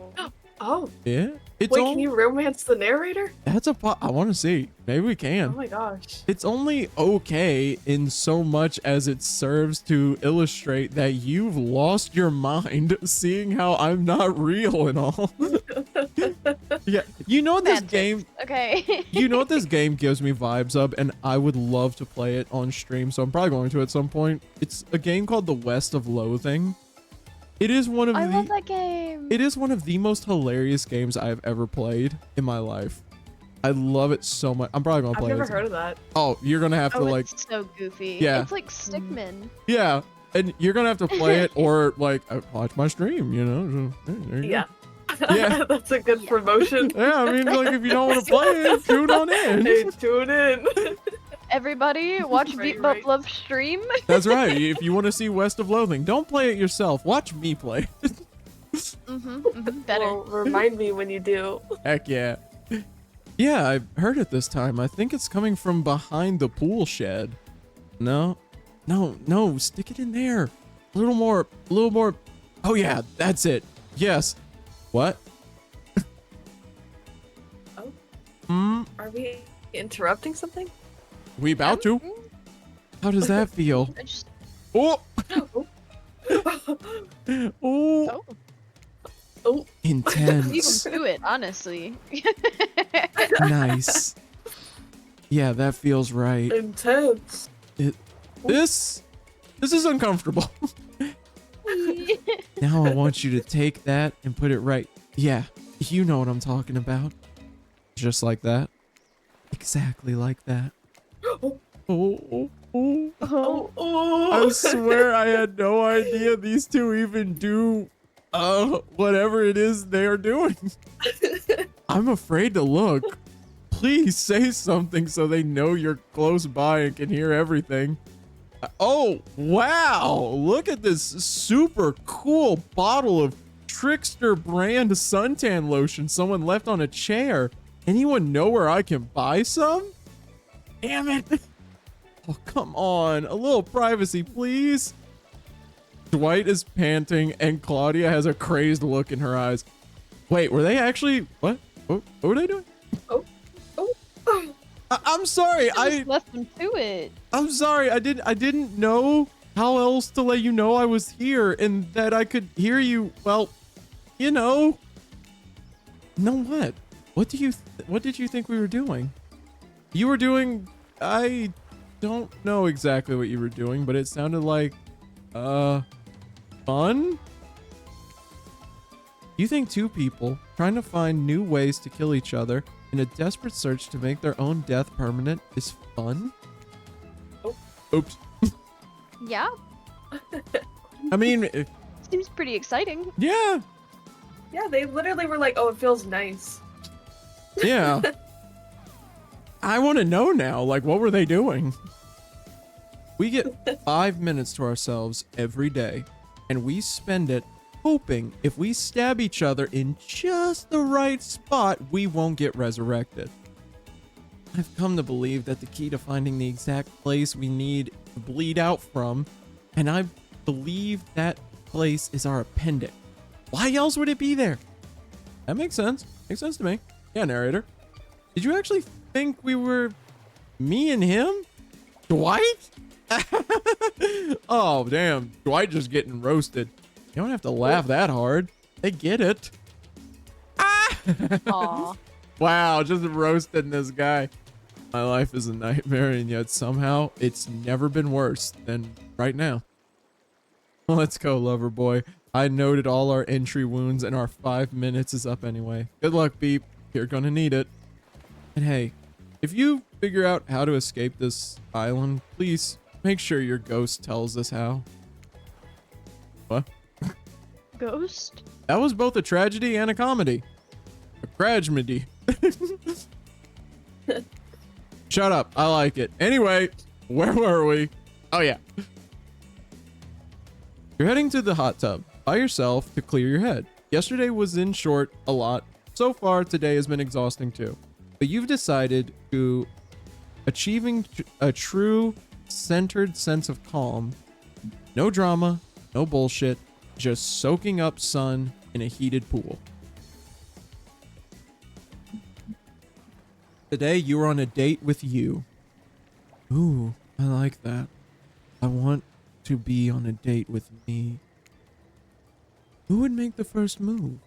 Oh. Yeah? It's Wait, only... can you romance the narrator? That's a I want to see. Maybe we Oh can. my gosh. It's only okay in so much as it serves to illustrate that you've lost your mind seeing how I'm not real and all. Yeah, you know what this Semantics. game... Okay. You know what this game gives me vibes of, and I would love to play it on stream, so I'm probably going to at some point. It's a game called The West of Loathing. It is one of I the... love that game. It is one of the most hilarious games I've ever played in my life. I love it so much. I'm probably gonna I've play never it. heard of that. Oh, you're gonna have to Oh, like, it's so goofy. Yeah. It's like Stickman. yeah, and you're gonna have to play it or like watch my stream. You know, so, hey, there you Yeah. go. Yeah. That's a good promotion. Yeah, I mean, like if you don't want to play it, tune on in. Hey, tune in. Everybody, watch Right, Beat right. Love stream. That's right. If you want to see West of Loathing, don't play it yourself. Watch me play. Better. Well, remind me when you do. Heck yeah. Yeah, I heard it this time. I think it's coming from behind the pool shed. No, stick it in there. A little more. Oh yeah, that's it. Yes. What? Oh. Are we interrupting something? We about to? How does that feel? I just- Oh, Oh. oh, Oh. You intense. can do it, honestly. Nice. Yeah, that feels right. Intense. This is uncomfortable. Now I want you to take that and put it right. Yeah, you know what I'm talking about. Just like that. Exactly like that. Oh. Oh. Oh. Oh. I swear I had no idea these two even do whatever it is they are doing. I'm afraid to look. Please say something so they know you're close by and can hear everything. Oh, wow. Look at this super cool bottle of Trickster brand suntan lotion someone left on a chair. Anyone know where I can buy some? Damn it. Oh, come on. A little privacy, please. Dwight is panting and Claudia has a crazed look in her eyes. Wait, were they actually... What? What were they doing? Oh. I'm sorry. I left them to it. I'm sorry. I didn't know how else to let you know I was here and that I could hear you. Well, you know. What? What did you think we were doing? You were doing... I don't know exactly what you were doing, but it sounded like fun? You think two people trying to find new ways to kill each other in a desperate search to make their own death permanent is fun? Oh. Oops. Yeah, I mean, seems pretty exciting. yeah. Yeah, they literally were like, "Oh, it feels nice." Yeah. I want to know now, like, what were they doing? We get 5 minutes to ourselves every day, and we spend it hoping if we stab each other in just the right spot, we won't get resurrected. I've come to believe that the key to finding the exact place we need to bleed out from, and I believe that place is our appendix. Why else would it be there? That makes sense. Makes sense to me. Yeah, narrator. Did you actually think we were me and him? Dwight? Oh, damn. Dwight just getting roasted. You don't have to laugh that hard. They get it. Ah! Aw. Wow, just roasting this guy. My life is a nightmare, and yet somehow it's never been worse than right now. Let's go, lover boy. I noted all our entry wounds, and our 5 minutes is up anyway. Good luck, Beep. You're gonna need it. And hey, if you figure out how to escape this island, please make sure your ghost tells us how. What? Ghost? That was both a tragedy and a comedy. A tragedy. Shut up. I like it. Anyway, where were we? Oh, yeah. You're heading to the hot tub by yourself to clear your head. Yesterday was in short a lot. So far, today has been exhausting too. But you've decided to achieving a true centered sense of calm. No drama, no bullshit, just soaking up sun in a heated pool. Today you are on a date with you. Ooh, I like that. I want to be on a date with me. Who would make the first move?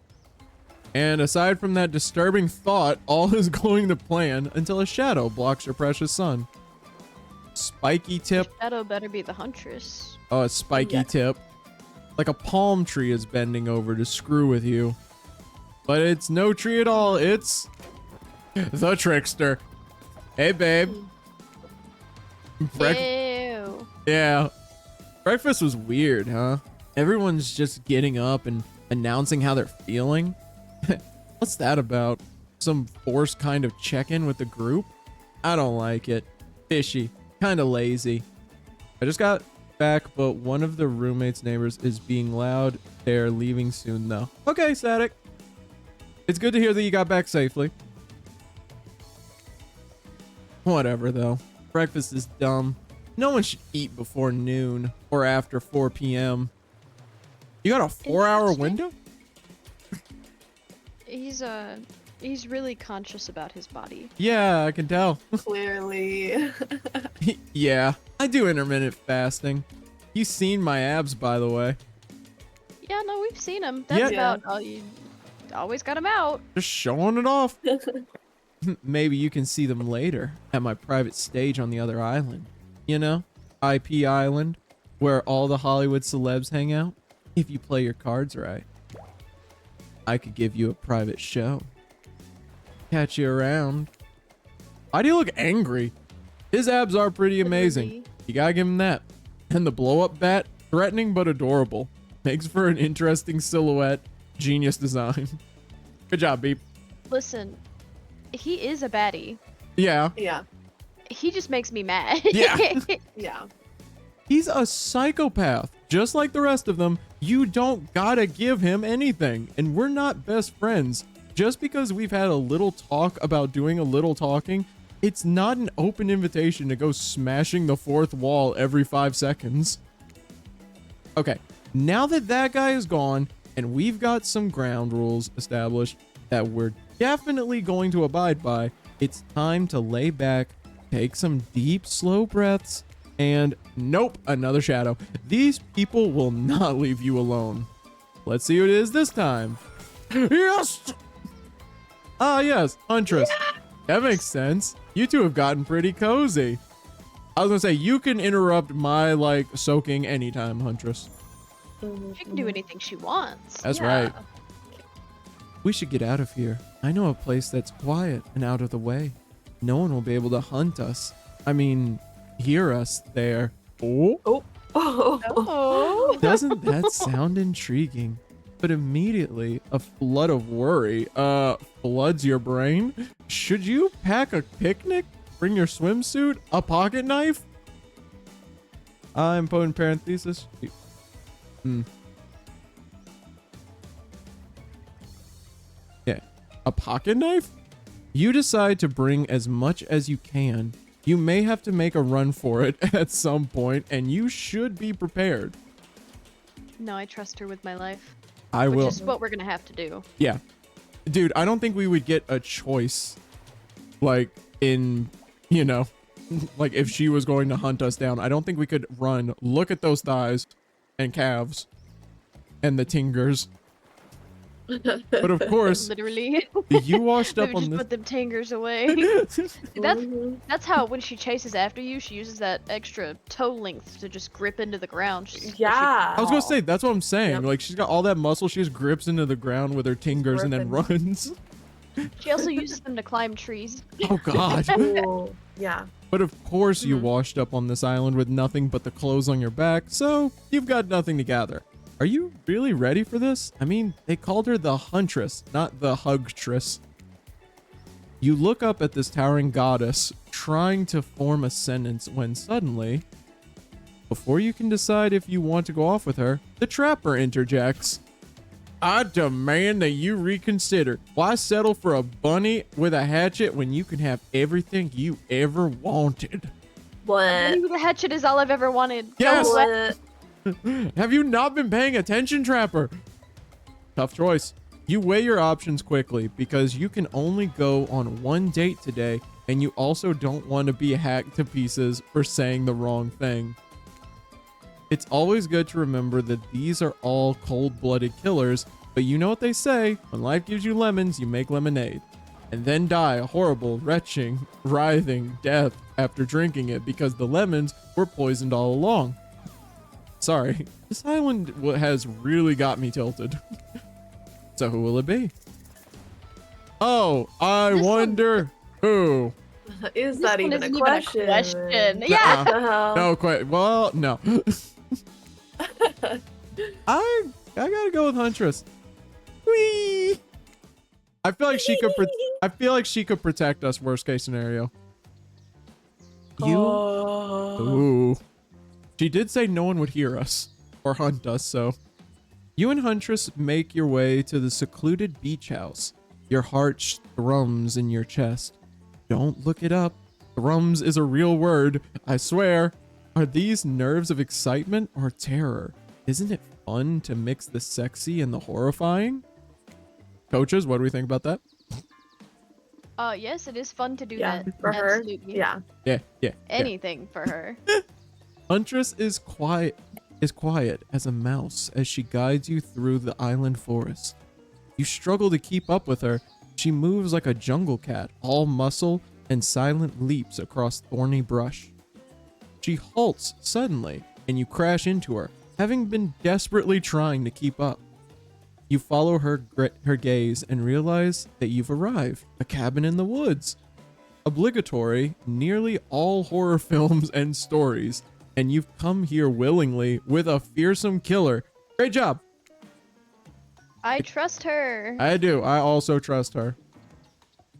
And aside from that disturbing thought, all is going to plan until a shadow blocks your precious sun. Spiky tip. Shadow better be the huntress. Oh, a spiky tip. Like a palm tree is bending over to screw with you. But it's no tree at all. It's the trickster. Hey, babe. Ew. Yeah. Breakfast was weird, huh? Everyone's just getting up and announcing how they're feeling. What's that about? Some forced kind of check-in with the group? I don't like it. fishy, kind of lazy. I just got back, but one of the roommate's neighbors is being loud. They're leaving soon, though. Okay, Static. It's good to hear that you got back safely. Whatever, though. Breakfast is dumb. No one should eat before noon or after 4 p.m. You got a 4-hour window? He's really conscious about his body. Yeah, I can tell. Clearly. Yeah, I do intermittent fasting. You've seen my abs, by the way. Yeah, no, we've seen him. That's Yeah. about all you always got him out. Just showing it off. Maybe you can see them later at my private stage on the other island. You know, IP Island, where all the Hollywood celebs hang out. If you play your cards right, I could give you a private show. Catch you around. Why do you look angry? His abs are pretty amazing. Literally. You gotta give him that. And the blow-up bat, threatening but adorable. Makes for an interesting silhouette. Genius design. Good job, Beep. Listen, he is a baddie. Yeah. Yeah. He just makes me mad. Yeah. Yeah. He's a psychopath. Just like the rest of them, you don't gotta give him anything. And we're not best friends. Just because we've had a little talk about doing a little talking, it's not an open invitation to go smashing the fourth wall every 5 seconds. Okay, now that that guy is gone, and we've got some ground rules established that we're definitely going to abide by, it's time to lay back, take some deep, slow breaths, and nope, another shadow. These people will not leave you alone. Let's see who it is this time. Yes! Ah, yes, Huntress. That makes sense. You two have gotten pretty cozy. I was gonna say, you can interrupt my, like, soaking anytime, Huntress. She can do anything she wants. That's Yeah. right. We should get out of here. I know a place that's quiet and out of the way. No one will be able to hunt us. I mean, hear us there. Oh, Oh. Oh. doesn't that sound intriguing? But immediately, a flood of worry, floods your brain. Should you pack a picnic? Bring your swimsuit? A pocket knife? I'm putting parenthesis. Yeah. A pocket knife? You decide to bring as much as you can. You may have to make a run for it at some point, and you should be prepared. No, I trust her with my life. I Which will. is what we're gonna have to do. Yeah. Dude, I don't think we would get a choice. Like, in, you know, like if she was going to hunt us down, I don't think we could run, look at those thighs and calves and the tingers. But of course, Literally. you washed up Maybe on just this. put them tingers away. That's how when she chases after you, she uses that extra toe length to just grip into the ground. Yeah. I was gonna say, that's what I'm saying. Yep. Like, she's got all that muscle, she just grips into the ground with her tingers and then runs. She also uses them to climb trees. Oh, God. Cool. Yeah. But of course you washed up on this island with nothing but the clothes on your back, so you've got nothing to gather. Are you really ready for this? I mean, they called her the Huntress, not the Hugtress. You look up at this towering goddess, trying to form a sentence when suddenly, before you can decide if you want to go off with her, the trapper interjects. I demand that you reconsider. Why settle for a bunny with a hatchet when you can have everything you ever wanted? What? Maybe the hatchet is all I've ever wanted. Yes. What? Have you not been paying attention, Trapper? Tough choice. You weigh your options quickly because you can only go on one date today, and you also don't want to be hacked to pieces for saying the wrong thing. It's always good to remember that these are all cold-blooded killers, but you know what they say, when life gives you lemons, you make lemonade. And then die a horrible, retching, writhing death after drinking it because the lemons were poisoned all along. Sorry, this island has really got me tilted. So who will it be? Oh, I This one- wonder who. Is This that one even a isn't question? Yeah. What the hell? No, quite. Well, no. I gotta go with Huntress. Whee! I feel like she could. I feel like she could protect us. Worst case scenario. You. Oh. Ooh. She did say no one would hear us or hunt us, so. You and Huntress make your way to the secluded beach house. Your heart thrums in your chest. Don't look it up. Thrums is a real word, I swear. Are these nerves of excitement or terror? Isn't it fun to mix the sexy and the horrifying? Coaches, what do we think about that? Yes, it is fun to do Yeah, that. for her. Absolutely. Yeah. Yeah. Anything for her. Huntress is quiet as a mouse as she guides you through the island forest. You struggle to keep up with her. She moves like a jungle cat, all muscle and silent leaps across thorny brush. She halts suddenly, and you crash into her, having been desperately trying to keep up. You follow her gaze and realize that you've arrived, a cabin in the woods. Obligatory, nearly all horror films and stories, and you've come here willingly with a fearsome killer. Great job. I trust her. I do. I also trust her.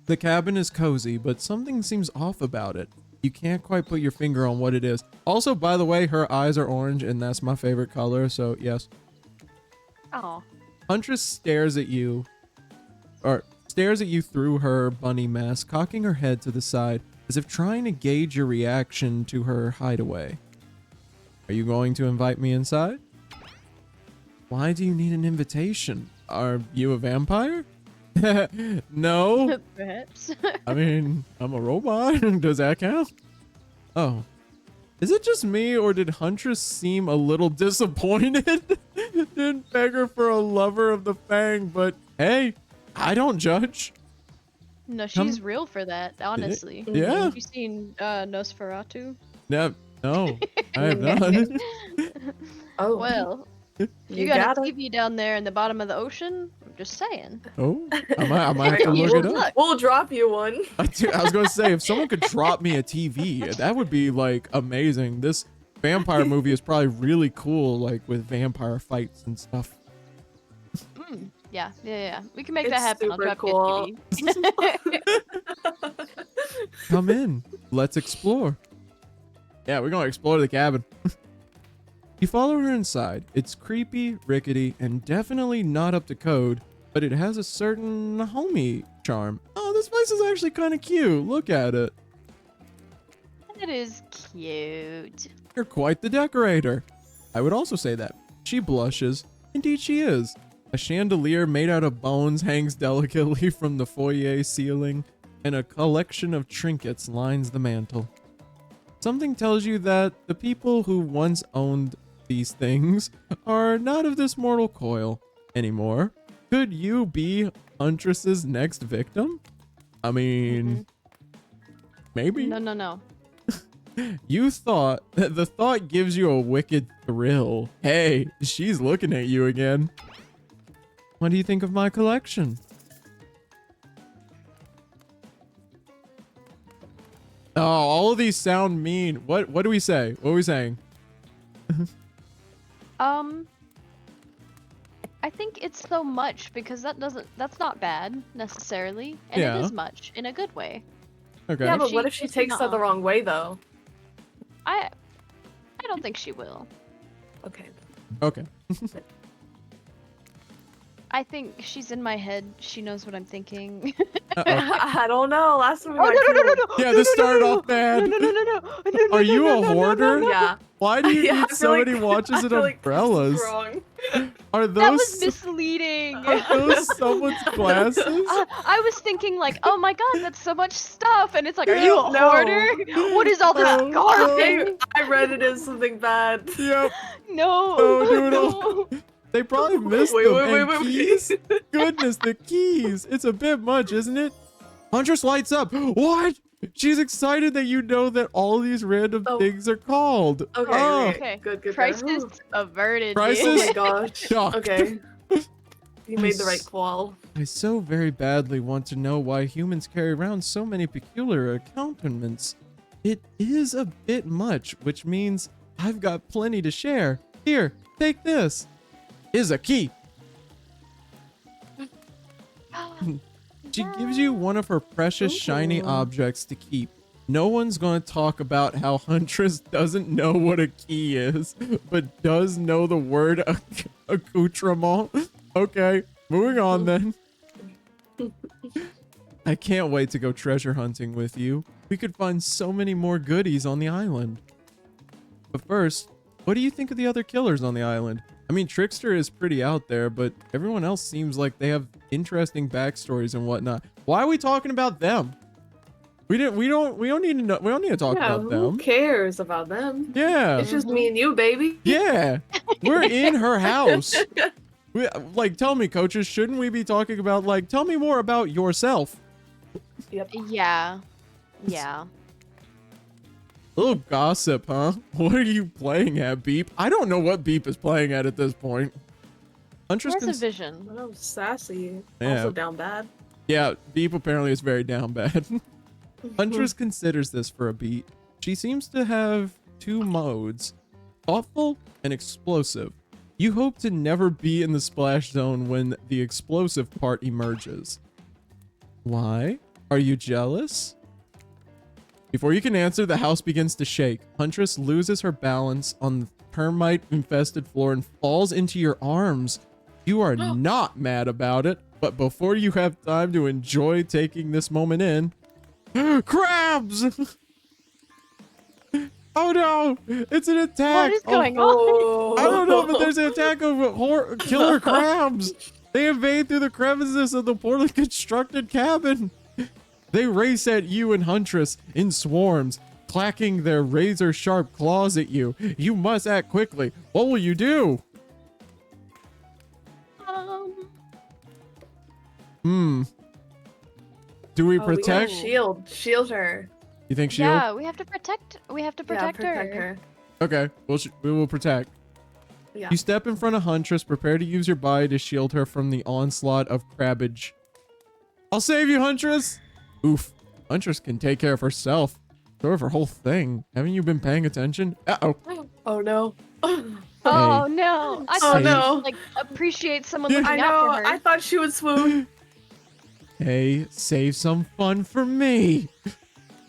The cabin is cozy, but something seems off about it. You can't quite put your finger on what it is. Also, by the way, her eyes are orange, and that's my favorite color, so yes. Oh. Huntress stares at you through her bunny mask, cocking her head to the side as if trying to gauge your reaction to her hideaway. Are you going to invite me inside? Why do you need an invitation? Are you a vampire? No. Perhaps. I mean, I'm a robot. Does that count? Oh. Is it just me, or did Huntress seem a little disappointed? Didn't beg her for a lover of the Fang, but hey, I don't judge. No, she's real for that, honestly. Yeah. Have you seen Nosferatu? No, I have not. Oh. Well, you got a TV down there in the bottom of the ocean? I'm just saying. Oh, I might have to look it up. We'll drop you one. I was going to say, if someone could drop me a TV, that would be like amazing. This vampire movie is probably really cool, like with vampire fights and stuff. Yeah. We can make that happen. I'll super drop cool. you a TV. Come in. Let's explore. Yeah, we're going to explore the cabin. You follow her inside. It's creepy, rickety, and definitely not up to code, but it has a certain homey charm. Oh, this place is actually kind of cute. Look at it. It is cute. You're quite the decorator. I would also say that. She blushes. Indeed she is. A chandelier made out of bones hangs delicately from the foyer ceiling, and a collection of trinkets lines the mantel. Something tells you that the people who once owned these things are not of this mortal coil anymore. Could you be Huntress's next victim? I mean, maybe. No. You thought, the thought gives you a wicked thrill. Hey, she's looking at you again. What do you think of my collection? Oh, all of these sound mean. What do we say? What are we saying? I think it's so much because that's not bad necessarily, and Yeah. it is much in a good way. Okay. Yeah, If but she- what if she if takes that not- the wrong way, though? I don't think she will. Okay. Okay. I think she's in my head. She knows what I'm thinking. Uh-oh. I don't know. Last time we Oh, got no. killed. Yeah, this started off bad. No. Are you a hoarder? Yeah. Why do you Yeah, I need feel so like- many watches I and feel like this is umbrellas? wrong. Are That was those misleading. are those someone's glasses? I was thinking like, oh my god, that's so much stuff, and it's like, are you a No. hoarder? What is all this No, garbage? I read it as something bad. Yep. No. Oh, do it all. They probably missed them. And Wait. keys? Goodness, the keys. It's a bit much, isn't it? Huntress lights up. What? She's excited that you know that all these random Oh. things are called. Okay, Oh. great. Okay. Good. Crisis averted. Crisis? Oh my gosh. Shocked. Okay. You made the right call. I so very badly want to know why humans carry around so many peculiar accoutrements. It is a bit much, which means I've got plenty to share. Here, take this. Is a key. She gives you one of her precious shiny Ooh. objects to keep. No one's going to talk about how Huntress doesn't know what a key is, but does know the word accoutrement. Okay, moving on then. I can't wait to go treasure hunting with you. We could find so many more goodies on the island. But first, what do you think of the other killers on the island? I mean, Trickster is pretty out there, but everyone else seems like they have interesting backstories and whatnot. Why are we talking about them? We don't need to know. We don't need to talk about Who them. cares about them? Yeah. It's just me and you, baby. Yeah. We're in her house. Like, tell me, coaches, shouldn't we be talking about, like, tell me more about yourself? Yep. Yeah. Yeah. A little gossip, huh? What are you playing at, Beep? I don't know what Beep is playing at this point. Huntress Where's the vision? Oh, sassy. Yeah. Also down bad. Yeah, Beep apparently is very down bad. Huntress considers this for a beat. She seems to have two modes, thoughtful and explosive. You hope to never be in the splash zone when the explosive part emerges. Why? Are you jealous? Before you can answer, the house begins to shake. Huntress loses her balance on the termite-infested floor and falls into your arms. You are not mad about it, but before you have time to enjoy taking this moment in, crabs! Oh no! It's an attack! What is going on? I don't know, but there's an attack of killer crabs! They invade through the crevices of the poorly constructed cabin! They race at you and Huntress in swarms, clacking their razor-sharp claws at you. You must act quickly. What will you do? Do we Oh, we protect? gotta shield her. You think shield? Yeah, we have to protect. We have to protect, her. Okay, we will protect. Yeah. You step in front of Huntress, prepare to use your body to shield her from the onslaught of crabbage. I'll save you, Huntress! Oof. Huntress can take care of herself. Sort of her whole thing. Haven't you been paying attention? Uh-oh. Oh no. Oh no! I Oh, thought no. you like appreciate someone Yeah. looking I out know. for her. I thought she would swoon. Hey, save some fun for me.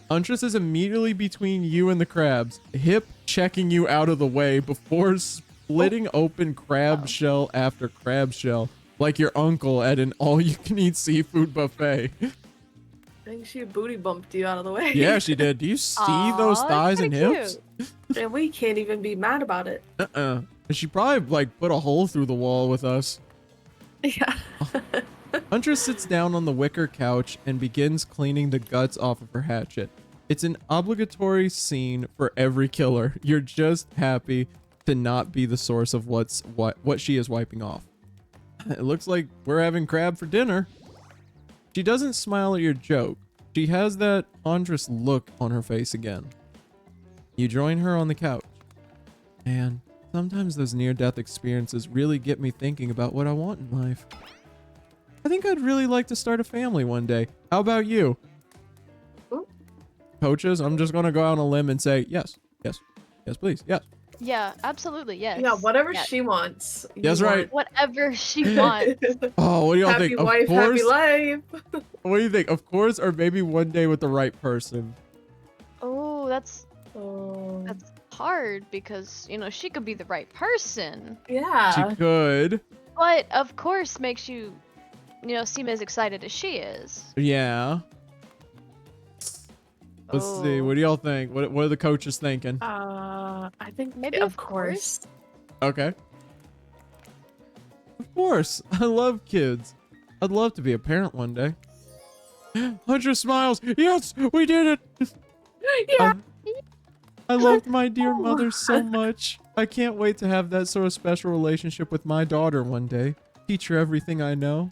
Huntress is immediately between you and the crabs, hip checking you out of the way before splitting open crab shell after crab shell, like your uncle at an all-you-can-eat seafood buffet. I think she booty bumped you out of the way. Yeah, she did. Do you see those Aw, thighs and kinda hips? And we can't even be mad about it. Uh-uh. She probably, like, put a hole through the wall with us. Yeah. Huntress sits down on the wicker couch and begins cleaning the guts off of her hatchet. It's an obligatory scene for every killer. You're just happy to not be the source of what she is wiping off. It looks like we're having crab for dinner. She doesn't smile at your joke. She has that Huntress look on her face again. You join her on the couch. Man, sometimes those near-death experiences really get me thinking about what I want in life. I think I'd really like to start a family one day. How about you? Ooh. Coaches, I'm just going to go out on a limb and say, yes, yes, yes, please, yes. Yeah, absolutely. Yes. Yeah, whatever Yes. she wants. you That's right. want. Whatever she wants. Oh, what do y'all Happy think? wife, Of course. happy life. What do you think? Of course, or maybe one day with the right person? Oh, that's Oh. hard because she could be the right person, Yeah. She could. but of course makes you, seem as excited as she is. Yeah. Let's see. Oh. What do y'all think? What are the coaches thinking? I think Maybe of of course. Okay. Of course. I love kids. I'd love to be a parent one day. 100 smiles. Yes, we did it. Yeah. I loved my dear mother so much. I can't wait to have that sort of special relationship with my daughter one day. Teach her everything I know.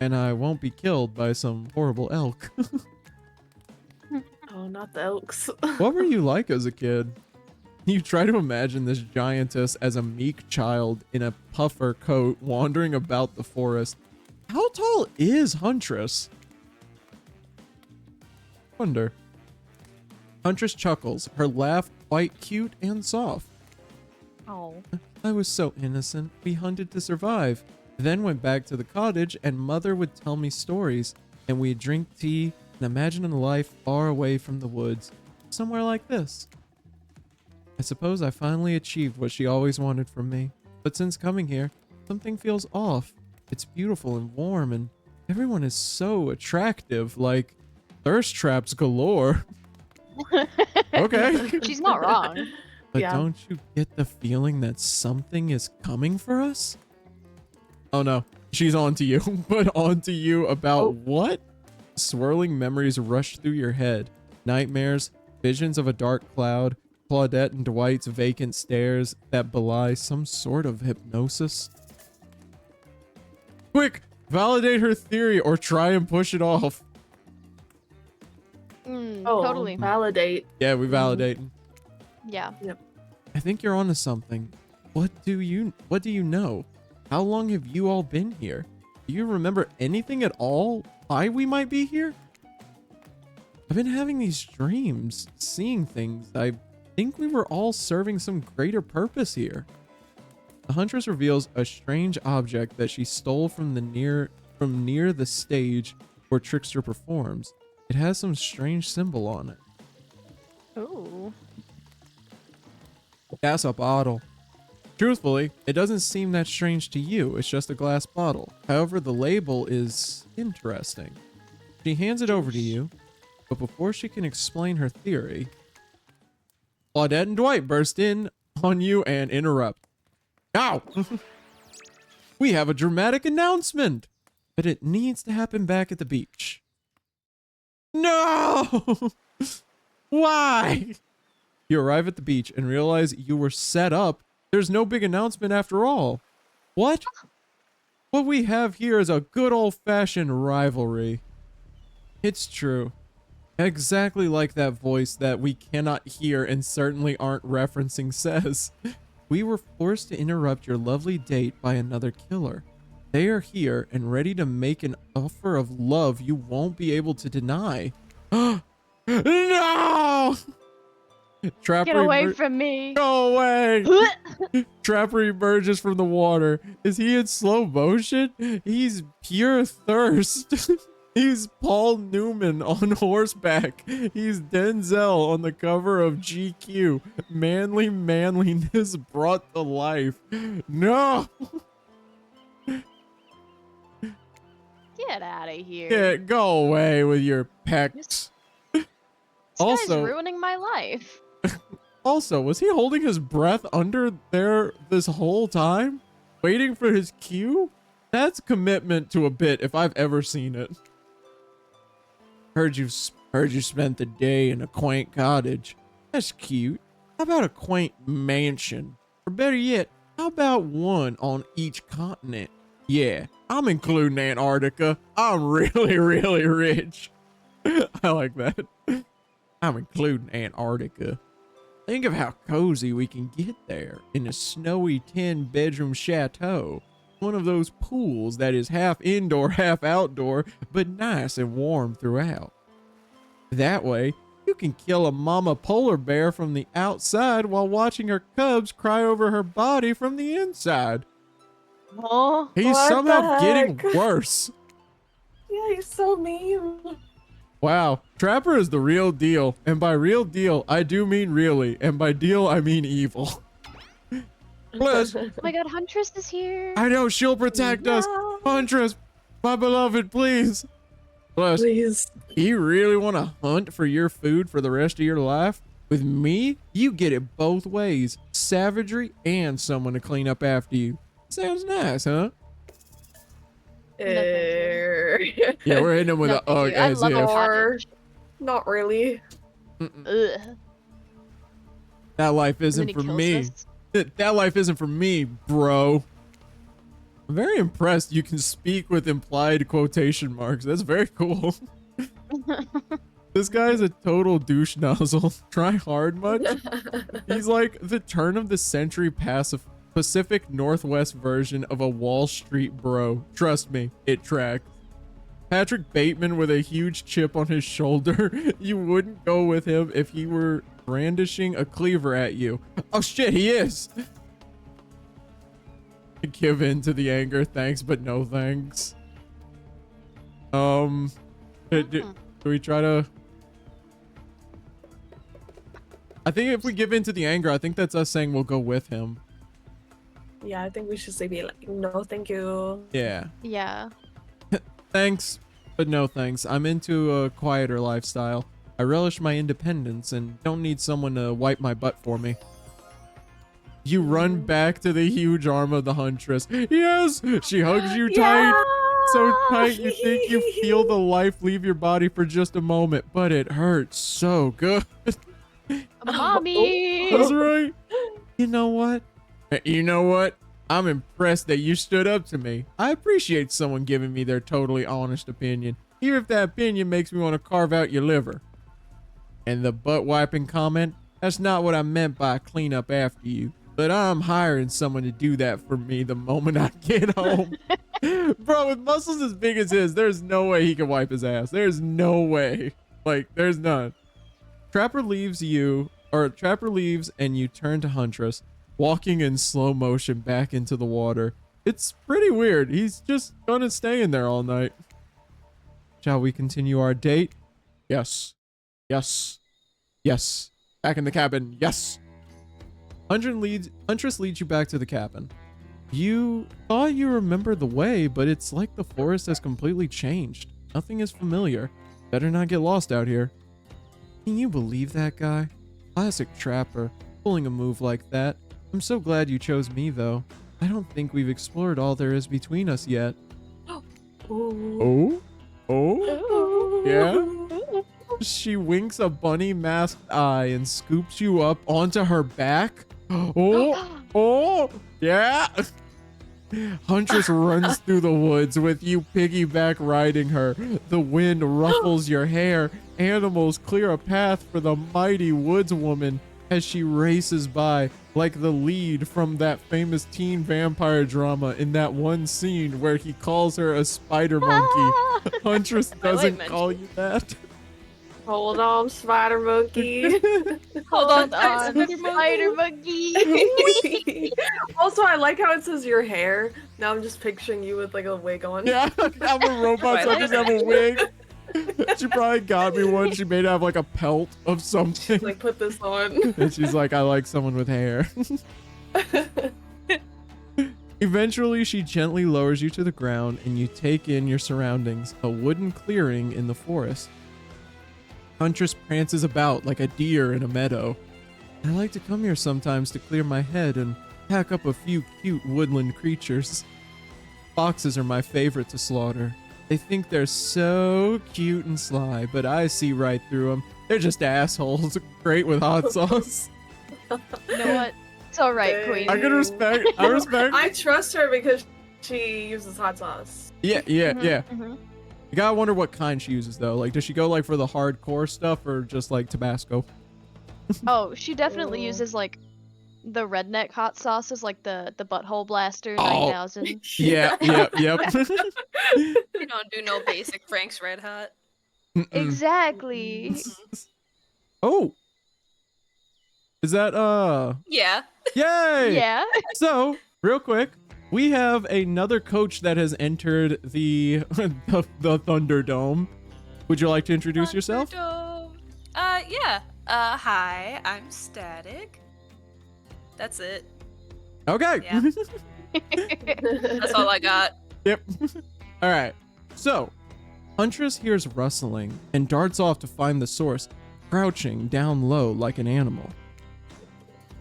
And I won't be killed by some horrible elk. Oh, not the elks. What were you like as a kid? You try to imagine this giantess as a meek child in a puffer coat wandering about the forest. How tall is Huntress? Wonder. Huntress chuckles, her laugh quite cute and soft. Oh. I was so innocent. We hunted to survive. Then went back to the cottage and mother would tell me stories and we'd drink tea and imagining a life far away from the woods, somewhere like this. I suppose I finally achieved what she always wanted from me, but since coming here, something feels off. It's beautiful and warm, and everyone is so attractive, like thirst traps galore. Okay. She's not wrong. But Yeah. don't you get the feeling that something is coming for us? Oh no, she's on to you. But on to you about what? Swirling memories rush through your head. Nightmares, visions of a dark cloud, Claudette and Dwight's vacant stares that belie some sort of hypnosis. Quick, validate her theory or try and push it off. Totally. Validate. Yeah, we validate. Yeah. I think you're onto something. What do you know? How long have you all been here? Do you remember anything at all? Why we might be here? I've been having these dreams, seeing things. I think we were all serving some greater purpose here. The Huntress reveals a strange object that she stole from near the stage where Trickster performs. It has some strange symbol on it. Ooh. That's a bottle. Truthfully, it doesn't seem that strange to you. It's just a glass bottle. However, the label is interesting. She hands it over to you, but before she can explain her theory, Claudette and Dwight burst in on you and interrupt. Now, we have a dramatic announcement, but it needs to happen back at the beach. No! Why? You arrive at the beach and realize you were set up. There's no big announcement after all. What? What we have here is a good old-fashioned rivalry. It's true. Exactly like that voice that we cannot hear and certainly aren't referencing says. We were forced to interrupt your lovely date by another killer. They are here and ready to make an offer of love you won't be able to deny. No! Trapper Get away from me. Go away! Trapper emerges from the water. Is he in slow motion? He's pure thirst. He's Paul Newman on horseback. He's Denzel on the cover of GQ. Manly manliness brought to life. No! Get out of here. Yeah, go away with your pecs. This Also- guy's ruining my life. Also, was he holding his breath under there this whole time? Waiting for his cue? That's commitment to a bit if I've ever seen it. Heard you spent the day in a quaint cottage. That's cute. How about a quaint mansion? Or better yet, how about one on each continent? Yeah, I'm including Antarctica. I'm really, really rich. I like that. I'm including Antarctica. Think of how cozy we can get there in a snowy 10-bedroom chateau. One of those pools that is half indoor, half outdoor, but nice and warm throughout. That way, you can kill a mama polar bear from the outside while watching her cubs cry over her body from the inside. Oh. He's What somehow the getting heck? worse. Yeah, he's so mean. Wow, Trapper is the real deal. And by real deal, I do mean really. And by deal, I mean evil. Plus, Oh my god, Huntress is here. I know she'll protect us. No. Huntress, my beloved, please. Plus, Please. you really want to hunt for your food for the rest of your life? With me, you get it both ways. Savagery and someone to clean up after you. Sounds nice, huh? Yeah, we're hitting him with No, a thank ugh you. I as love a if. cottage. Not really. Mm-mm. Ugh. That life And then isn't he for kills me. us. That life isn't for me, bro. I'm very impressed you can speak with implied quotation marks. That's very cool. This guy is a total douche nozzle. Try hard much? He's like the turn of the century Pacific Northwest version of a Wall Street bro. Trust me, it tracks. Patrick Bateman with a huge chip on his shoulder. You wouldn't go with him if he were brandishing a cleaver at you. Oh shit, he is. Give in to the anger. Thanks, but no thanks. Do we try to... I think if we give in to the anger, I think that's us saying we'll go with him. Yeah, I think we should say be like, no, thank you. Yeah. Yeah. Thanks, but no thanks. I'm into a quieter lifestyle. I relish my independence and don't need someone to wipe my butt for me. You run back to the huge arm of the huntress. Yes! She hugs you tight. So tight you think you feel the life leave your body for just a moment, but it hurts so good. Mommy! That's right. You know what? You know what? I'm impressed that you stood up to me. I appreciate someone giving me their totally honest opinion, even if that opinion makes me want to carve out your liver. And the butt wiping comment? That's not what I meant by clean up after you. But I'm hiring someone to do that for me the moment I get home. Bro, with muscles as big as his, there's no way he can wipe his ass. There's no way. Like, there's none. Trapper leaves and you turn to Huntress, walking in slow motion back into the water. It's pretty weird. He's just gonna stay in there all night. Shall we continue our date? Yes. Yes. Yes. Back in the cabin. Yes. Huntress leads you back to the cabin. You thought you remembered the way, but it's like the forest has completely changed. Nothing is familiar. Better not get lost out here. Can you believe that guy? Classic trapper, pulling a move like that. I'm so glad you chose me, though. I don't think we've explored all there is between us yet. Oh? Oh? Yeah? She winks a bunny masked eye and scoops you up onto her back. Oh, oh, yeah. Huntress runs through the woods with you piggyback riding her. The wind ruffles your hair. Animals clear a path for the mighty woodswoman as she races by, like the lead from that famous teen vampire drama in that one scene where he calls her a spider monkey. Huntress doesn't call you that. Hold on, spider monkey. Hold on, spider monkey. Also, I like how it says your hair. Now I'm just picturing you with like a wig on. Yeah, I'm a robot, so I just have a wig. She probably got me one. She made it have like a pelt of something. Like, put this on. And she's like, I like someone with hair. Eventually, she gently lowers you to the ground and you take in your surroundings, a wooden clearing in the forest. Huntress prances about like a deer in a meadow. I like to come here sometimes to clear my head and pack up a few cute woodland creatures. Foxes are my favorite to slaughter. They think they're so cute and sly, but I see right through them. They're just assholes, great with hot sauce. You know what? It's all right, Queen. I can respect. I trust her because she uses hot sauce. Yeah. You gotta wonder what kind she uses though. Like, does she go like for the hardcore stuff or just like Tabasco? Oh, she definitely uses like the redneck hot sauces, like the butthole blaster 9000. Yep. You don't do no basic Frank's Red Hot. Exactly. Oh. Is that Yeah. Yay! Yeah. So, real quick, we have another coach that has entered the the Thunderdome. Would you like to introduce yourself? Yeah. Hi, I'm Static. That's it. Okay. Yeah. That's all I got. Yep. All right. So, Huntress hears rustling and darts off to find the source, crouching down low like an animal.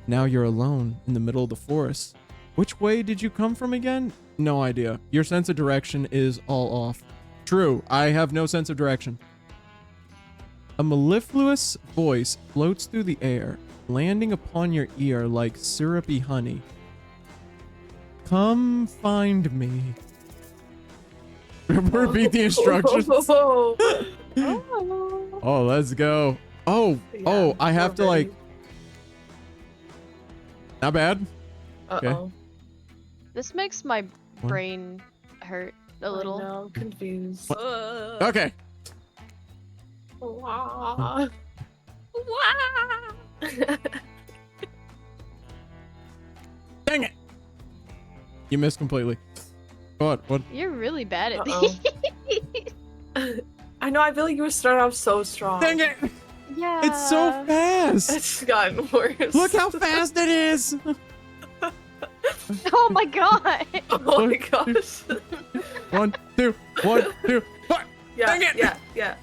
Now you're alone in the middle of the forest. Which way did you come from again? No idea. Your sense of direction is all off. True, I have no sense of direction. A mellifluous voice floats through the air, landing upon your ear like syrupy honey. Come find me. Repeat the instructions. Oh, let's go. Oh, I have to like... Not bad. Uh-oh. This makes my brain hurt a little. I'm confused. Okay. Wow. Dang it. You missed completely. What? You're really bad at Uh-oh. these. I know. I feel like you were starting off so strong. Dang it! Yeah. It's so fast. It's gotten worse. Look how fast it is. Oh my god. Oh my gosh. 1, 2, 1, 2, 4. Yeah, Dang it! yeah.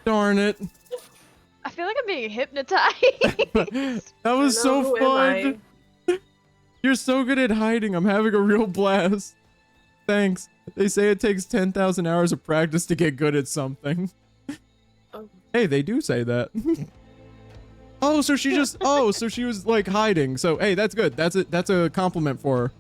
Darn it. I feel like I'm being hypnotized. That was I know, so who am fun. You're so good at hiding. I'm having a real blast. Thanks. They say it takes 10,000 hours of practice to get good at something. Oh. Hey, they do say that. Oh, so she just so she was like hiding. So hey, that's good. That's a compliment for her.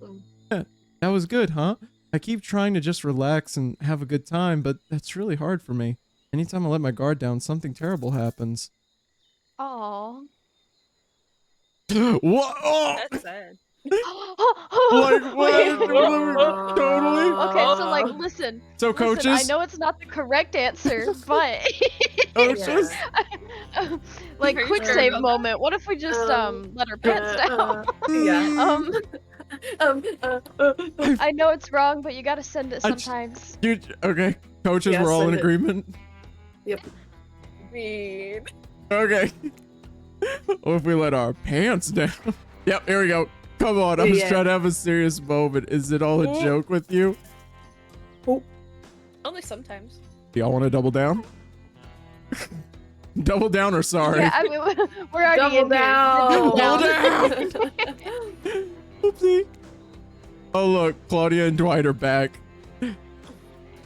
Mm. Yeah, that was good, huh? I keep trying to just relax and have a good time, but that's really hard for me. Anytime I let my guard down, something terrible happens. Aw. What? Oh! That's sad. Like what? Totally. Okay, so like, listen. So coaches, Listen, I know it's not the correct answer, but coaches, like Are you quick sure save about moment. What if we just let our pets down? Yeah. I know it's wrong, but you gotta send it I just- sometimes. you okay? Coaches, Yeah, we're all in send it. agreement. Mean. Okay. What if we let our pants down? Yep, here we go. Come on, I'm just Yeah. trying to have a serious moment. Is it all a Oh. joke with you? Only sometimes. Do y'all want to double down? Double down or sorry? Yeah, I mean we're already Double in down. here. Double Oopsie. Oh look, Claudia and Dwight are back.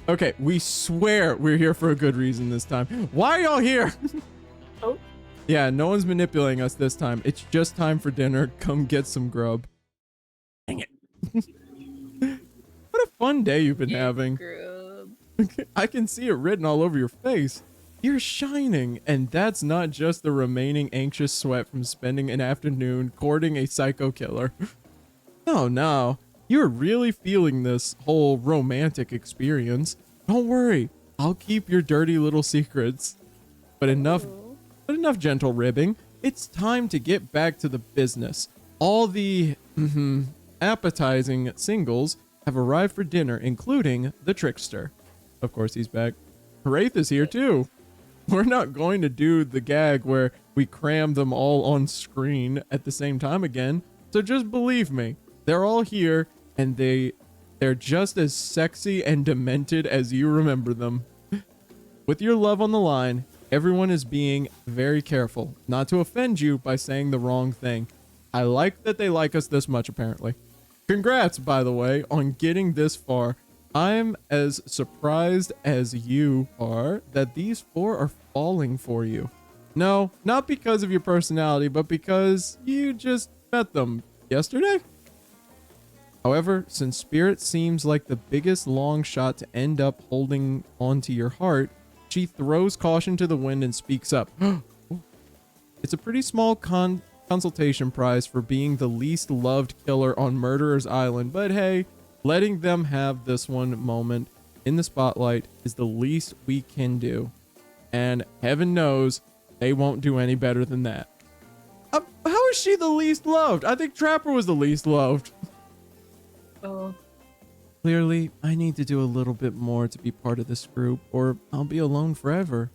Okay, we swear we're here for a good reason this time. Why are y'all here? Oh. Yeah, no one's manipulating us this time. It's just time for dinner. Come get some grub. Dang it. What a fun day you've been having. Grub. I can see it written all over your face. You're shining, and that's not just the remaining anxious sweat from spending an afternoon courting a psycho killer. No, you're really feeling this whole romantic experience. Don't worry, I'll keep your dirty little secrets. But enough gentle ribbing. It's time to get back to the business. All the appetizing singles have arrived for dinner, including the trickster. Of course, he's back. Wraith is here too. We're not going to do the gag where we cram them all on screen at the same time again. So just believe me, they're all here and they're just as sexy and demented as you remember them. With your love on the line, everyone is being very careful not to offend you by saying the wrong thing. I like that they like us this much, apparently. Congrats, by the way, on getting this far. I'm as surprised as you are that these 4 are falling for you. No, not because of your personality, but because you just met them yesterday? However, since Spirit seems like the biggest long shot to end up holding onto your heart, she throws caution to the wind and speaks up. It's a pretty small consultation prize for being the least loved killer on Murderer's Island, but hey, letting them have this one moment in the spotlight is the least we can do. And heaven knows they won't do any better than that. How is she the least loved? I think Trapper was the least loved. Oh. Clearly, I need to do a little bit more to be part of this group, or I'll be alone forever.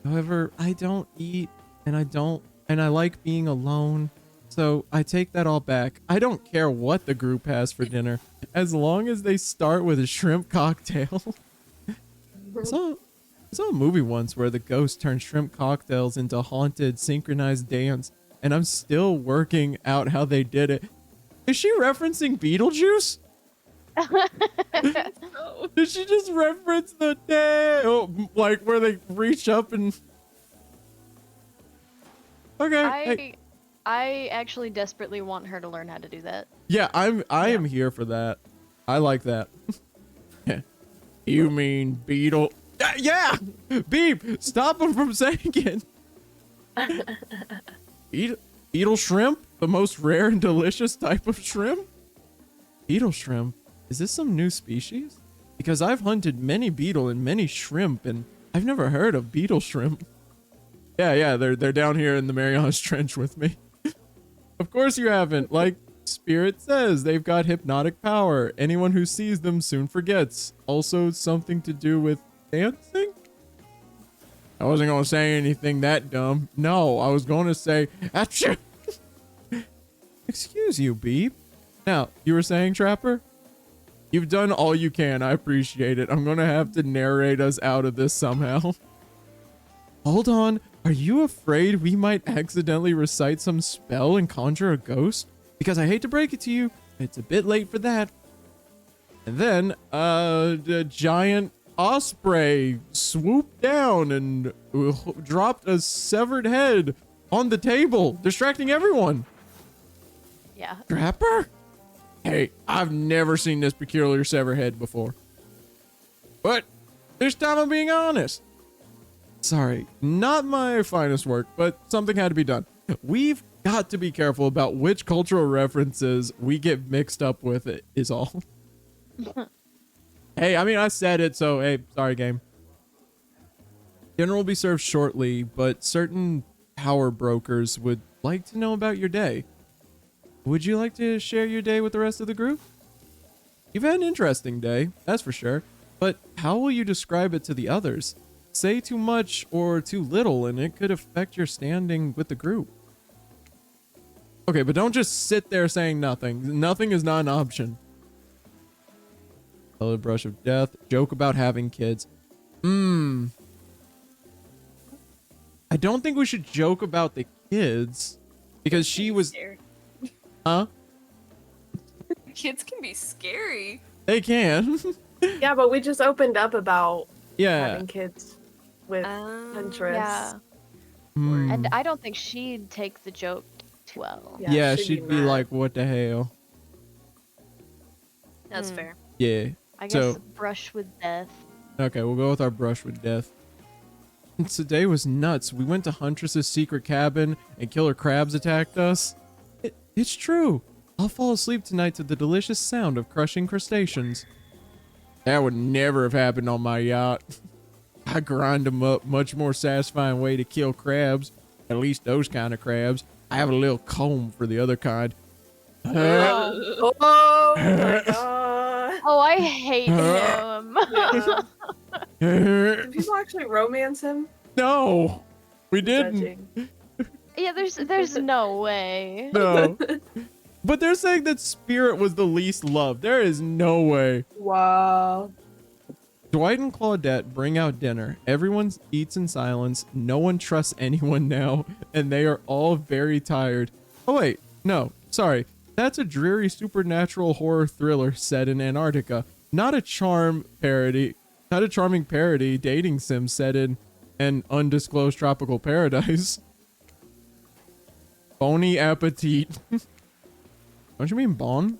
However, I don't eat, and I like being alone, so I take that all back. I don't care what the group has for dinner, as long as they start with a shrimp cocktail. I saw a movie once where the ghost turned shrimp cocktails into haunted synchronized dance, and I'm still working out how they did it. Is she referencing Beetlejuice? Oh. Did she just reference the day? Oh, like where they reach up and... Okay. Hey. I actually desperately want her to learn how to do that. Yeah, I am here for that. I like that. You mean Beetle? Yeah! Beep! Stop him from saying it. Beetle shrimp? The most rare and delicious type of shrimp? Beetle shrimp? Is this some new species? Because I've hunted many beetle and many shrimp, and I've never heard of beetle shrimp. Yeah, they're down here in the Marianas Trench with me. Of course you haven't. Like, Spirit says they've got hypnotic power. Anyone who sees them soon forgets. Also something to do with dancing? I wasn't going to say anything that dumb. No, I was going to say, achoo! Excuse you, Beep. Now, you were saying, Trapper? You've done all you can. I appreciate it. I'm going to have to narrate us out of this somehow. Hold on. Are you afraid we might accidentally recite some spell and conjure a ghost? Because I hate to break it to you, it's a bit late for that. And then, the giant osprey swooped down and dropped a severed head on the table, distracting everyone. Yeah. Trapper? Hey, I've never seen this peculiar severed head before. But this time I'm being honest. Sorry, not my finest work, but something had to be done. We've got to be careful about which cultural references we get mixed up with, it is all. Hey, I mean, I said it, so hey, sorry, game. Dinner will be served shortly, but certain power brokers would like to know about your day. Would you like to share your day with the rest of the group? You've had an interesting day, that's for sure, but how will you describe it to the others? Say too much or too little, and it could affect your standing with the group. Okay, but don't just sit there saying nothing. Nothing is not an option. Tell the brush of death. Joke about having kids. I don't think we should joke about the kids because she was. Huh? Kids can be scary. They can. Yeah, but we just opened up about Yeah. having kids with Pinterest. Yeah. Hmm. And I don't think she'd take the joke too well. Yeah, she'd be mad. like, "What the hell?" That's fair. Yeah. I guess So- brush with death. Okay, we'll go with our brush with death. Today was nuts. We went to Huntress's secret cabin and killer crabs attacked us. It's true. I'll fall asleep tonight to the delicious sound of crushing crustaceans. That would never have happened on my yacht. I grind them up. Much more satisfying way to kill crabs. At least those kind of crabs. I have a little comb for the other kind. Oh my god. Oh, I hate him. Did people actually romance him? No, we didn't. Judging. Yeah, there's no way. No. But they're saying that Spirit was the least loved. There is no way. Wow. Dwight and Claudette bring out dinner. Everyone eats in silence. No one trusts anyone now, and they are all very tired. Oh wait, no, sorry. That's a dreary supernatural horror thriller set in Antarctica. Not a charming parody dating sim set in an undisclosed tropical paradise. Bony appetit. Don't you mean bon?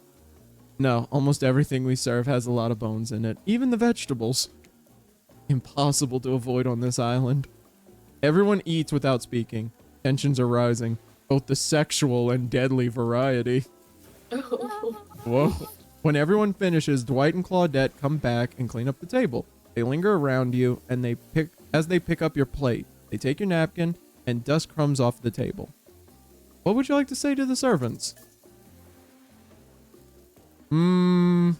No, almost everything we serve has a lot of bones in it. Even the vegetables. Impossible to avoid on this island. Everyone eats without speaking. Tensions are rising. Both the sexual and deadly variety. Whoa. When everyone finishes, Dwight and Claudette come back and clean up the table. They linger around you, and as they pick up your plate, they take your napkin and dust crumbs off the table. What would you like to say to the servants? Are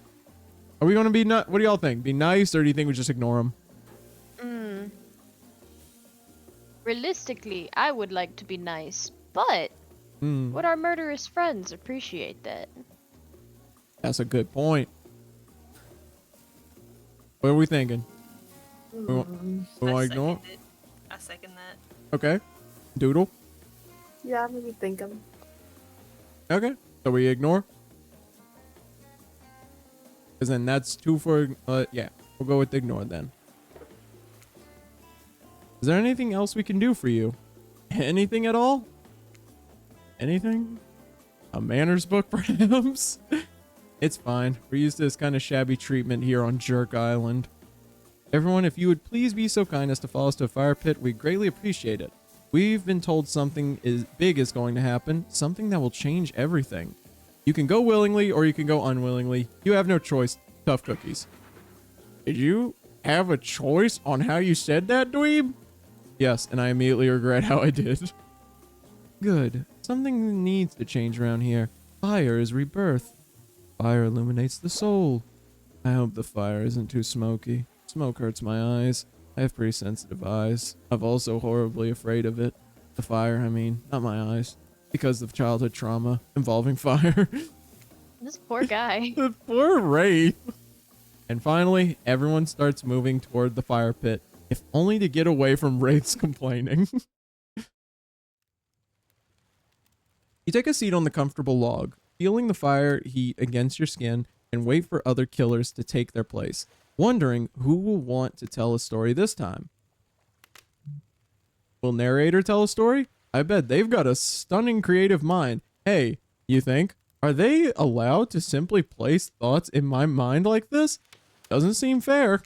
we going to be what do y'all think? Be nice, or do you think we just ignore them? Realistically, I would like to be nice, but would our murderous friends appreciate that? That's a good point. What are we thinking? We want to ignore? second it. I second that. Okay. Doodle? Yeah, maybe think him. Okay. So we ignore? Because then that's 2 for, yeah. We'll go with ignore then. Is there anything else we can do for you? Anything at all? Anything? A manners book, perhaps? It's fine. We're used to this kind of shabby treatment here on Jerk Island. Everyone, if you would please be so kind as to follow us to a fire pit, we'd greatly appreciate it. We've been told something big is going to happen, something that will change everything. You can go willingly or you can go unwillingly. You have no choice. Tough cookies. Did you have a choice on how you said that, dweeb? Yes, and I immediately regret how I did. Good. Something needs to change around here. Fire is rebirth. Fire illuminates the soul. I hope the fire isn't too smoky. Smoke hurts my eyes. I have pretty sensitive eyes. I'm also horribly afraid of it. The fire, I mean, not my eyes. Because of childhood trauma involving fire. This poor guy. The poor Wraith. And finally, everyone starts moving toward the fire pit, if only to get away from Wraith's complaining. You take a seat on the comfortable log, feeling the fire heat against your skin, and wait for other killers to take their place, wondering who will want to tell a story this time. Will narrator tell a story? I bet they've got a stunning creative mind. Hey, you think? Are they allowed to simply place thoughts in my mind like this? Doesn't seem fair.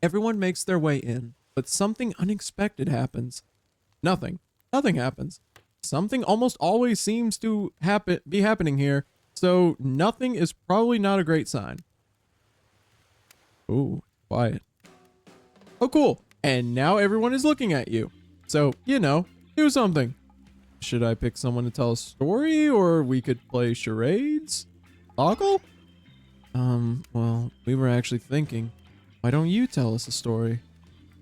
Everyone makes their way in, but something unexpected happens. Nothing happens. Something almost always seems to be happening here, so nothing is probably not a great sign. Ooh, quiet. Oh, cool. And now everyone is looking at you. So, you know, do something. Should I pick someone to tell a story, or we could play charades? Toggle? Well, we were actually thinking, why don't you tell us a story?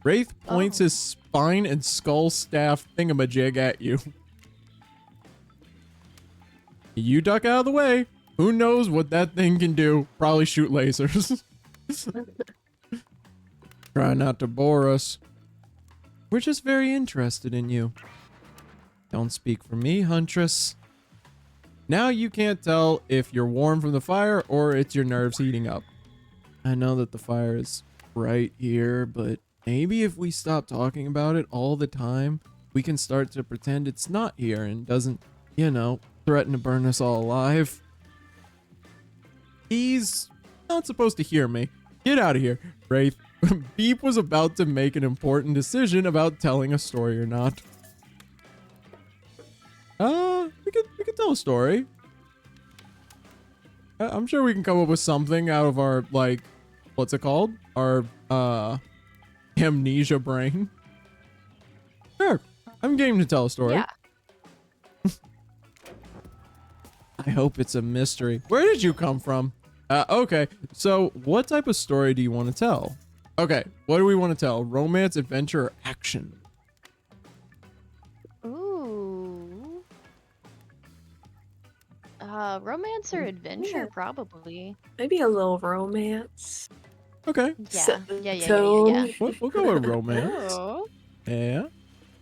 Wraith points his spine and skull staff thingamajig at you. You duck out of the way. Who knows what that thing can do? Probably shoot lasers. Try not to bore us. We're just very interested in you. Don't speak for me, Huntress. Now you can't tell if you're warm from the fire or it's your nerves heating up. I know that the fire is right here, but maybe if we stop talking about it all the time, we can start to pretend it's not here and doesn't, you know, threaten to burn us all alive. He's not supposed to hear me. Get out of here, Wraith. Beep was about to make an important decision about telling a story or not. We could tell a story. I'm sure we can come up with something out of our, like, what's it called? Our, amnesia brain. Sure. I'm game to tell a story. Yeah. I hope it's a mystery. Where did you come from? Okay. So, what type of story do you want to tell? Okay. What do we want to tell? Romance, adventure, or action? Ooh. Romance or adventure, probably. Maybe a little romance. Okay. Yeah. We'll go with romance. Oh. Yeah.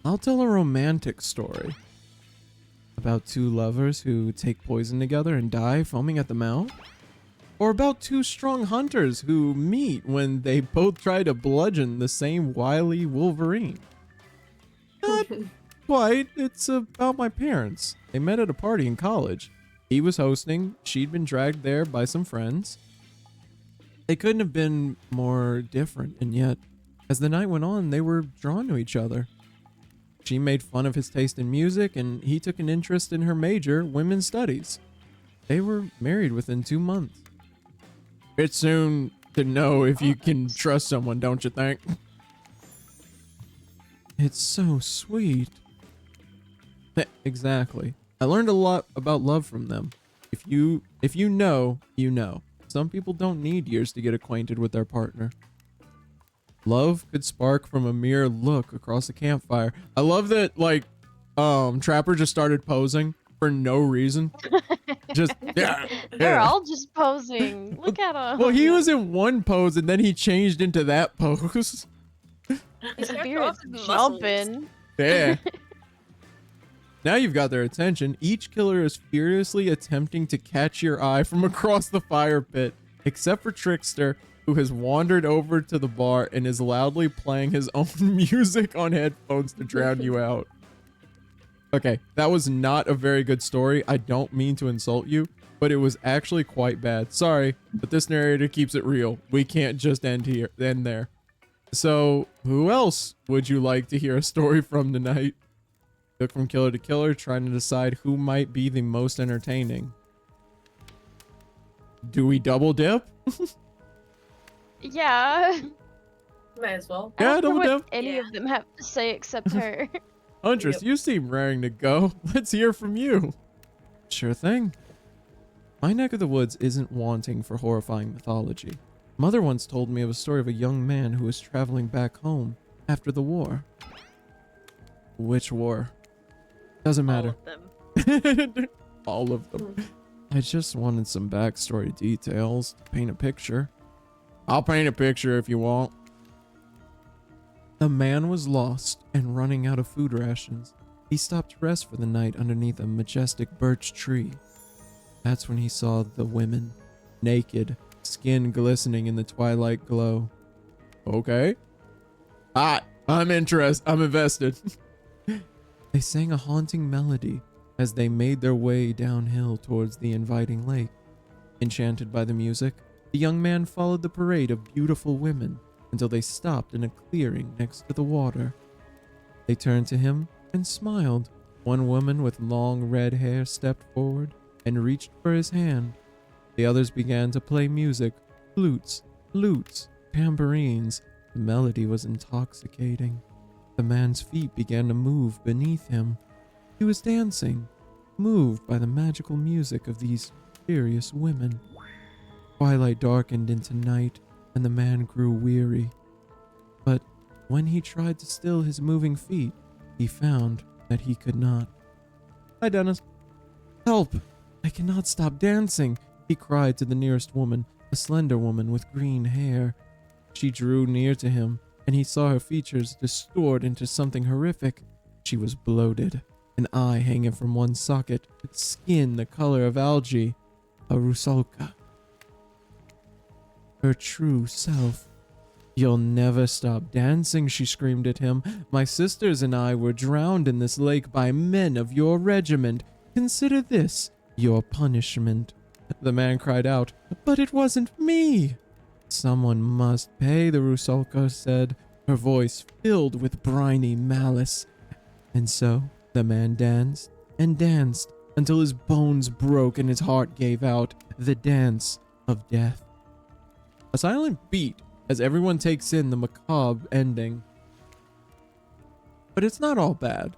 I'll tell a romantic story. About two lovers who take poison together and die foaming at the mouth? Or about two strong hunters who meet when they both try to bludgeon the same wily Wolverine? Not quite. It's about my parents. They met at a party in college. He was hosting. She'd been dragged there by some friends. They couldn't have been more different, and yet, as the night went on, they were drawn to each other. She made fun of his taste in music, and he took an interest in her major, women's studies. They were married within 2 months. It's soon to know if you can trust someone, don't you think? It's so sweet. Exactly. I learned a lot about love from them. If you know, you know. Some people don't need years to get acquainted with their partner. Love could spark from a mere look across a campfire. I love that, like, Trapper just started posing for no reason. Just, yeah. They're all just posing. Look at them. Well, he was in one pose and then he changed into that pose. His spirit's jumping. Yeah. Now you've got their attention. Each killer is furiously attempting to catch your eye from across the fire pit, except for Trickster, who has wandered over to the bar and is loudly playing his own music on headphones to drown you out. Okay, that was not a very good story. I don't mean to insult you, but it was actually quite bad. Sorry, but this narrator keeps it real. We can't just end there. So, who else would you like to hear a story from tonight? Look from killer to killer, trying to decide who might be the most entertaining. Do we double dip? Yeah. Might as well. I Yeah, don't know double what dip. any of them have to say except her. Huntress, you seem raring to go. Let's hear from you. Sure thing. My neck of the woods isn't wanting for horrifying mythology. Mother once told me of a story of a young man who was traveling back home after the war. Which war? Doesn't matter. All of them. All of them. I just wanted some backstory details to paint a picture. I'll paint a picture if you want. The man was lost and running out of food rations. He stopped to rest for the night underneath a majestic birch tree. That's when he saw the women, naked, skin glistening in the twilight glow. Okay. I'm interested. I'm invested. They sang a haunting melody as they made their way downhill towards the inviting lake. Enchanted by the music, the young man followed the parade of beautiful women until they stopped in a clearing next to the water. They turned to him and smiled. One woman with long red hair stepped forward and reached for his hand. The others began to play music, flutes, lutes, tambourines. The melody was intoxicating. The man's feet began to move beneath him. He was dancing, moved by the magical music of these mysterious women. Twilight darkened into night, and the man grew weary. But when he tried to still his moving feet, he found that he could not. Hi, Dennis. Help! I cannot stop dancing, he cried to the nearest woman, a slender woman with green hair. She drew near to him, and he saw her features distort into something horrific. She was bloated, an eye hanging from one socket, with skin the color of algae, a rusalka. Her true self. You'll never stop dancing, she screamed at him. My sisters and I were drowned in this lake by men of your regiment. Consider this your punishment. The man cried out, but it wasn't me. Someone must pay, the rusalka said, her voice filled with briny malice. And so the man danced and danced until his bones broke and his heart gave out, the dance of death. A silent beat as everyone takes in the macabre ending. But it's not all bad.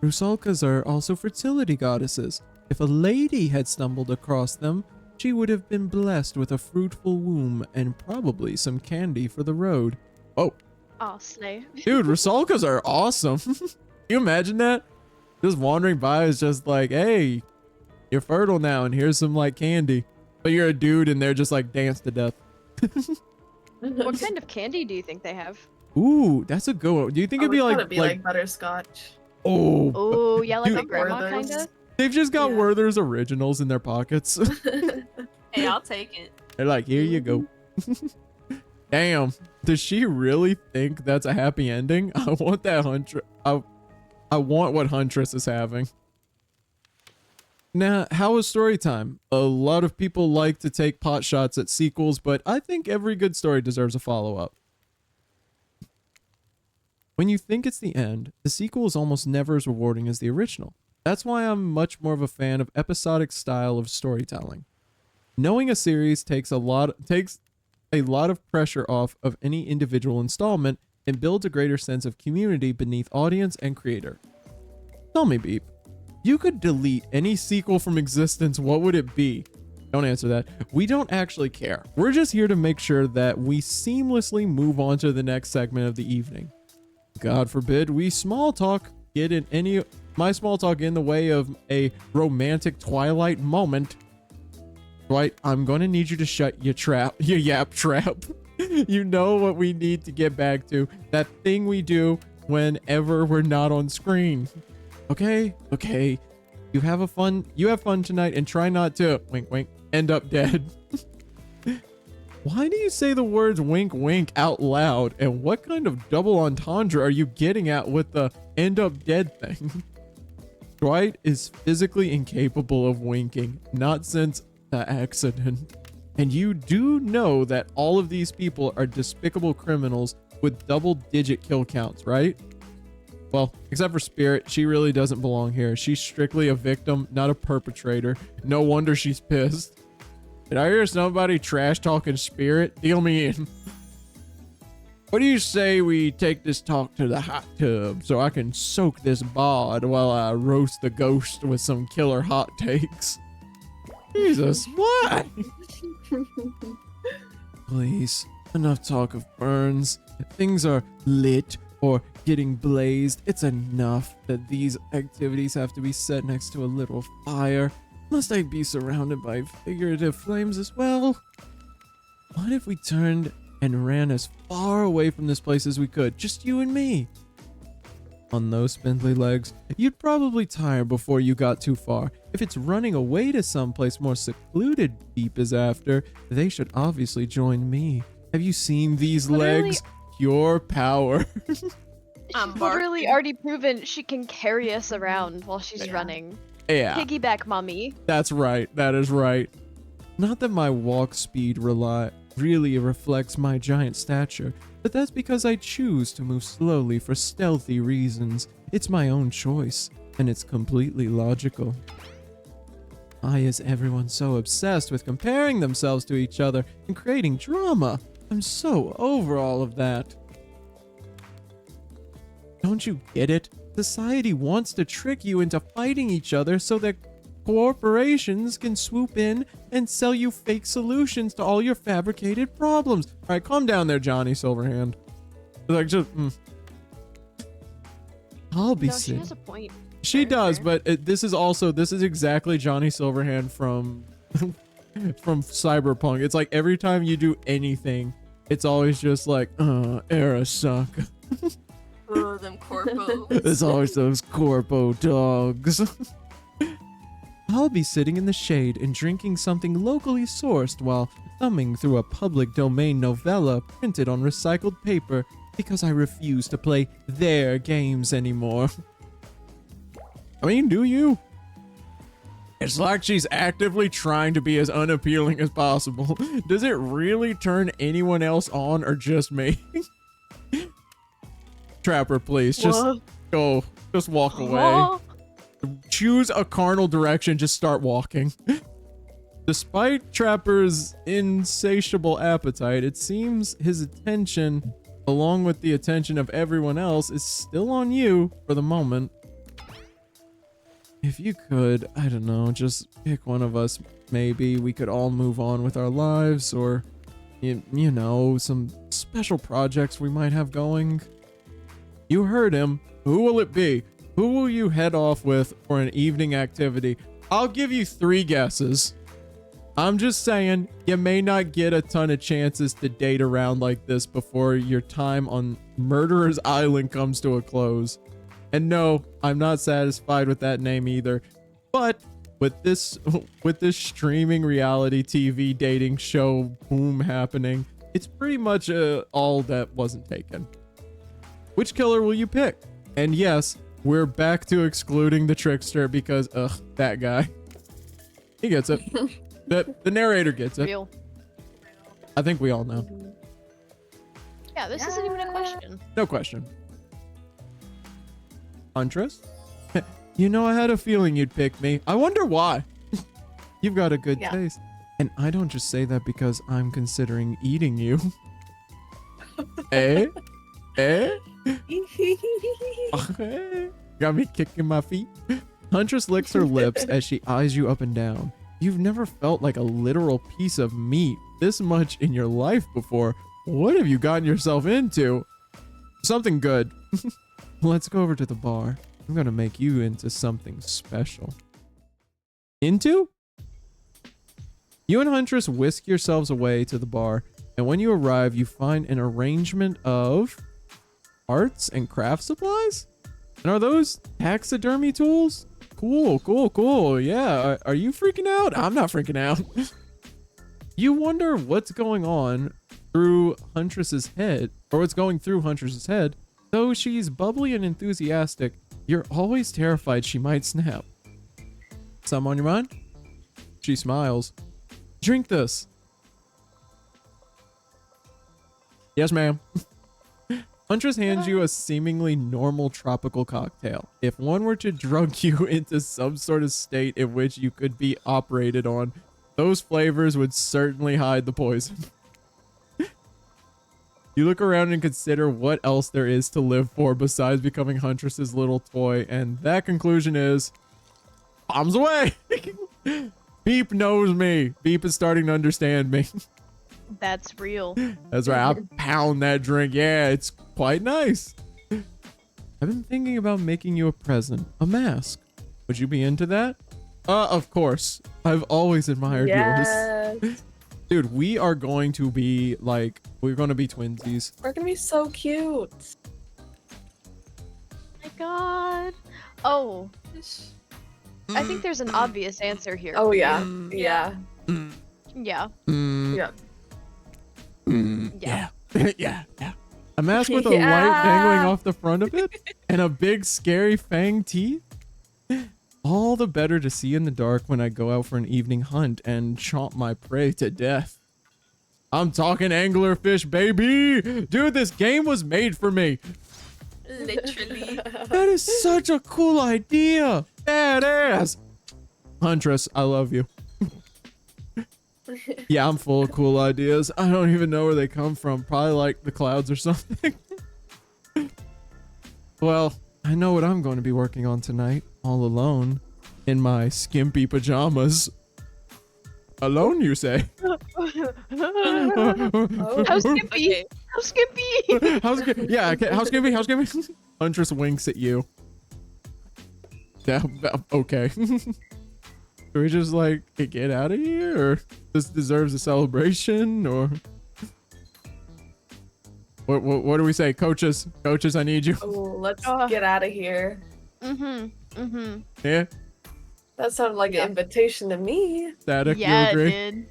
Rusalkas are also fertility goddesses. If a lady had stumbled across them, she would have been blessed with a fruitful womb and probably some candy for the road. Oh. Oh, slay. Dude, Rusalkas are awesome. Can you imagine that? Just wandering by is just like, hey, you're fertile now and here's some like candy. But you're a dude and they're just like dance to death. What kind of candy do you think they have? Ooh, that's a good one. Do you think it'd be like, like butterscotch? Oh. Oh, yeah, like Dude, a grandma Werther's. kind of? They've just got Yeah. Werther's originals in their pockets. Hey, I'll take it. They're like, here you go. Damn. Does she really think that's a happy ending? I want that Huntress. I want what Huntress is having. Now, how was story time? A lot of people like to take pot shots at sequels, but I think every good story deserves a follow-up. When you think it's the end, the sequel is almost never as rewarding as the original. That's why I'm much more of a fan of episodic style of storytelling. Knowing a series takes a lot of pressure off of any individual installment and builds a greater sense of community beneath audience and creator. Tell me, Beep, you could delete any sequel from existence, what would it be? Don't answer that. We don't actually care. We're just here to make sure that we seamlessly move on to the next segment of the evening. God forbid we small talk my small talk in the way of a romantic Twilight moment. Dwight, I'm gonna need you to shut your yap trap. You know what we need to get back to. That thing we do whenever we're not on screen. Okay? Okay. You have fun tonight and try not to, wink wink, end up dead. Why do you say the words wink wink out loud? And what kind of double entendre are you getting at with the end up dead thing? Dwight is physically incapable of winking, not since the accident. And you do know that all of these people are despicable criminals with double-digit kill counts, right? Well, except for Spirit, she really doesn't belong here. She's strictly a victim, not a perpetrator. No wonder she's pissed. Did I hear somebody trash talking Spirit? Deal me in. What do you say we take this talk to the hot tub so I can soak this bod while I roast the ghost with some killer hot takes? Jesus, what? Please, enough talk of burns. Things are lit or getting blazed. It's enough that these activities have to be set next to a little fire. Must I be surrounded by figurative flames as well? What if we turned and ran as far away from this place as we could? Just you and me. On those spindly legs, you'd probably tire before you got too far. If it's running away to someplace more secluded Beep is after, they should obviously join me. Have you seen these legs? Pure power. She's literally already proven she can carry us around while she's Yeah. running. Yeah, Piggyback mommy. that's right. That is right. Not that my walk speed really reflects my giant stature, but that's because I choose to move slowly for stealthy reasons. It's my own choice, and it's completely logical. Why is everyone so obsessed with comparing themselves to each other and creating drama? I'm so over all of that. Don't you get it? Society wants to trick you into fighting each other so that corporations can swoop in and sell you fake solutions to all your fabricated problems. All right, calm down there, Johnny Silverhand. Like, just, I'll be No, she sick. has a point. She Fair, does, fair. but this is exactly Johnny Silverhand from from Cyberpunk. It's like every time you do anything, it's always just like, era suck. Oh, them corpos. There's always those corpo dogs. I'll be sitting in the shade and drinking something locally sourced while thumbing through a public domain novella printed on recycled paper because I refuse to play their games anymore. I mean, do you? It's like she's actively trying to be as unappealing as possible. Does it really turn anyone else on or just me? Trapper, please, just What? go. Just walk away. Huh? Choose a carnal direction, just start walking. Despite Trapper's insatiable appetite, it seems his attention, along with the attention of everyone else, is still on you for the moment. If you could, I don't know, just pick one of us, maybe we could all move on with our lives, or, you know, some special projects we might have going. You heard him. Who will it be? Who will you head off with for an evening activity? I'll give you 3 guesses. I'm just saying, you may not get a ton of chances to date around like this before your time on Murderer's Island comes to a close. And no, I'm not satisfied with that name either. But with this streaming reality TV dating show boom happening, it's pretty much all that wasn't taken. Which killer will you pick? And yes, we're back to excluding the trickster because, that guy. He gets it. The narrator gets it. Real. I think we all know. Yeah, this isn't even a question. No question. Huntress? You know, I had a feeling you'd pick me. I wonder why. You've got a good Yeah. taste. And I don't just say that because I'm considering eating you. Eh? Eh? Got me kicking my feet. Huntress licks her lips as she eyes you up and down. You've never felt like a literal piece of meat this much in your life before. What have you gotten yourself into? Something good. Let's go over to the bar. I'm gonna make you into something special. Into? You and Huntress whisk yourselves away to the bar, and when you arrive, you find an arrangement of arts and craft supplies? And are those taxidermy tools? Cool, cool, cool. Yeah, are you freaking out? I'm not freaking out. You wonder what's going on through Huntress's head, or what's going through Huntress's head. Though she's bubbly and enthusiastic, you're always terrified she might snap. Something on your mind? She smiles. Drink this. Yes, ma'am. Huntress hands you a seemingly normal tropical cocktail. If one were to drug you into some sort of state in which you could be operated on, those flavors would certainly hide the poison. You look around and consider what else there is to live for besides becoming Huntress's little toy, and that conclusion is bombs away. Beep knows me. Beep is starting to understand me. That's real. That's right. I pound that drink. Yeah, it's quite nice. I've been thinking about making you a present, a mask. Would you be into that? Of course. I've always admired yours. Yes. Dude, we are going to be like, we're going to be twinsies. We're gonna be so cute. My God. Oh, I think there's an obvious answer here. Oh for you. yeah. Yeah. Yeah. Yeah. Yeah. Yeah. A mask with a Yeah. light dangling off the front of it and a big scary fang teeth. All the better to see in the dark when I go out for an evening hunt and chomp my prey to death. I'm talking anglerfish, baby. Dude, this game was made for me. Literally. That is such a cool idea. Badass. Huntress, I love you. Yeah, I'm full of cool ideas. I don't even know where they come from. Probably like the clouds or something. Well, I know what I'm going to be working on tonight, all alone, in my skimpy pajamas. Alone, you say? How Oh. skimpy? Okay. How skimpy? How's it? Yeah, okay, how's skimpy? How's skimpy? Huntress winks at you. Yeah, okay. Do we just like get out of here, or this deserves a celebration, or what do we say, coaches? Coaches, I need you. Oh, let's get out of here. Yeah, That sounded like an invitation to me. Static, Yeah, you agree? it did.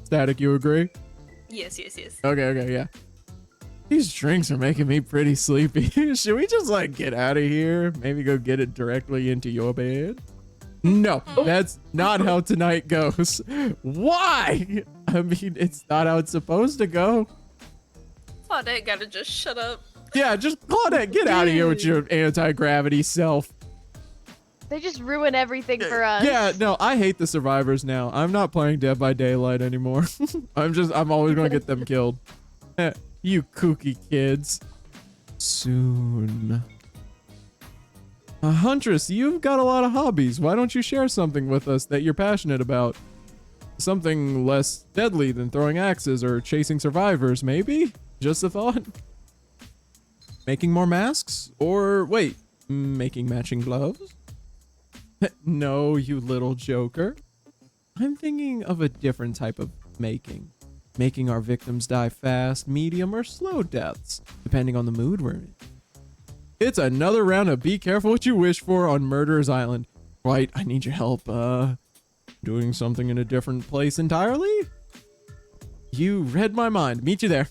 Static, you agree? Yes. Okay, yeah. These drinks are making me pretty sleepy. Should we just like get out of here? Maybe go get it directly into your bed? No, that's not how tonight goes. Why? I mean, it's not how it's supposed to go. Claudette gotta just shut up. Yeah, just Claudette, get out of here with your anti-gravity self. They just ruin everything for us. Yeah, no, I hate the survivors now. I'm not playing Dead by Daylight anymore. I'm always gonna get them killed. You kooky kids. Soon. Huntress, you've got a lot of hobbies. Why don't you share something with us that you're passionate about? Something less deadly than throwing axes or chasing survivors, maybe? Just a thought. Making more masks? Or wait, making matching gloves? No, you little joker. I'm thinking of a different type of making. Making our victims die fast, medium, or slow deaths, depending on the mood we're in. It's another round of Be Careful What You Wish For on Murderer's Island. Right, I need your help, doing something in a different place entirely? You read my mind. Meet you there.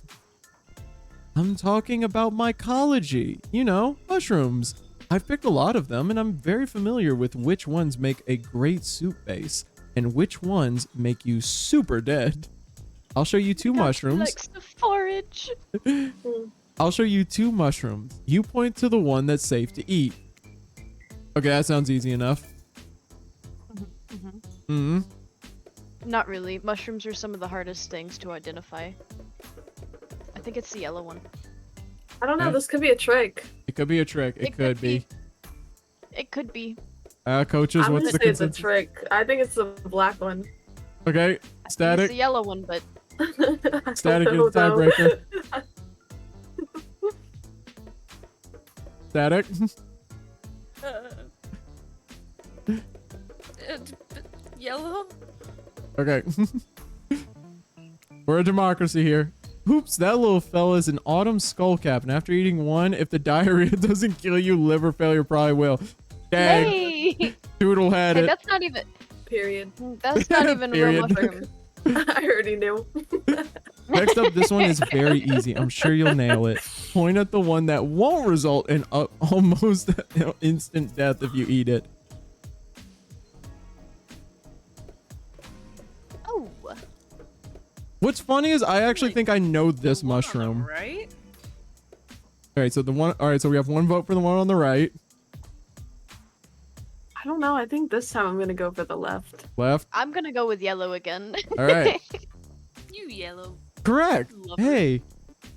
I'm talking about mycology. You know, mushrooms. I've picked a lot of them, and I'm very familiar with which ones make a great soup base, and which ones make you super dead. I'll show you two mushrooms. Likes to forage. I'll show you two mushrooms. You point to the one that's safe to eat. Okay, that sounds easy enough. Not really. Mushrooms are some of the hardest things to identify. I think it's the yellow one. I don't know. Okay. This could be a trick. It could be a trick. It could be. It could be. Coaches, I'm what's gonna the say it's a consensus? trick. I think it's the black one. Okay, It's Static. the yellow one, but Static is know, the though. tiebreaker. Static. Yellow? Okay. We're a democracy here. Oops, that little fella's an autumn skullcap, and after eating one, if the diarrhea doesn't kill you, liver failure probably will. Dang, hey, Doodle had hey, it. that's not even. Period. That's not even real Period. mushroom. I already knew. Next up, this one is very easy. I'm sure you'll nail it. Point at the one that won't result in almost instant death if you eat it. Oh, What's funny is I actually think I know this The one on the mushroom. right? All right, so we have one vote for the one on the right. I don't know. I think this time I'm gonna go for the left. Left. I'm gonna go with yellow again. All right. You yellow. Correct. Lover. Hey,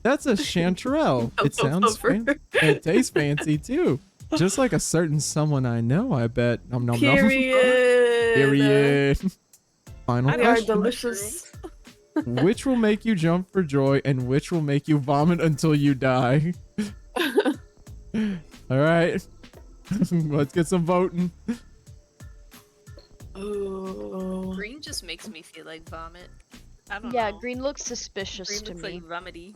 that's a chanterelle. It sounds fancy. It tastes fancy too. Just like a certain someone I know, I bet. Nom nom nom. Period. Period. Final They are question. delicious. Which will make you jump for joy and which will make you vomit until you die? All right. Let's get some voting. Ooh. Green just makes me feel like vomit. I don't Yeah, know. green looks suspicious Green to looks me. like vomity.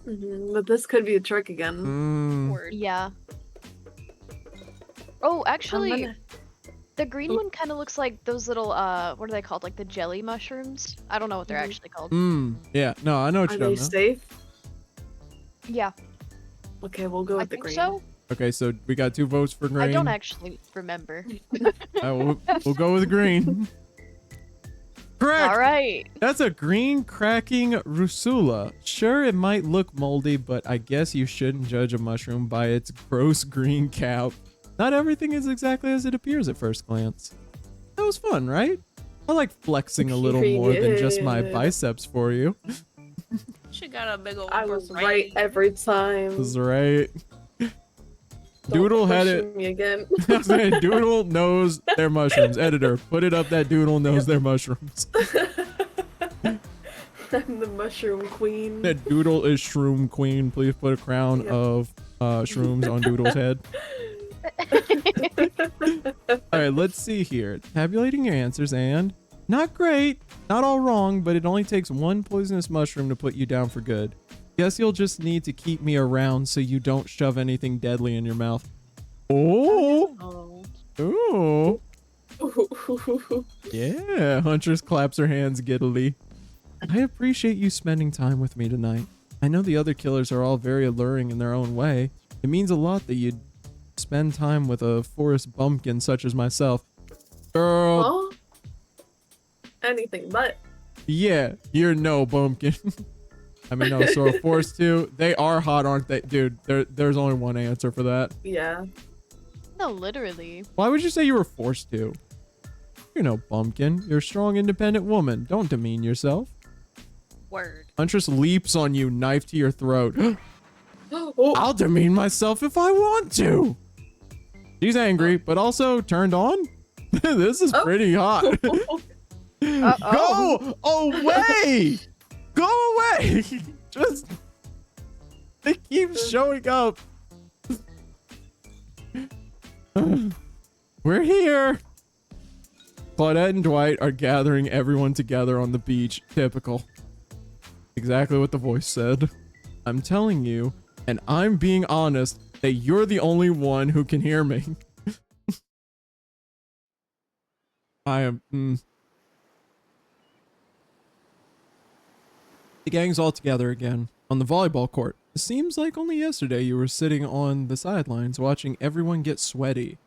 But this could be a trick again. Mm, Word. Yeah. Oh, I'm actually, gonna- the green Oop. one kind of looks like those little, what are they called? Like the jelly mushrooms? I don't know what they're Mhm. actually called. yeah. No, I know what Are you're they talking about. safe? Yeah, Okay, we'll go I with the think green. so. Okay, so we got 2 votes for green. I don't actually remember. We'll go with green. Correct. All right. That's a green cracking rusula. Sure, it might look moldy, but I guess you shouldn't judge a mushroom by its gross green cap. Not everything is exactly as it appears at first glance. That was fun, right? I like flexing a little more than just my Period. biceps for you. She got a big old I was beret. right every time. That's right. Don't Doodle had question it. Me again. I was saying, Doodle knows their mushrooms. Editor, put it up that Doodle knows their mushrooms. I'm the mushroom queen. That Doodle is shroom queen. Please put a crown Yep. of shrooms on Doodle's head. All right, let's see here. Tabulating your answers and not great, not all wrong, but it only takes 1 poisonous mushroom to put you down for good. Guess you'll just need to keep me around so you don't shove anything deadly in your mouth. Oh, Oh. oh, yeah. Huntress claps her hands giddily. I appreciate you spending time with me tonight. I know the other killers are all very alluring in their own way. It means a lot that you'd spend time with a forest bumpkin such as myself. Girl, Huh? Anything but. yeah, you're no bumpkin. I mean, no, so a forest too. They are hot, aren't they? Dude, there's only one answer for that. Yeah. No, literally. Why would you say you were forced to? You're no bumpkin. You're a strong, independent woman. Don't demean yourself. Word. Huntress leaps on you, knife to your throat. Oh. I'll demean myself if I want to. She's angry, but also turned on. This is Oh. pretty hot. Uh-oh. Go away! Go away! Just they keep showing up. We're here. Claudette and Dwight are gathering everyone together on the beach. Typical. Exactly what the voice said. I'm telling you, and I'm being honest, that you're the only one who can hear me. I am. The gang's all together again on the volleyball court. It seems like only yesterday you were sitting on the sidelines watching everyone get sweaty.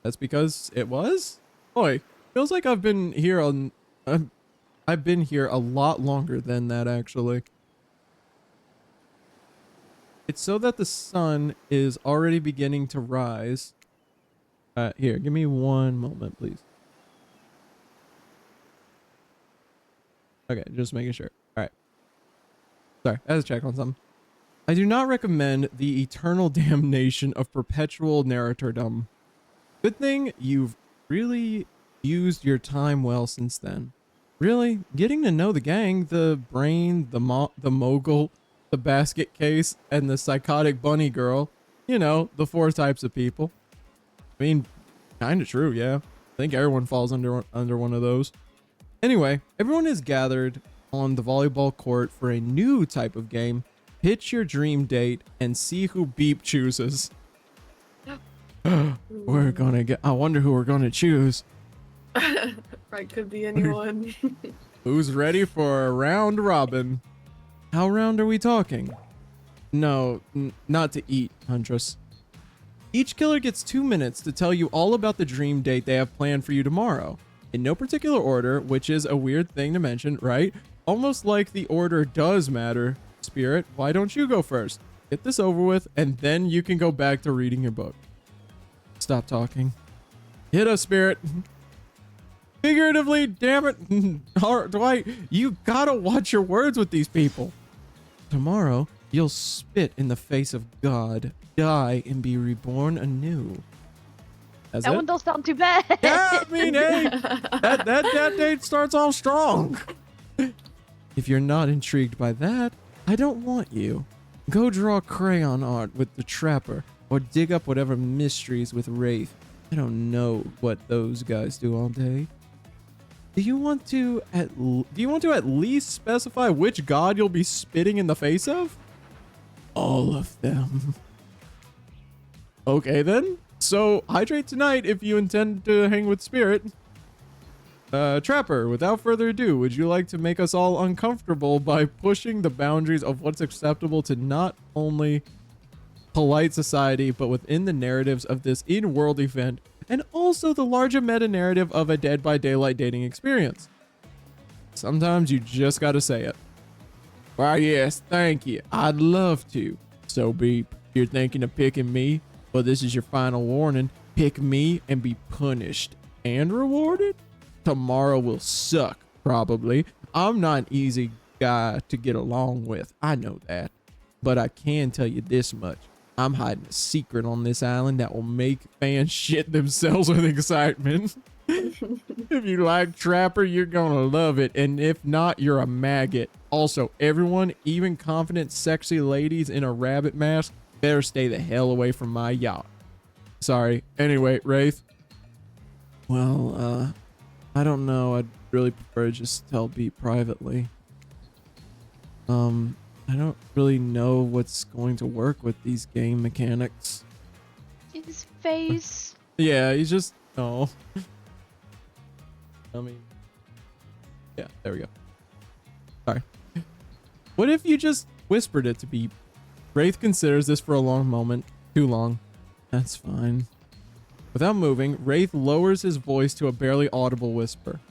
That's because it was? Boy, feels like I've been here I've been here a lot longer than that, actually. It's so that the sun is already beginning to rise. Here, give me one moment, please. Okay, just making sure. All right. Sorry, I had to check on something. I do not recommend the eternal damnation of perpetual narratordom. Good thing you've really used your time well since then. Really, getting to know the gang, the brain, the mogul, the basket case, and the psychotic bunny girl. You know, the 4 types of people. I mean, kind of true, yeah. I think everyone falls under one of those. Anyway, everyone is gathered on the volleyball court for a new type of game. Pitch your dream date and see who Beep chooses. We're gonna get. I wonder who we're gonna choose. Right, could be anyone. Who's ready for a round robin? How round are we talking? No, not to eat, Huntress. Each killer gets 2 minutes to tell you all about the dream date they have planned for you tomorrow. In no particular order, which is a weird thing to mention, right? Almost like the order does matter. Spirit, why don't you go first? Get this over with, and then you can go back to reading your book. Stop talking. Hit us, Spirit. Figuratively, damn it. Dwight, you gotta watch your words with these people. Tomorrow, you'll spit in the face of God, die, and be reborn anew. That's That it? one don't sound too bad. Yeah, I mean, hey, that date starts off strong. If you're not intrigued by that, I don't want you. Go draw crayon art with the Trapper, or dig up whatever mysteries with Wraith. I don't know what those guys do all day. Do you want to at least specify which god you'll be spitting in the face of? All of them. Okay then. So hydrate tonight if you intend to hang with Spirit. Trapper, without further ado, would you like to make us all uncomfortable by pushing the boundaries of what's acceptable to not only polite society, but within the narratives of this in-world event, and also the larger meta-narrative of a Dead by Daylight dating experience? Sometimes you just gotta say it. Why, yes, thank you. I'd love to. So Beep, you're thinking of picking me? Well, this is your final warning. Pick me and be punished and rewarded? Tomorrow will suck, probably. I'm not an easy guy to get along with. I know that. But I can tell you this much. I'm hiding a secret on this island that will make fans shit themselves with excitement. If you like Trapper, you're gonna love it. And if not, you're a maggot. Also, everyone, even confident, sexy ladies in a rabbit mask, better stay the hell away from my yacht. Sorry. Anyway, Wraith. Well, I don't know. I'd really prefer to just tell Beat privately. I don't really know what's going to work with these game mechanics. His face. Yeah, he's just... Oh. I mean... Yeah, there we go. Sorry. What if you just whispered it to Beep? Wraith considers this for a long moment. Too long. That's fine. Without moving, Wraith lowers his voice to a barely audible whisper.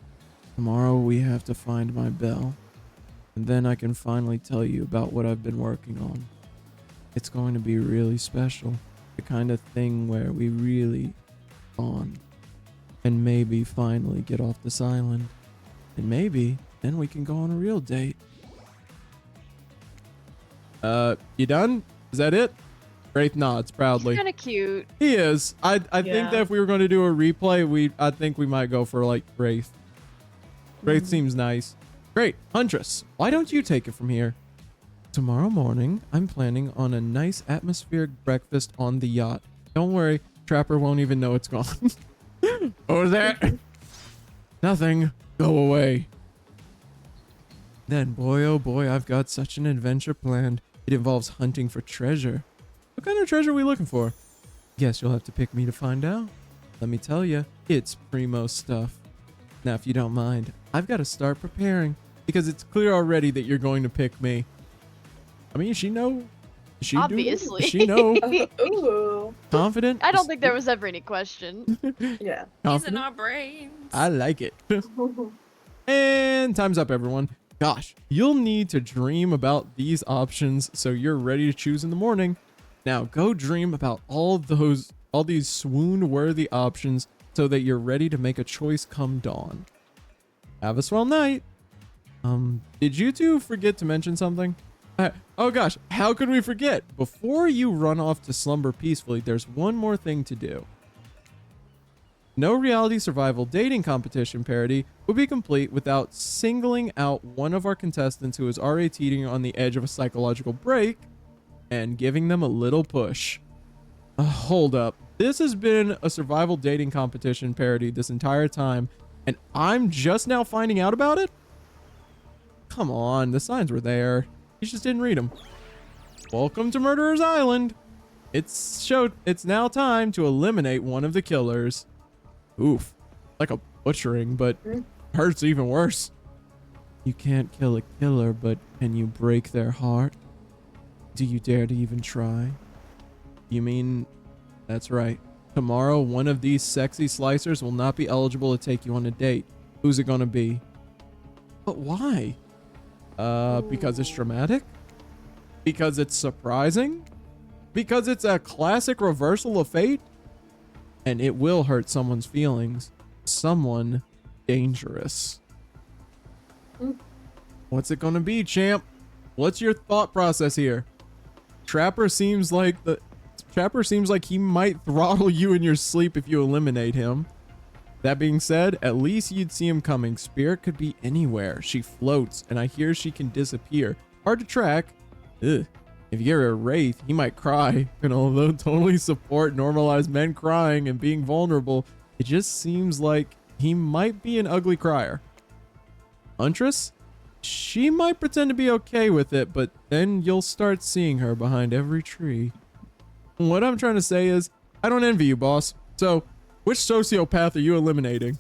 Tomorrow we have to find my bell. And then I can finally tell you about what I've been working on. It's going to be really special. The kind of thing where we really bond. And maybe finally get off this island. And maybe then we can go on a real date. You done? Is that it? Wraith nods proudly. He's kind of cute. He is. I think that if we were going to do a replay, I think we might go for like Wraith. Wraith seems nice. Great. Huntress, why don't you take it from here? Tomorrow morning, I'm planning on a nice atmospheric breakfast on the yacht. Don't worry, Trapper won't even know it's gone. What was that? Nothing. Go away. Then, boy, oh boy, I've got such an adventure planned. It involves hunting for treasure. What kind of treasure are we looking for? Guess you'll have to pick me to find out. Let me tell you, it's primo stuff. Now, if you don't mind, I've got to start preparing because it's clear already that you're going to pick me. I mean, she know. She Obviously. She know. Ooh. Confident. I don't think there was ever any question. Yeah. He's in Confident. our brains. I like it. And time's up, everyone. Gosh, you'll need to dream about these options so you're ready to choose in the morning. Now, go dream about all these swoon-worthy options so that you're ready to make a choice come dawn. Have a swell night. Did you two forget to mention something? Oh gosh, how could we forget? Before you run off to slumber peacefully, there's one more thing to do. No reality survival dating competition parody would be complete without singling out one of our contestants who is already teetering on the edge of a psychological break and giving them a little push. Hold up. This has been a survival dating competition parody this entire time, and I'm just now finding out about it? Come on, the signs were there. You just didn't read them. Welcome to Murderer's Island. It's now time to eliminate one of the killers. Oof, like a butchering, but hurts even worse. You can't kill a killer, but can you break their heart? Do you dare to even try? You mean, that's right. Tomorrow, one of these sexy slicers will not be eligible to take you on a date. Who's it gonna be? But why? Because it's dramatic? Because it's surprising? Because it's a classic reversal of fate? And it will hurt someone's feelings. Someone dangerous. Mm. What's it gonna be, champ? What's your thought process here? Trapper seems like he might throttle you in your sleep if you eliminate him. That being said, at least you'd see him coming. Spirit could be anywhere. She floats, and I hear she can disappear. Hard to track. Ugh. If you're a wraith, he might cry. And although totally support normalize men crying and being vulnerable, it just seems like he might be an ugly crier. Huntress? She might pretend to be okay with it, but then you'll start seeing her behind every tree. What I'm trying to say is, I don't envy you, boss. So, which sociopath are you eliminating?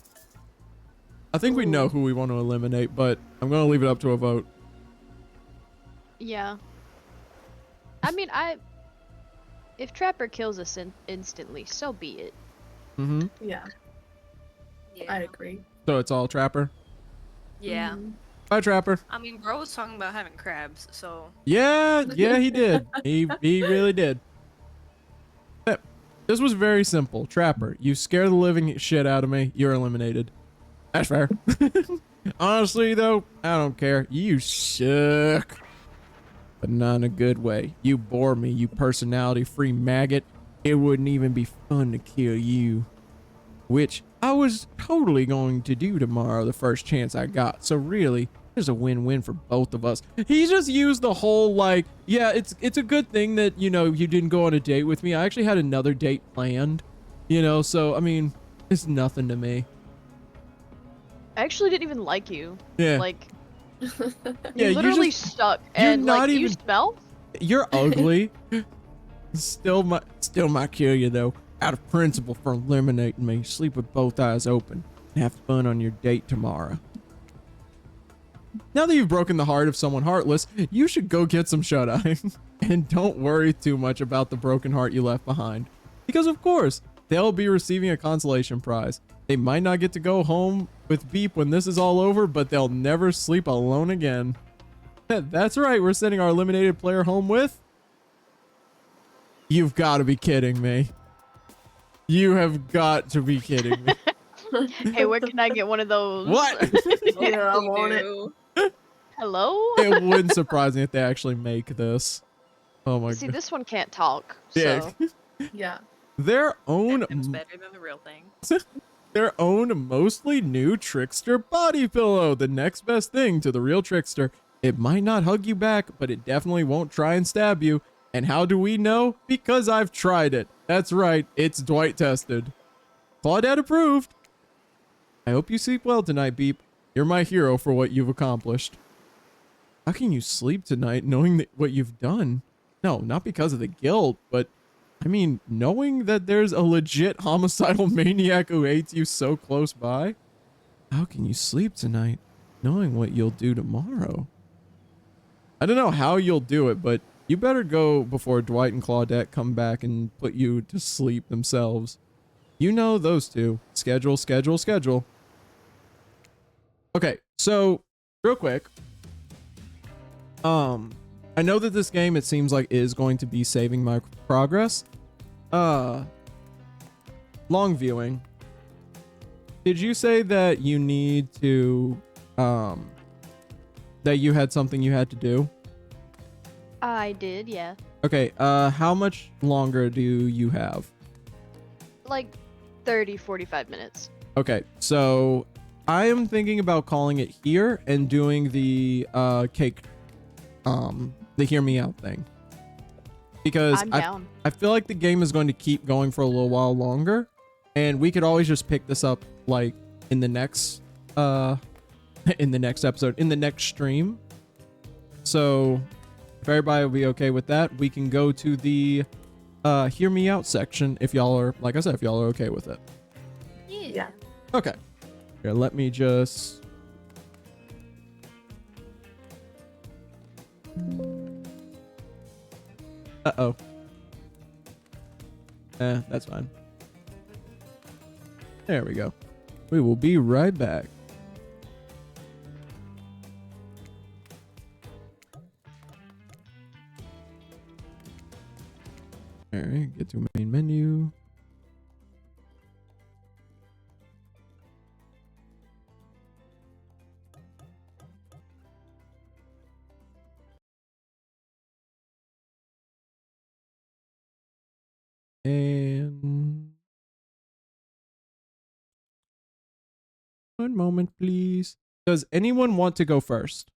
I think we know who we want to eliminate, but I'm going to leave it up to a vote. Yeah. I mean, if Trapper kills us instantly, so be it. Mm-hmm. Yeah, Yeah. I agree. So it's all Trapper? Yeah. Mhm. Bye, Trapper. I mean, bro was talking about having crabs, so. Yeah, he did. He really did. This was very simple. Trapper, you scare the living shit out of me. You're eliminated. That's fair. Honestly, though, I don't care. You suck. But not in a good way. You bore me, you personality-free maggot. It wouldn't even be fun to kill you. Which I was totally going to do tomorrow the first chance I got. So really, there's a win-win for both of us. He just used the whole like, yeah, it's a good thing that, you know, you didn't go on a date with me. I actually had another date planned, you know, so I mean, it's nothing to me. I actually didn't even like you. Yeah. Like, Yeah, you literally you just, stuck. you're And not like, you even- smell? you're ugly. Still might kill you though. Out of principle for eliminating me. Sleep with both eyes open and have fun on your date tomorrow. Now that you've broken the heart of someone heartless, you should go get some shut-eye. And don't worry too much about the broken heart you left behind. Because of course, they'll be receiving a consolation prize. They might not get to go home with Beep when this is all over, but they'll never sleep alone again. That's right, we're sending our eliminated player home with... You've got to be kidding me. You have got to be kidding me. Hey, where can I get one of those? What? Yeah, I We want it. do. Hello? It wouldn't surprise me if they actually make this. Oh my See, god. this one can't talk, Yeah. so... Yeah. Their own It's better than the real thing. their own mostly new trickster body pillow, the next best thing to the real trickster. It might not hug you back, but it definitely won't try and stab you. And how do we know? Because I've tried it. That's right, it's Dwight tested. Claudette approved. I hope you sleep well tonight, Beep. You're my hero for what you've accomplished. How can you sleep tonight knowing that what you've done? No, not because of the guilt, but I mean, knowing that there's a legit homicidal maniac who hates you so close by? How can you sleep tonight knowing what you'll do tomorrow? I don't know how you'll do it, but you better go before Dwight and Claudette come back and put you to sleep themselves. You know those two. Schedule, schedule, schedule. Okay, so real quick. I know that this game, it seems like, is going to be saving my progress. Long viewing. Did you say that you need to, that you had something you had to do? I did, yeah. Okay, how much longer do you have? Like 30, 45 minutes. Okay, so I am thinking about calling it here and doing the cake, the hear me out thing. Because I'm down. I feel like the game is going to keep going for a little while longer, and we could always just pick this up like in the next in the next episode, in the next stream. So if everybody will be okay with that, we can go to the hear me out section if y'all are, like I said, if y'all are okay with it. Yeah. Okay. Here, let me just... Uh-oh. That's fine. There we go. We will be right back. Alright, get to main menu. One moment, please. Does anyone want to go first?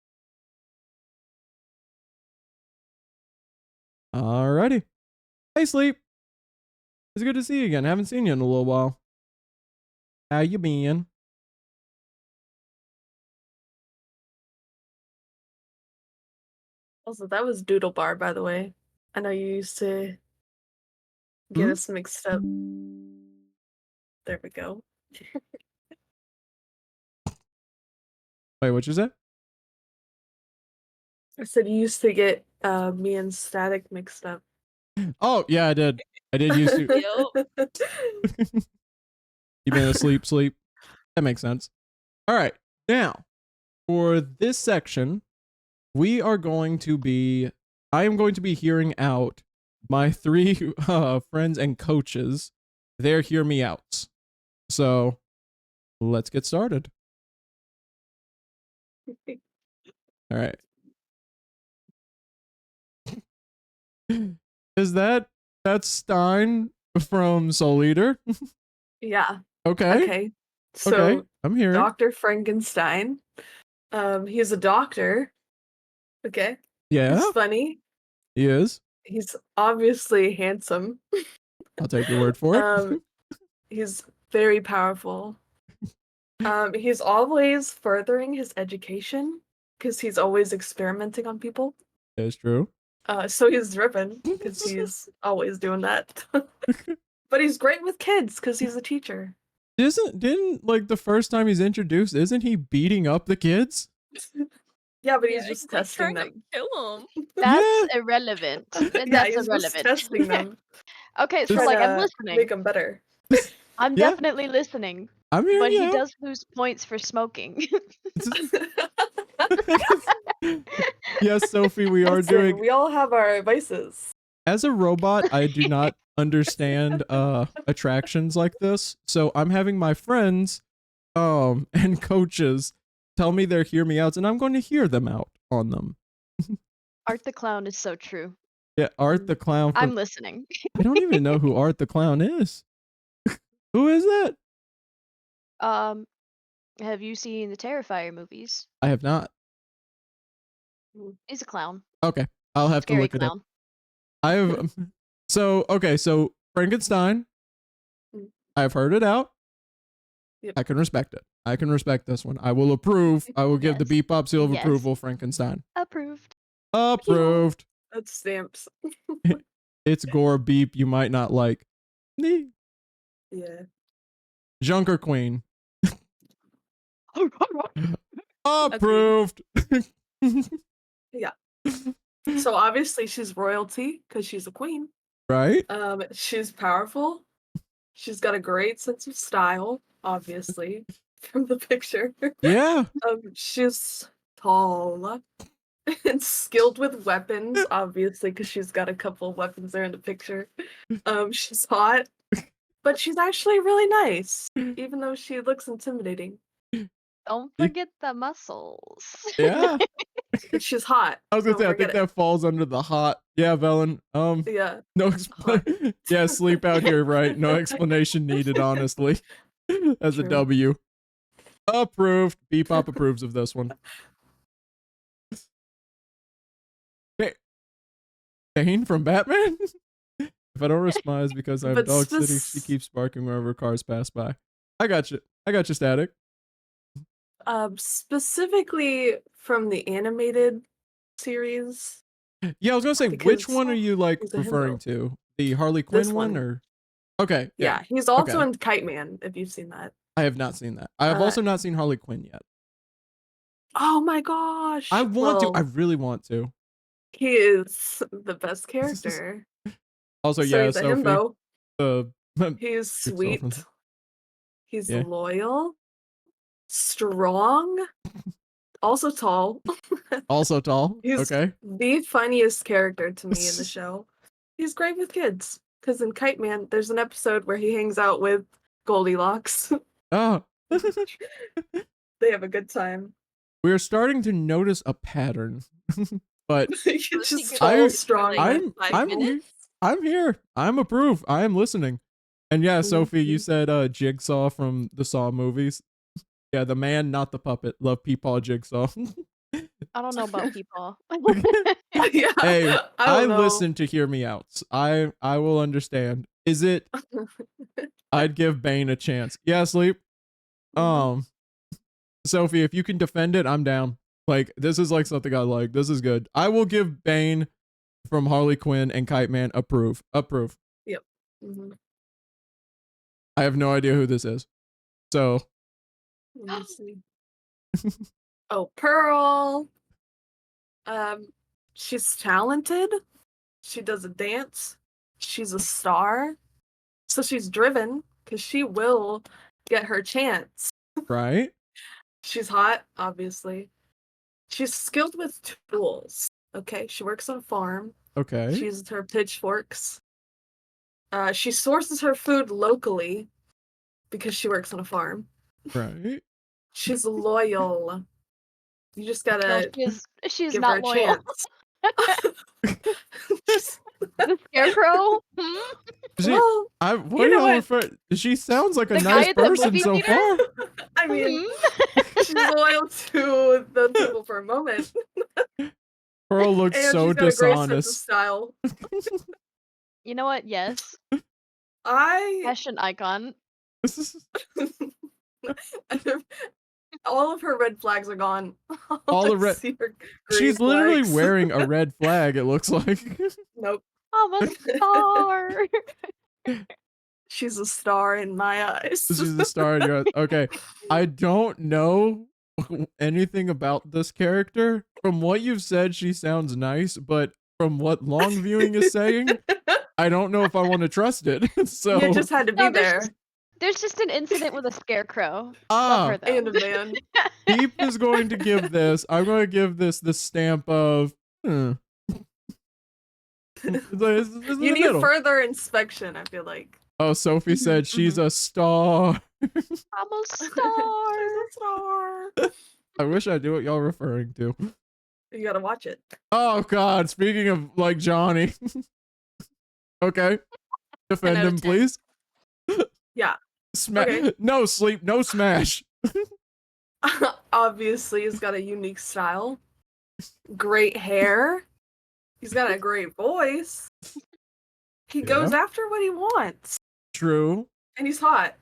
Alrighty. Hey, Sleep. It's good to see you again. Haven't seen you in a little while. How you been? Also, that was Doodle Bar, by the way. I know you used to get us mixed up. There we go. Wait, what'd you say? I said you used to get me and Static mixed up. Oh, yeah, I did. I did used to. You've been asleep, sleep. That makes sense. All right. Now, for this section, I am going to be hearing out my 3 friends and coaches, their hear me outs. So let's get started. All right. Is that's Stein from Soul Eater? Yeah. Okay. Okay. So Okay. I'm hearing. Dr. Frankenstein. He's a doctor. Okay. Yeah. He's funny. He is. He's obviously handsome. I'll take your word for it. He's very powerful. He's always furthering his education because he's always experimenting on people. That is true. So he's driven because he's always doing that. But he's great with kids because he's a teacher. Didn't like the first time he's introduced, isn't he beating up the kids? Yeah, but he's just like, testing trying them. to kill him. That's irrelevant. That's Yeah, he's just irrelevant. testing them. Okay, so Just- like I'm Trying to listening. make them better. I'm Yeah. definitely listening. I'm hearing But you he out. does lose points for smoking. Yes, Sophie, we are Listen, doing. we all have our vices. As a robot, I do not understand attractions like this, so I'm having my friends and coaches tell me their hear me outs, and I'm going to hear them out on them. Art the Clown is so true. Yeah, Art the Clown. I'm listening. I don't even know who Art the Clown is. Who is that? Have you seen the Terrifier movies? I have not. He's a clown. Okay, I'll have to Scary look it up. clown. I have so Frankenstein. Mm. I've heard it out. Yep. I can respect it. I can respect this one. I will approve. I will give the Yes. beep up seal of Yes. approval. Frankenstein. Approved. Approved. That's stamps. It's gore beep you might not like. Nee. Yeah. Junker Queen. Approved. So obviously she's royalty because she's a queen. Right? She's powerful. She's got a great sense of style, obviously, from the picture. Yeah. She's tall and skilled with weapons, obviously, because she's got a couple of weapons there in the picture. She's hot, but she's actually really nice, even though she looks intimidating. Don't forget the muscles. Yeah. She's hot. I was gonna say I Don't think forget that falls under the hot. Yeah, Velen. it. Yeah. No yeah, sleep out here, right? No explanation needed, honestly. As a True. W. Approved. Bebop approves of this one. Hey, Bane from Batman? If I don't respond, it's because I'm But dog sitting. She keeps barking wherever cars pass by. I got you. I got you, Static. Specifically from the animated series. Yeah, I was gonna say, which Because one are you like he's a referring himbo. to? The Harley Quinn This one, one. or? Okay. Yeah, he's also Okay. in Kite Man, if you've seen that. I have not seen that. I have also not seen Harley Quinn yet. Oh my gosh. I want to. I Well, really want to. he is the best character. Also, So yeah, he's a Sophie. himbo. The He's sweet. girlfriend. He's Yeah. loyal. Strong. Also tall. also tall. He's Okay. the funniest character to me in the show. He's great with kids. Because in Kite Man, there's an episode where he hangs out with Goldilocks. Oh. They have a good time. We're starting to notice a pattern. But He's Was he just good tall, I- strong. I'm- 5 I'm- minutes? I'm here. I'm approved. I am listening. And yeah, Sophie, you Mhm. said Jigsaw from the Saw movies. Yeah, the man, not the puppet. Love Peepaw Jigsaw. I don't know about people. Yeah. Hey, I I don't know. listen to hear me outs. I will understand. Is it? I'd give Bane a chance. Yeah, Sleep. Sophie, if you can defend it, I'm down. Like, this is like something I like. This is good. I will give Bane from Harley Quinn and Kite Man approve. Approve. Yep. Mhm. I have no idea who this is. So, Let me see. Oh, Pearl. She's talented. She does a dance. She's a star. So she's driven because she will get her chance. right? She's hot, obviously. She's skilled with tools. Okay, she works on a farm. Okay. She uses her pitchforks. She sources her food locally because she works on a farm. Right. She's loyal. You just No, gotta she's give her not a loyal. chance. The scarecrow? Hmm? She, Well, what you do know you what? refer? She sounds like a The guy nice at the person movie so theater? far. I mean, Hmm? she's loyal to the people for a moment. Pearl looks And so she's got a great sense of dishonest. style. You know what? Yes. I Fashion icon. all of her red flags are gone. All the I red. see her green She's literally flags. wearing a red flag, it looks like. Nope. I'm a star. She's a star in my eyes. She's a star in your eyes. Okay. I don't know anything about this character. From what you've said, she sounds nice, but from what long viewing is saying, I don't know if I want to trust it. So You just had to be No, there. there's just an incident with a scarecrow. Love her though. And a man. Deep is going to give this. I'm going to give this the stamp of. It's in You the need middle. further inspection, I feel like. Oh, Sophie said she's a star. I'm a star. She's a star. I wish I knew what y'all referring to. You gotta watch it. Oh God! Speaking of like Johnny. Okay, defend 10 out of him, 10. please. Yeah. Okay. No sleep, no smash. Obviously, he's got a unique style. Great hair. He's got a great voice. He goes after what he wants. True. And he's hot.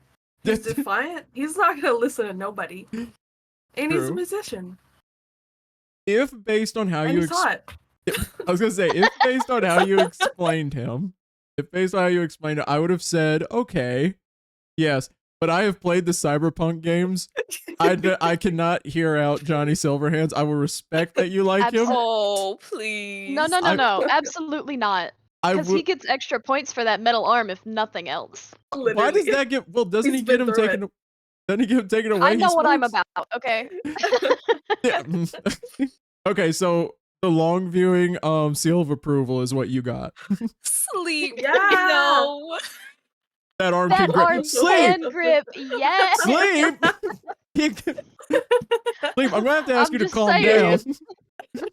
He's defiant. He's not gonna listen to nobody. And he's a True. musician. If based on how And you he's hot. I was gonna say, if based on how you explained him, I would have said, okay, yes. But I have played the Cyberpunk games. I cannot hear out Johnny Silverhands. I will respect that you like him. Oh, please. No, absolutely not. I Because he gets extra points for that metal arm, if nothing else. Why does Literally. that get? Well, doesn't He's he get been him through taken? Doesn't he get him taken away? I know He what I'm smokes? about, okay? Yeah. Okay, so the long viewing seal of approval is what you got. Sleep. Yeah. No. That arm That can grip. arm Sleep. can grip, yes! Sleep. Sleep. I'm gonna have to ask I'm you to just calm saying. down.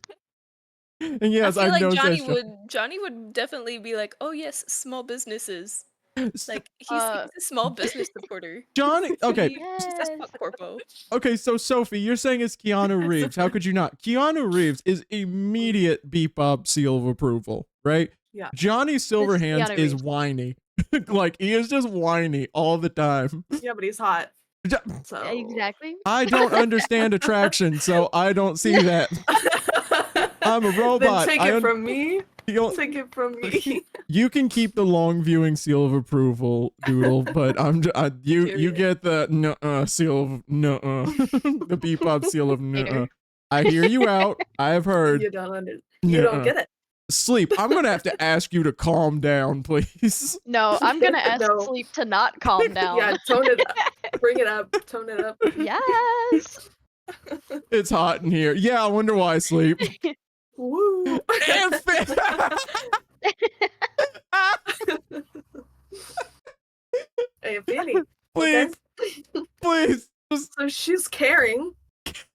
And yes, I feel I've like noticed. Johnny would definitely be like, oh yes, small businesses. Like he's Uh, a small business supporter. Johnny. Okay, Yes. Corpo. okay. So Sophie, you're saying it's Keanu Reeves. How could you not? Keanu Reeves is immediate Bebop seal of approval, right? Yeah. Johnny Silverhands Keanu is Reeves. whiny. Like he is just whiny all the time. Yeah, but he's hot. Jo- So Exactly. I don't understand attraction, so I don't see that. I'm a robot. Then take it from me. You'll- Take it from me. You can keep the long viewing seal of approval, Doodle, but you Period. get the nuh-uh seal of nuh-uh. The Bebop seal of nuh-uh. Hater. I hear you out. I have heard. You don't get it. Sleep. I'm gonna have to ask you to calm down, please. No, I'm gonna ask No. Sleep to not calm down. Yeah, tone it up. Bring it up. Tone it up. Yes! It's hot in here. Yeah, I wonder why, Sleep. Woo. Hey, Fanny. Please, please. Just- So she's caring.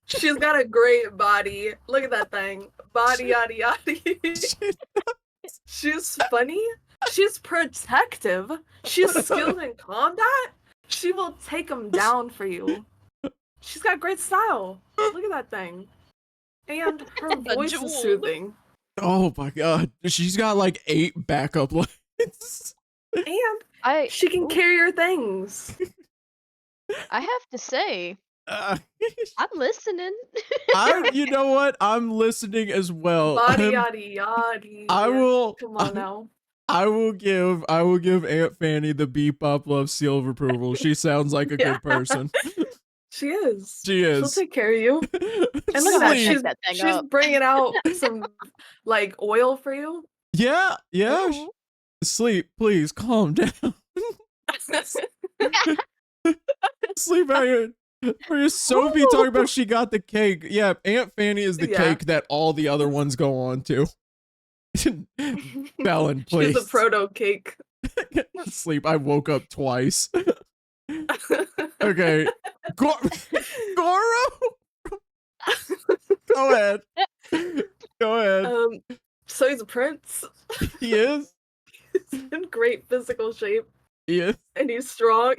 She's got a great body. Look at that thing. Body, yaddy, yaddy. She's funny. She's protective. She's skilled in combat. She will take them down for you. She's got great style. Look at that thing. And her voice jewel. is soothing. Oh my god. She's got like 8 backup lines. And she can carry her things. I have to say, Uh, I'm listening. you know what? I'm listening as well. Body yaddy yaddy. I will Come on now. I will give Aunt Fanny the beep up love seal of approval. She sounds like a good person. She is. She is. She'll take care of you. And look at that. She's bringing out some like oil for you. Yeah. Ooh. Sleep, please calm down. Sleep out here. For Sophie talking about she got the cake. Yeah, Aunt Fanny is the cake that all the other ones go on to. Fallon, please. She's a proto cake. Sleep. I woke up twice. Okay. Goro? Go ahead. Go ahead. So he's a prince. He is. He's in great physical shape. He is. And he's strong.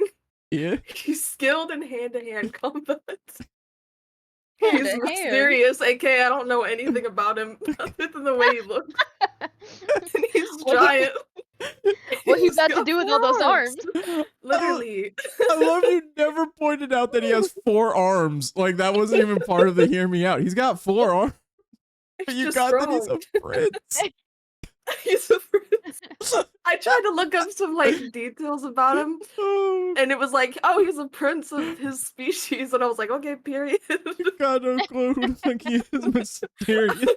Yeah. He's skilled in hand-to-hand combat. He's mysterious, aka I don't know anything about him other than the way he looks. And he's giant. What he's got to do with all those arms? Literally. I love you never pointed out that he has 4 arms. Like that wasn't even part of the hear me out. He's got 4 arms. You got strong. That he's a prince. He's a prince. I tried to look up some like details about him, and it was like, oh, he's a prince of his species, and I was like, okay, period. You got no clue who the fuck he is mysterious.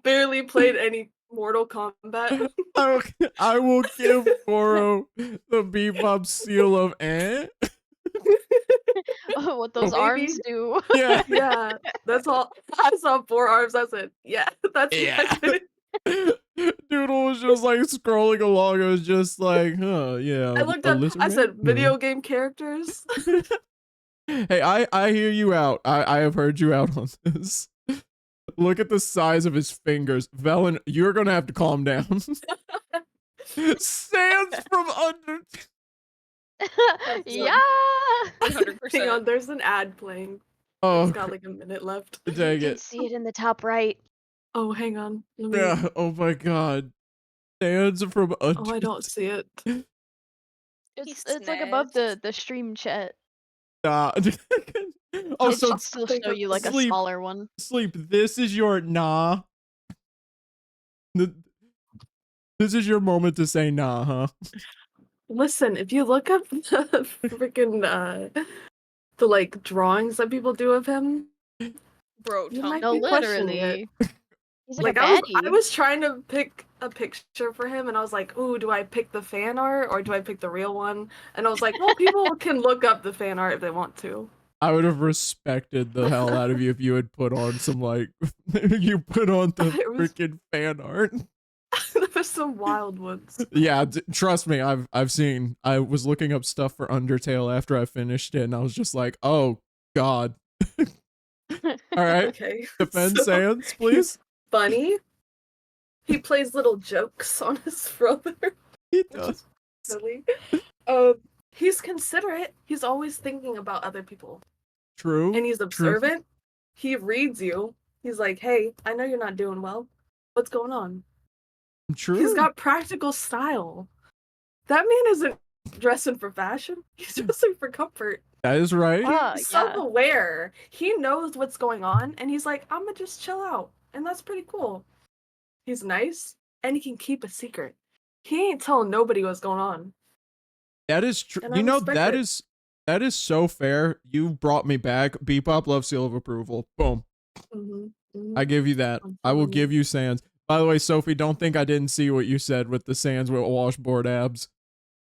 Barely played any Mortal Kombat. I will give Goro the bebop seal of what those arms do. Yeah. That's all. I saw 4 arms. I said, yeah, that's exactly. Doodle was just like scrolling along. I was just like, yeah. I looked up. I said, video game characters. Hey, I hear you out. I have heard you out on this. Look at the size of his fingers. Velen, you're gonna have to calm down. Sands from under. Yeah. 100%. Hang on, there's an ad playing. Oh, it's got like a minute left. Dang You can see it in the top right. Oh, hang on. Yeah. Oh my God. Sands from under. Oh, I don't see it. It's like above the stream chat. Oh, It should still show you like a smaller one. Sleep. This is your nah. This is your moment to say nah, huh? Listen, if you look up the freaking the like drawings that people do of him, bro, no, literally. He's like I was trying to pick a picture for him, and I was like, "Ooh, do I pick the fan art or do I pick the real one?" And I was like, "Well, people can look up the fan art if they want to." I would have respected the hell out of you if you had put on some like you put on the freaking fan art. There was some wild ones. Yeah, trust me, I've seen. I was looking up stuff for Undertale after I finished it, and I was just like, "Oh God." All right, okay. Defend Sans, please. Funny. He plays little jokes on his brother. He does. Silly. He's considerate. He's always thinking about other people. True. And he's observant. He reads you. He's like, "Hey, I know you're not doing well. What's going on?" True. He's got practical style. That man isn't dressing for fashion. He's dressing for comfort. That is right. He's self-aware. He knows what's going on, and he's like, "I'm gonna just chill out," and that's pretty cool. He's nice, and he can keep a secret. He ain't telling nobody what's going on. That is true. You know, that is so fair. You brought me back. Bebop love seal of approval. Boom. I give you that. I will give you Sans. By the way, Sophie, don't think I didn't see what you said with the Sans with washboard abs.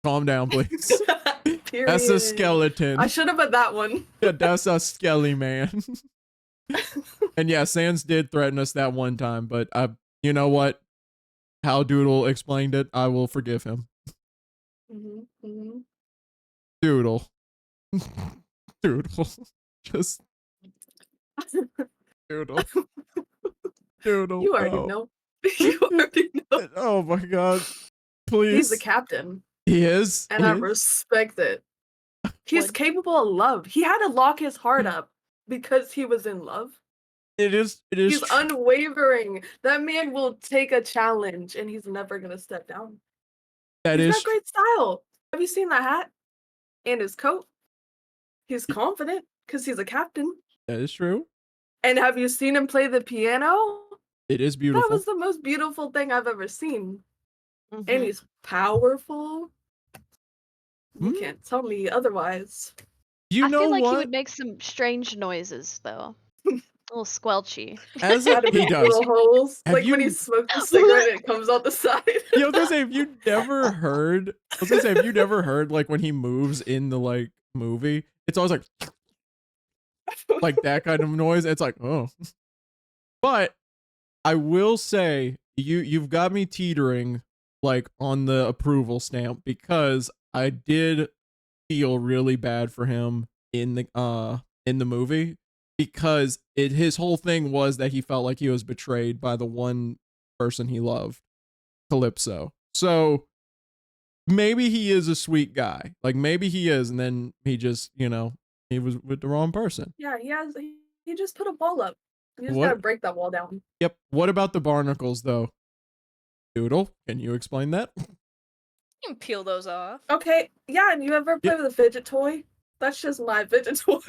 Calm down, please. That's a skeleton. I should have put that one. Yeah, that's a skelly man. And yeah, Sans did threaten us that one time, but you know what? How Doodle explained it, I will forgive him. Doodle. Doodle. Just Doodle. Doodle. You already know. You already know. Oh my God. Please. He's the captain. He is. And I respect it. He's capable of love. He had to lock his heart up because he was in love. It is He's true. unwavering. That man will take a challenge and he's never gonna step down. That He's is got great style. Have you seen that hat? And his coat? He's confident because he's a captain. that is true. And have you seen him play the piano? It is That beautiful. was the most beautiful thing I've ever seen. And Mhm. he's powerful. You Mm. can't tell me otherwise. You I know feel like he what? would make some strange noises though. A little squelchy. As Out a, of he his does. little holes. Have Like when he you? smokes a cigarette and it comes out the side. Yeah, I was gonna say, have you never heard? I was gonna say, have you never heard like when he moves in the like movie? It's always like that kind of noise. It's like, oh. But I will say, you've got me teetering like on the approval stamp because I did feel really bad for him in the movie because his whole thing was that he felt like he was betrayed by the one person he loved, Calypso. So maybe he is a sweet guy. Like maybe he is, and then he just, he was with the wrong person. Yeah, he just put a wall up. You just What? gotta break that wall down. Yep. What about the barnacles though? Doodle, can you explain that? You can peel those off. Okay, yeah, and you ever play with a fidget toy? That's just my fidget toy.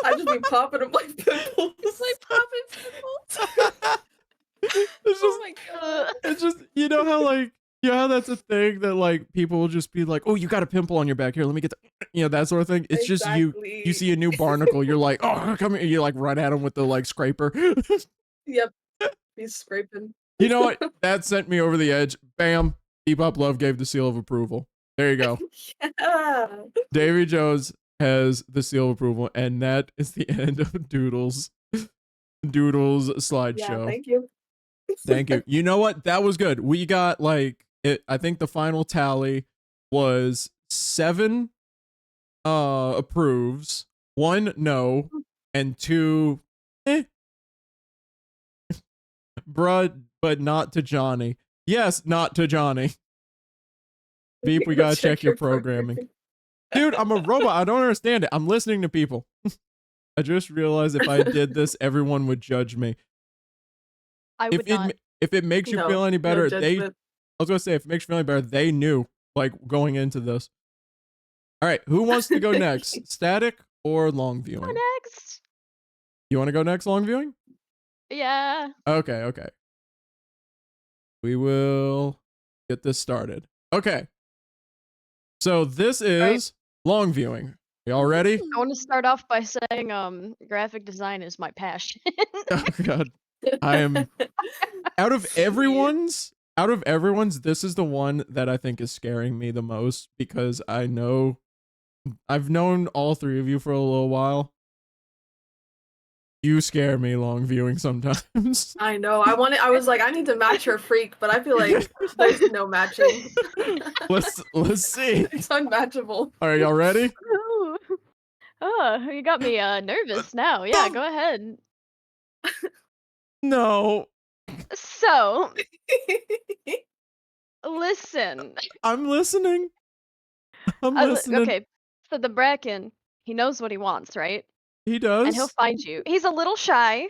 I just be popping them like pimples. It's like popping pimples. It's Oh just, my god. it's just, how that's a thing that like people will just be like, oh, you got a pimple on your back here. Let me get the, that sort of thing. It's just you see a new barnacle. You're like, oh, come here. You like run at him with the like scraper. Yep, he's scraping. You know what? That sent me over the edge. Bam. Keep Up Love gave the seal of approval. There you go. Yeah. Davy Jones has the seal of approval, and that is the end of Doodle's slideshow. Yeah, thank you. Thank you. You know what? That was good. We got like it. I think the final tally was 7 approves, 1 no, and 2 bruh, but not to Johnny. Yes, not to Johnny. Beep, we gotta check your programming. Dude, I'm a robot. I don't understand it. I'm listening to people. I just realized if I did this, everyone would judge me. I would not. If it makes you No, feel any no better, I judgment. was gonna say, if it makes you feel any better, they knew, like, going into this. All right, who wants to go next? Static or long viewing? Next. You want to go next, long viewing? Yeah. Okay. We will get this started. Okay. So this is long viewing. Y'all ready? I want to start off by saying graphic design is my passion. Oh god. I am out of everyone's, this is the one that I think is scaring me the most because I've known all 3 of you for a little while. You scare me, long viewing, sometimes. I know. I was like, I need to match her freak, but I feel like there's no matching. Let's see. It's unmatchable. All right, y'all ready? Ooh. Oh, you got me nervous now. Yeah, go ahead. No. So, listen. I'm listening. I'm listening. Okay, so the Bracken, he knows what he wants, right? He does. And he'll find you. He's a little shy.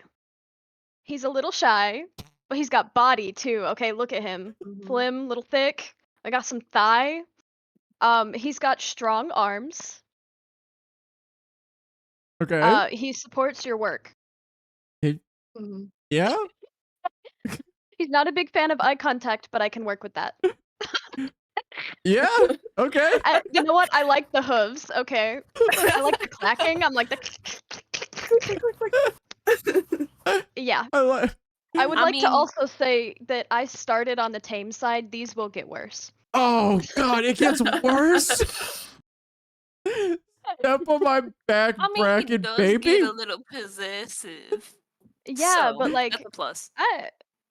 But he's got body too. Okay, look at him. Slim, little thick. I got some thigh. He's got strong arms. Okay. He supports your work. Yeah? He's not a big fan of eye contact, but I can work with that. Yeah? Okay. You know what? I like the hooves, okay? I like the clacking. I'm like the yeah. I would like to also say that I started on the tame side. These will get worse. Oh god, it gets worse. Step on my back, He bracket, does baby. get a little possessive. Yeah, So, but like that's a plus.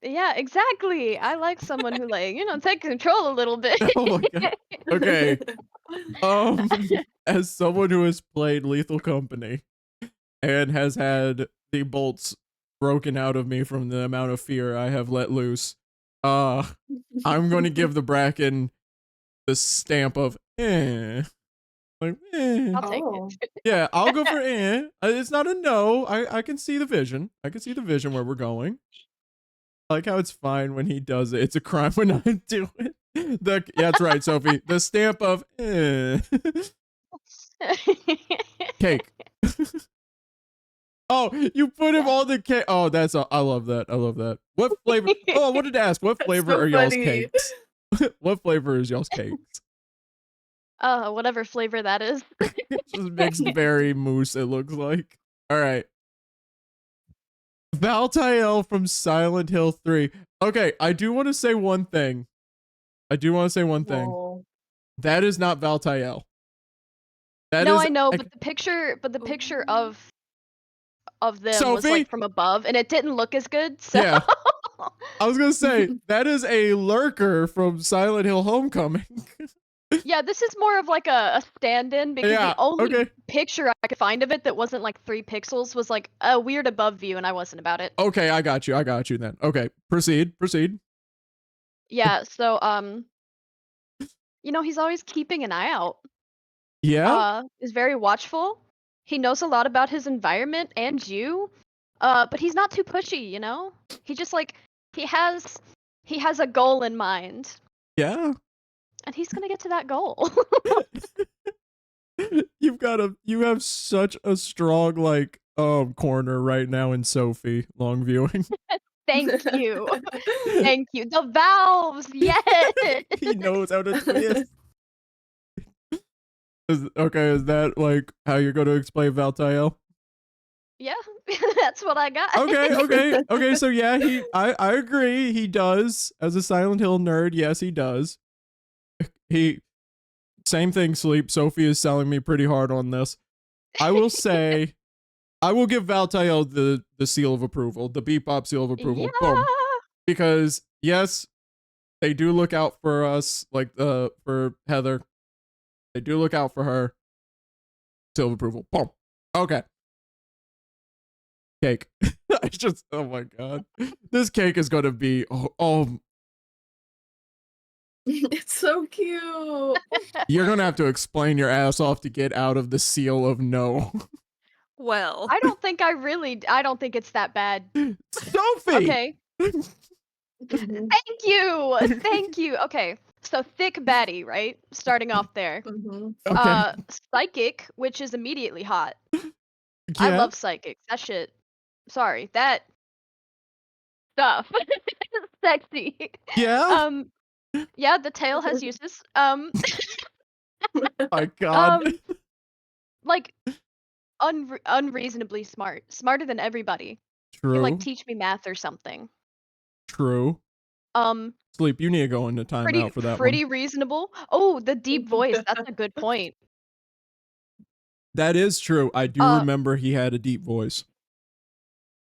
yeah, exactly. I like someone who like, take control a little bit. Oh my god. Okay. As someone who has played Lethal Company and has had the bolts broken out of me from the amount of fear I have let loose, I'm going to give the Bracken the stamp of Like, I'll take Oh. it. yeah, I'll go for It's not a no. I can see the vision. I can see the vision where we're going. I like how it's fine when he does it. It's a crime when I do it. Yeah, that's right, Sophie. The stamp of cake. Oh, you put him on the cake. Oh, I love that. I love that. What flavor? Oh, I wanted to ask, what flavor so are y'all's funny. cakes? What flavor is y'all's cakes? Whatever flavor that is. Just mixed berry mousse, it looks like. All right. Valtiel from Silent Hill 3. Okay, I do want to say one thing. Whoa. That is not Valtiel. That No, is I know, like, but the picture Ooh. of them was Sophie? like from above, and it didn't look as good. So Yeah. I was gonna say that is a lurker from Silent Hill Homecoming. yeah, this is more of like a stand-in because Yeah, the only okay. picture I could find of it that wasn't like 3 pixels was like a weird above view, and I wasn't about it. Okay, I got you then. Okay, proceed. Yeah, so he's always keeping an eye out. Yeah? Is very watchful. He knows a lot about his environment and you. But he's not too pushy, you know? He just like he has a goal in mind, Yeah. and he's gonna get to that goal. You have such a strong like corner right now in Sophie long viewing. Thank you. Thank you. The valves, yes. He knows how to twist. Is that like how you're going to explain Valtiel? Yeah, that's what I got. Okay. So yeah, I agree. He does. As a Silent Hill nerd, yes, he does. Same thing, Sleep. Sophie is selling me pretty hard on this. I will say, I will give Valtiel the seal of approval, the Bebop seal of approval. Yeah. Boom. Because yes, they do look out for us, like for Heather. They do look out for her. Seal of approval. Boom. Okay. Cake. Oh my god. This cake is gonna be It's so cute. you're gonna have to explain your ass off to get out of the seal of no. Well, I don't think it's that bad. Sophie! Okay. Mhm, Thank you. Okay. So thick baddie, right? Starting off there. mhm. Okay. Psychic, which is immediately hot. Yeah. I love psychics. That shit. Sorry, that stuff. Sexy. Yeah? Yeah, the tail has uses. My god. Like unreasonably smart. Smarter than everybody. Can True. like teach me math or something. True. Sleep, you need to go into timeout for that pretty one. reasonable. Oh, the deep voice. That's a good point. That is true. I do remember he had a deep voice.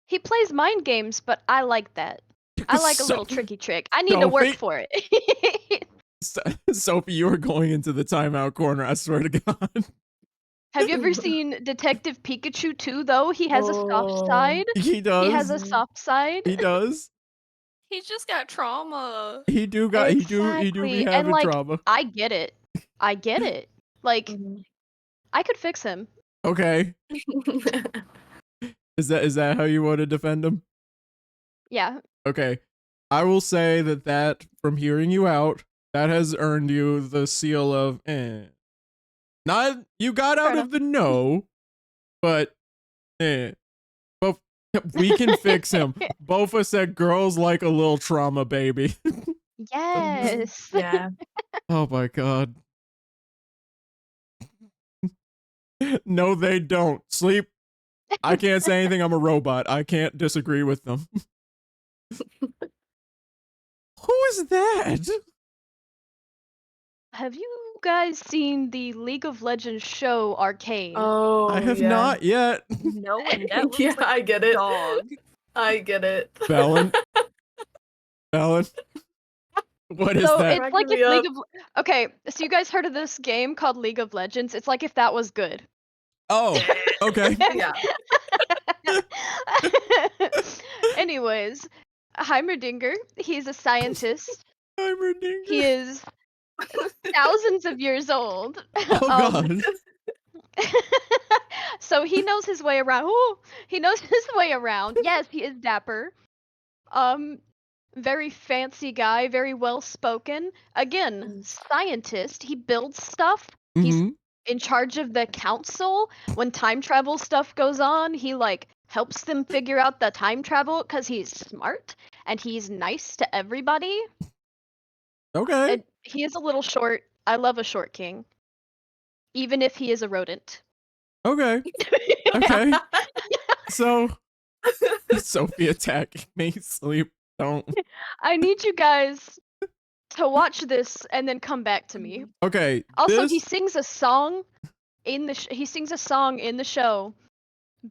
He plays mind games, but I like that. I like a little tricky trick. I need to Sophie? work for it. Sophie, you are going into the timeout corner, I swear to God. Have you ever seen Detective Pikachu 2 though? He has a soft Oh. side. He does. He has a soft side. He does. he just got trauma. He do be Exactly. having And like trauma. I get it. Like Mhm. I could fix him. Okay. Is that how you want to defend him? Yeah. Okay. I will say that from hearing you out, that has earned you the seal of Not you got out of the no, but Both we can fix him. Bofa said girls like a little trauma, baby. Yes. Yeah. Oh my god. No, they don't. Sleep. I can't say anything. I'm a robot. I can't disagree with them. Who is that? Have you guys seen the League of Legends show Arcane? Oh, I have yeah. not yet. No, and that looks Yeah, like I get it. dog. I get it. Fallon. Fallon. What is So that? it's Cracking like me if League up. of Okay, so you guys heard of this game called League of Legends? It's like if that was good. Oh, okay. Yeah. Anyways, Heimerdinger, he's a scientist. Heimerdinger. He is thousands of years old. Oh god. So he knows his way around. Ooh, he knows his way around. Yes, he is dapper. Um, very fancy guy, very well spoken. Again, scientist. He builds stuff. He's Mm-hmm. in charge of the council. When time travel stuff goes on, he like helps them figure out the time travel because he's smart and he's nice to everybody. Okay. And he is a little short. I love a short king, even if he is a rodent. Okay. Okay. So Sophie attacking me. Sleep. Don't. I need you guys to watch this and then come back to me. Okay. Also, this... he sings a song in the he sings a song in the show.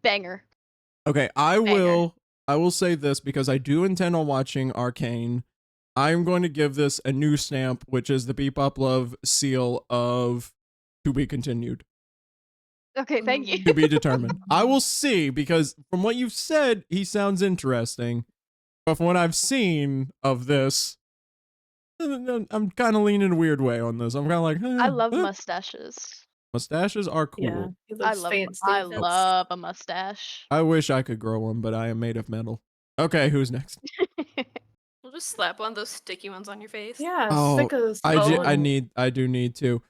Banger. Okay, I will say this because I do intend on watching Arcane. I'm going to give this a new stamp, which is the Bebop Love seal of to be continued. Okay, thank you. To be determined. I will see because from what you've said, he sounds interesting. But from what I've seen of this, I'm kind of leaning a weird way on this. I'm kind of like, I love mustaches. mustaches are cool. Yeah, he I looks love fancy. I love a mustache. I wish I could grow one, but I am made of metal. Okay, who's next? We'll just slap one of those sticky ones on your face. Yeah, Oh, stick a I do need to.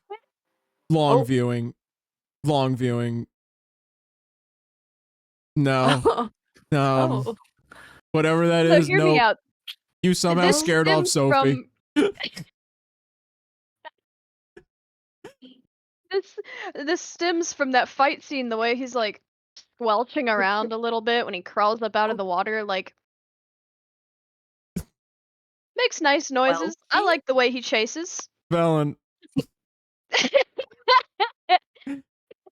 Long Oh. viewing. Long viewing. No. No. Oh. Whatever that So is, hear me no. out. You somehow This scared off stems Sophie. This stems from that fight scene, the way he's like squelching around a little bit when he crawls up out of the water, like makes nice noises. I like the way he chases. Valen.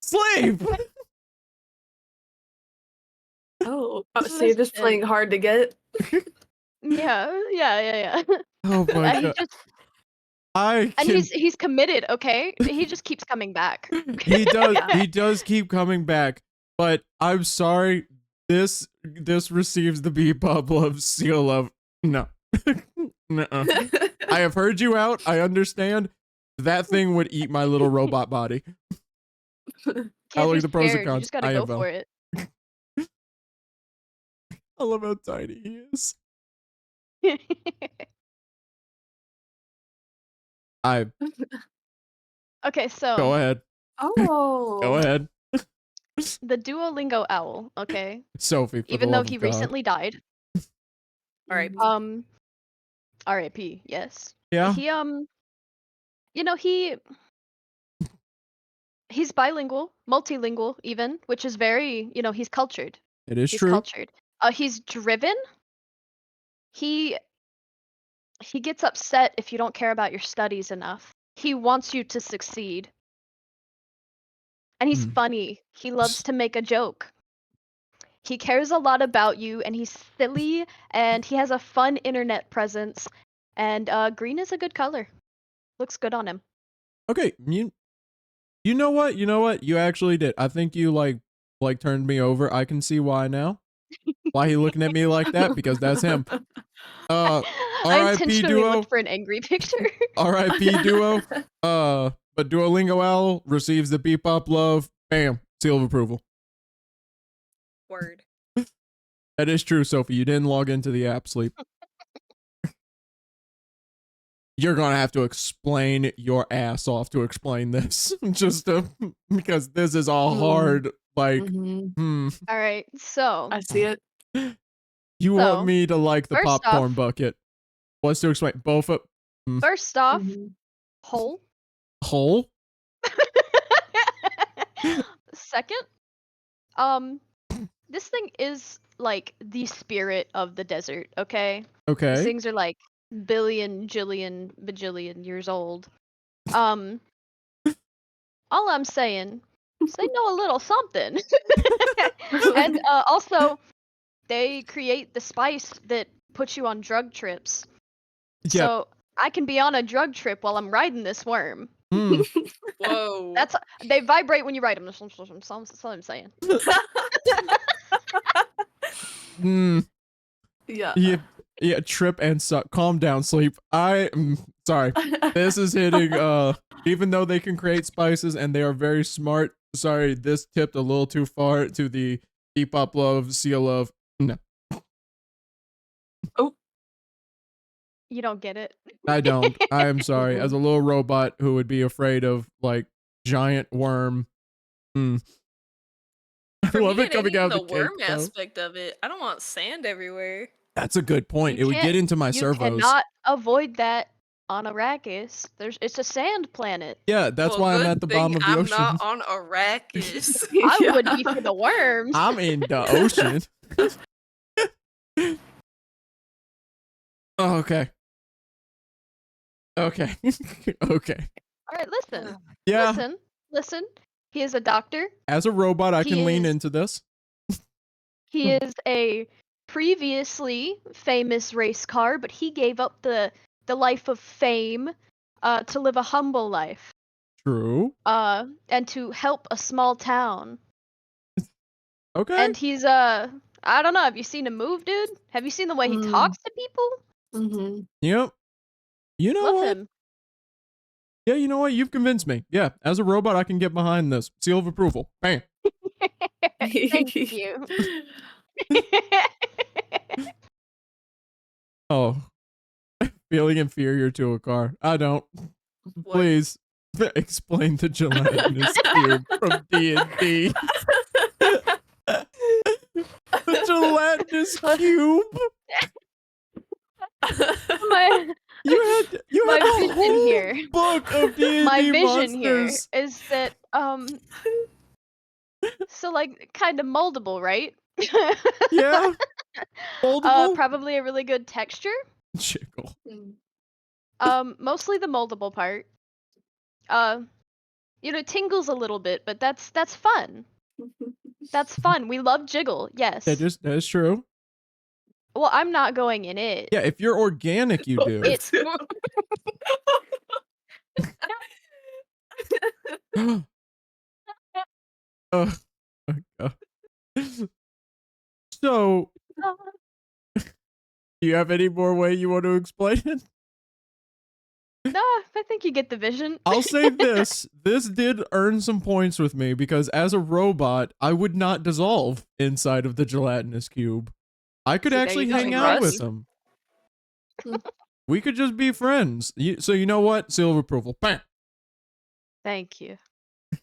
Sleep! Oh, so you're just playing hard to get? Yeah. Oh my And god. and he's committed, okay? He just keeps coming back. He does keep coming back. But I'm sorry, this receives the Bebop Love seal of no. Nuh-uh. I have heard you out. I understand. That thing would eat my little robot body. I look at the pros and cons. You just gotta go for it. I love how tiny he is. Okay, so Go ahead. Oh. Go ahead. the Duolingo owl, okay? Sophie, for Even the though love he of God. recently died. R.I.P. R.I.P. Yes. Yeah. He you know, he's bilingual, multilingual even, which is very, you know, he's cultured. It is He's true. cultured. He's driven. He gets upset if you don't care about your studies enough. He wants you to succeed. And he's funny. He loves to make a joke. He cares a lot about you, and he's silly, and he has a fun internet presence. And green is a good color. Looks good on him. Okay, you know what? You know what? You actually did. I think you like turned me over. I can see why now. Why he looking at me like that? Because that's him. I R.I.P. intentionally Duo. looked for an angry picture. R.I.P. Duo. But Duolingo Owl receives the Bebop Love. Bam. Seal of approval. Word. That is true, Sophie. You didn't log into the app, Sleep. You're gonna have to explain your ass off to explain this. Because this is all hard. Like, All right, so I see it. You want me to like the first popcorn off- bucket. What's to explain? Both of first off, hole. hole? Second, this thing is like the spirit of the desert, okay? These Okay. things are like billion, jillion, bajillion years old. All I'm saying is they know a little something. And also, they create the spice that puts you on drug trips. Yep. So I can be on a drug trip while I'm riding this worm. Whoa. They vibrate when you ride them. That's what I'm saying. Yeah. Yeah, trip and suck. Calm down, Sleep. Sorry. This is hitting, even though they can create spices and they are very smart, sorry, this tipped a little too far to the keep up love, seal love. No, You don't get it. I don't. I am sorry. As a little robot who would be afraid of, like, giant worm. I For love me, it coming out of the cake, worm though. aspect of it. I don't want sand everywhere. That's a good point. You It would get can't- into my You servos. cannot avoid that on Arrakis. It's a sand planet. Yeah, that's Well, why I'm good at the thing bottom of the I'm ocean. not on Arrakis. I would be for the worms. I'm in the ocean. Oh, okay. Okay. Okay. All right, listen. Yeah. Listen. He is a doctor. As a robot, I He can lean is- into this. He is a previously famous race car, but he gave up the life of fame to live a humble life True. and to help a small town. Okay. And he's I don't know, have you seen him move, dude? Have you seen the way he talks to people? Mm-hmm. Yep. You know Love what? him. Yeah, you know what? You've convinced me. Yeah, as a robot, I can get behind this. Seal of approval. Bam. Thank you. Oh. Feeling inferior to a car. I don't. What? Please explain the gelatinous cube from D&D. The gelatinous cube. my You My had a vision whole here. book of D&D my vision monsters. here is that so like kind of moldable, right? Yeah. Moldable. Probably a really good texture. Chickle. Mostly the moldable part. Tingles a little bit, but that's fun. That's fun. We love jiggle. Yes. That is true. Well, I'm not going in it. Yeah, if you're organic, you do. It's Oh my God. So, do you have any more way you want to explain it? no, I think you get the vision. I'll say this. This did earn some points with me because as a robot, I would not dissolve inside of the gelatinous cube. I could See, there actually you go, hang you out rust. with him. We could just be friends. So you know what? Seal of approval. Bam. Thank you. This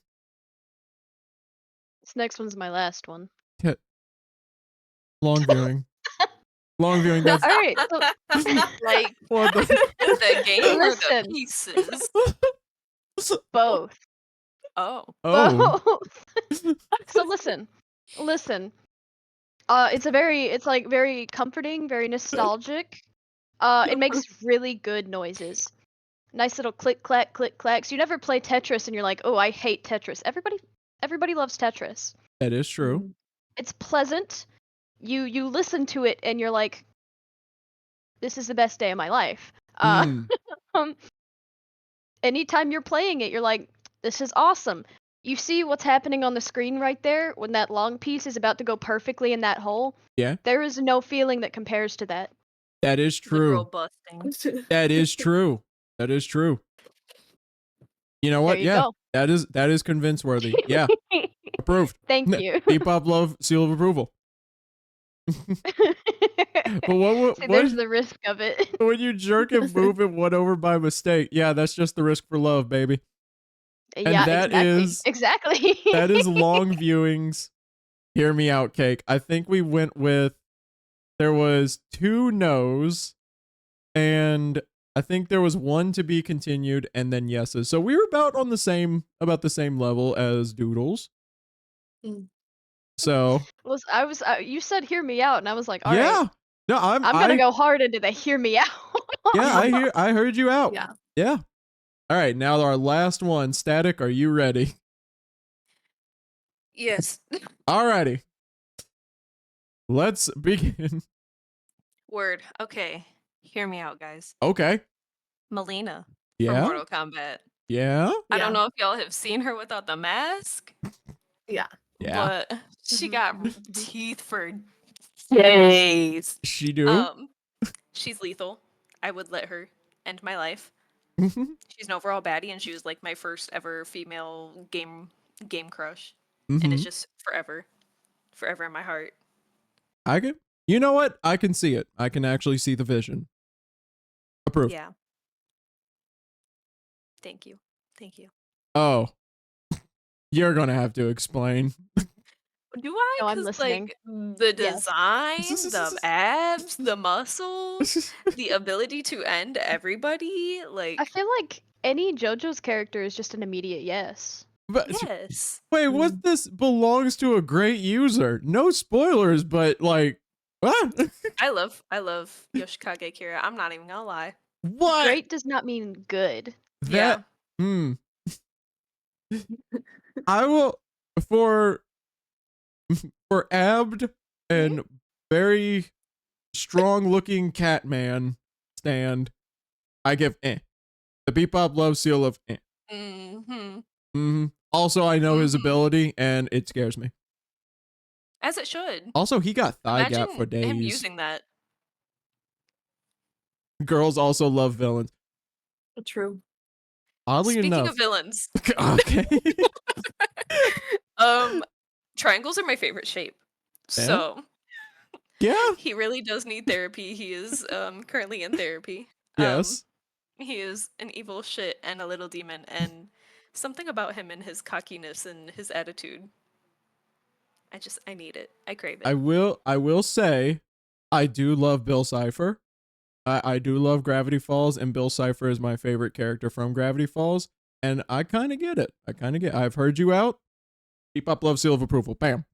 next one's my last one. Long viewing. Long viewing. That's All right. So, Like what the. the game or the Listen. pieces? both. Oh. Oh. Both. So listen. It's like very comforting, very nostalgic. It makes really good noises. Nice little click clacks. You never play Tetris and you're like, oh, I hate Tetris. Everybody loves Tetris. That is true. It's pleasant. You listen to it and you're like, this is the best day of my life. Anytime you're playing it, you're like, this is awesome. You see what's happening on the screen right there when that long piece is about to go perfectly in that hole? Yeah. There is no feeling that compares to that. That is The true. girl busting. That is true. That is true. You know what? There you Yeah. go. That is convince worthy. Yeah. Approved. Thank you. Depop love, seal of approval. But what See, there's the risk of it. when you jerk and move it one over by mistake? Yeah, that's just the risk for love, baby. Yeah, that exactly. That is long viewings. Hear me out, Cake. I think we went with there was 2 no's and I think there was 1 to be continued and then yeses. So we were about the same level as Doodles. So you said hear me out, and I was like, all right, yeah. No, I'm gonna go hard into the hear me out. Yeah, I heard you out. Yeah. Yeah. All right, now our last one. Static, are you ready? Yes. Alrighty. Let's begin. Word. Okay. Hear me out, guys. Okay. Melina from Yeah. Mortal Kombat. Yeah. I Yeah. don't know if y'all have seen her without the mask, Yeah. but she Mhm. got teeth for days. She do. She's lethal. I would let her end my life. Mhm, She's an overall baddie, and she was like my first ever female game crush, and it's mhm. just forever in my heart. I can. You know what? I can see it. I can actually see the vision. Approved. Yeah. Thank you. Thank you. Oh, you're gonna have to explain. Do I? No, I'm Because, listening. like, the Yes. design, the abs, the muscles, the ability to end everybody, I like, feel like any JoJo's character is just an immediate yes. But yes. wait, what? This belongs to a great user. No spoilers, but like, what? I love Yoshikage Kira. I'm not even gonna lie. What? Great does not mean good. Yeah. That. Hmm. I will for abd and very strong looking cat man stand. I give the Bebop love seal of Mm-hmm. Also, I know his Mhm. ability and it scares me. As it should. Also, he got thigh gap for Imagine him days. using that. Girls also love villains. True. Oddly Speaking enough. of villains, Okay. triangles are my favorite shape. Yeah? So Yeah. he really does need therapy. He is currently in therapy. Yes. He is an evil shit and a little demon, and something about him and his cockiness and his attitude. I need it. I crave it. I will say I do love Bill Cipher. I do love Gravity Falls, and Bill Cipher is my favorite character from Gravity Falls, and I kind of get it. I've heard you out. Keep up, love seal of approval. Bam.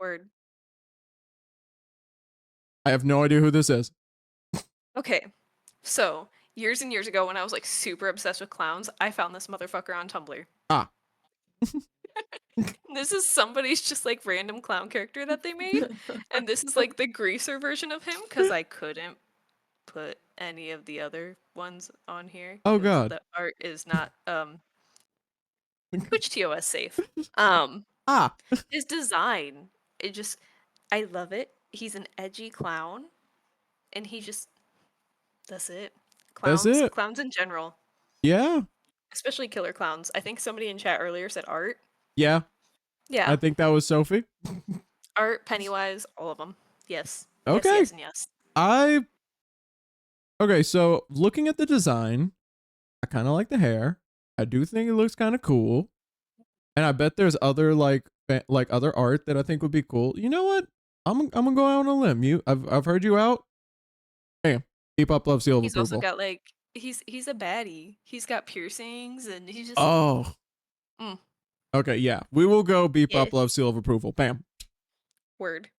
Word. I have no idea who this is. Okay. So, years and years ago when I was like super obsessed with clowns, I found this motherfucker on Tumblr. Ah. This is somebody's just like random clown character that they made. And this is like the greaser version of him because I couldn't put any of the other ones on here. Oh 'Cause god. the art is not Twitch TOS safe. Um Ah. his design, it just I love it. He's an edgy clown and he just that's it. That's it. Clowns in general, Yeah. especially killer clowns. I think somebody in chat earlier said art. Yeah. Yeah. I think that was Sophie. Art, Pennywise, all of them. Yes. Yes, Okay. yes, and yes. Okay, so looking at the design, I kind of like the hair. I do think it looks kind of cool. And I bet there's other like other art that I think would be cool. You know what? I'm gonna go out on a limb. I've heard you out. Bam. Keep up, love seal of He's also approval. got like he's a baddie. He's got piercings and he's just Oh. Mm. Okay, yeah. We will go beep Yeah. up, love seal of approval. Bam. word.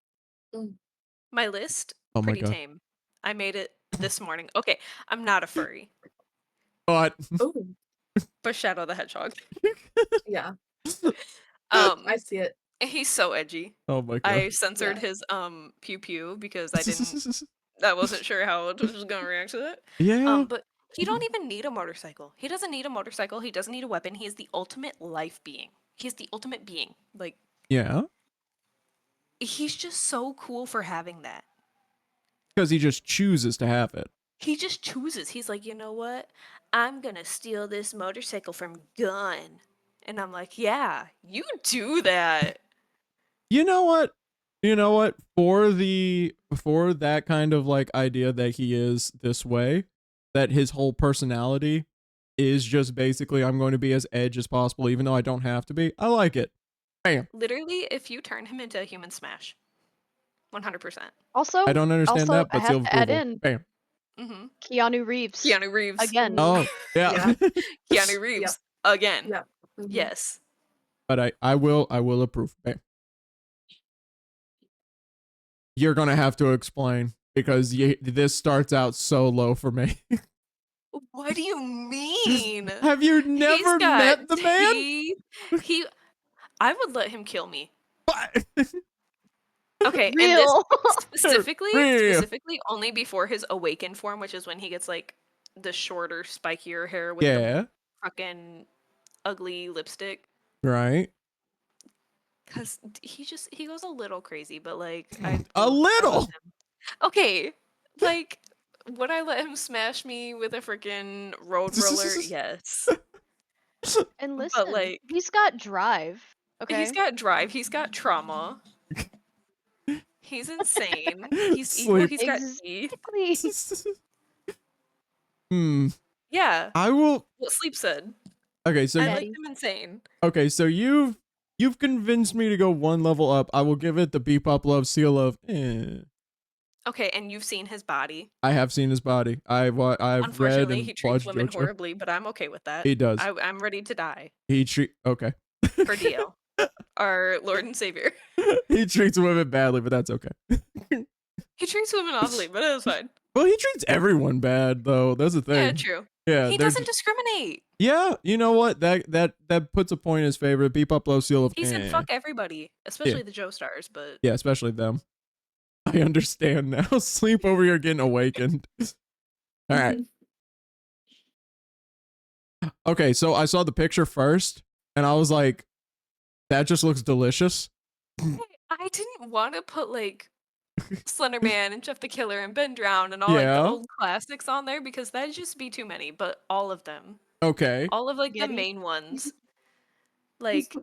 Mm. My list, Oh my pretty god. tame. I made it this morning. Okay, I'm not a furry, But Oh, but Shadow the Hedgehog. yeah. Um, I see it. he's so edgy. oh my I god. censored Yeah. his pew pew because I wasn't sure how I was gonna react to that. Yeah. But he don't even need a motorcycle. He doesn't need a motorcycle. He doesn't need a weapon. He is the ultimate life being. He is the ultimate being. Like Yeah. he's just so cool for having that. Because he just chooses to have it. He just chooses. He's like, you know what? I'm gonna steal this motorcycle from Gun. And I'm like, yeah, you do that. You know what? You know what? For that kind of like idea that he is this way, that his whole personality is just basically I'm going to be as edge as possible, even though I don't have to be. I like it. Bam. Literally, if you turn him into a human smash, 100%. Also, I don't understand that, I but seal have of to add approval. in Bam. Mm-hmm. Keanu Reeves. Keanu Reeves. Again. Oh, yeah. Keanu Reeves. Again. Yeah. Mhm. Yes. But I will approve. Bam. You're gonna have to explain because this starts out so low for me. What do you mean? Have you He's never got met the man? teeth. I would let him kill me. What? Okay, and this Real. specifically Real. only before his awakened form, which is when he gets like the shorter, spikier hair with Yeah. the fucking ugly lipstick. Right. Cause he goes a little crazy, but like A little. love him. Okay, like Would I let him smash me with a freaking road roller? Yes. And But listen, like, he's got drive. he's Okay. got drive. He's got trauma. He's insane. He's evil. Sleep. He's got teeth. Exactly. Hmm. Yeah. I will. What Sleep said. Okay, so I Daddy. like them insane. okay, so you've convinced me to go one level up. I will give it the Bebop Love seal of. Okay, and you've seen his body. I have seen his body. I've read Unfortunately, and he treats watched women JoJo. horribly, but I'm okay with that. He does. I'm ready to die Okay. for DL, our Lord and Savior. He treats women badly, but that's okay. He treats women awfully, but it's fine. Well, he treats everyone bad though. That's the thing. Yeah, true. Yeah, He they're doesn't discriminate. yeah, you know what? That puts a point in his favor. Bebop Love seal of. He said fuck everybody, especially the Joe stars, but Yeah, especially them. I understand now. Sleep over here getting awakened. All right. Okay, so I saw the picture first, and I was like, that just looks delicious. I didn't want to put like Slender Man and Jeff the Killer and Ben Drown and all like Yeah. the old classics on there because that'd just be too many, but all of them. Okay. All of like the Spaghetti. main ones. Like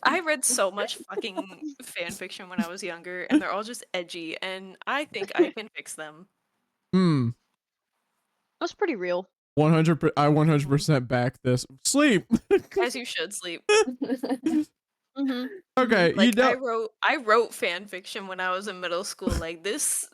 I read so much fucking fan fiction when I was younger and they're all just edgy and I think I can fix them. Hmm. That's pretty real. 100. I 100% back this. Sleep. As you should Sleep. Mm-hmm. Okay, Like you know. I wrote fan fiction when I was in middle school. Like this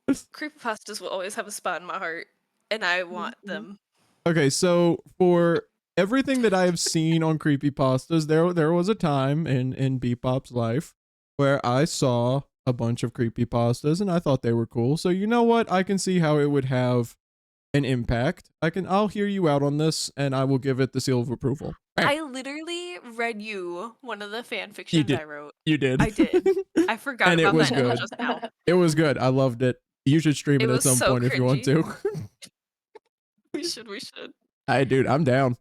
creepypastas will always have a spot in my heart and I want them. Okay, so for everything that I have seen on creepypastas, there was a time in Bebop's life where I saw a bunch of creepypastas and I thought they were cool. So you know what? I can see how it would have an impact. I'll hear you out on this and I will give it the seal of approval. I literally read you one of the fan fictions did. I wrote. You did. I did. I forgot And it about was that until good. just now. It was good. I loved it. You should stream It it at was some so point if you want cringy. to. We should. Dude, I'm down.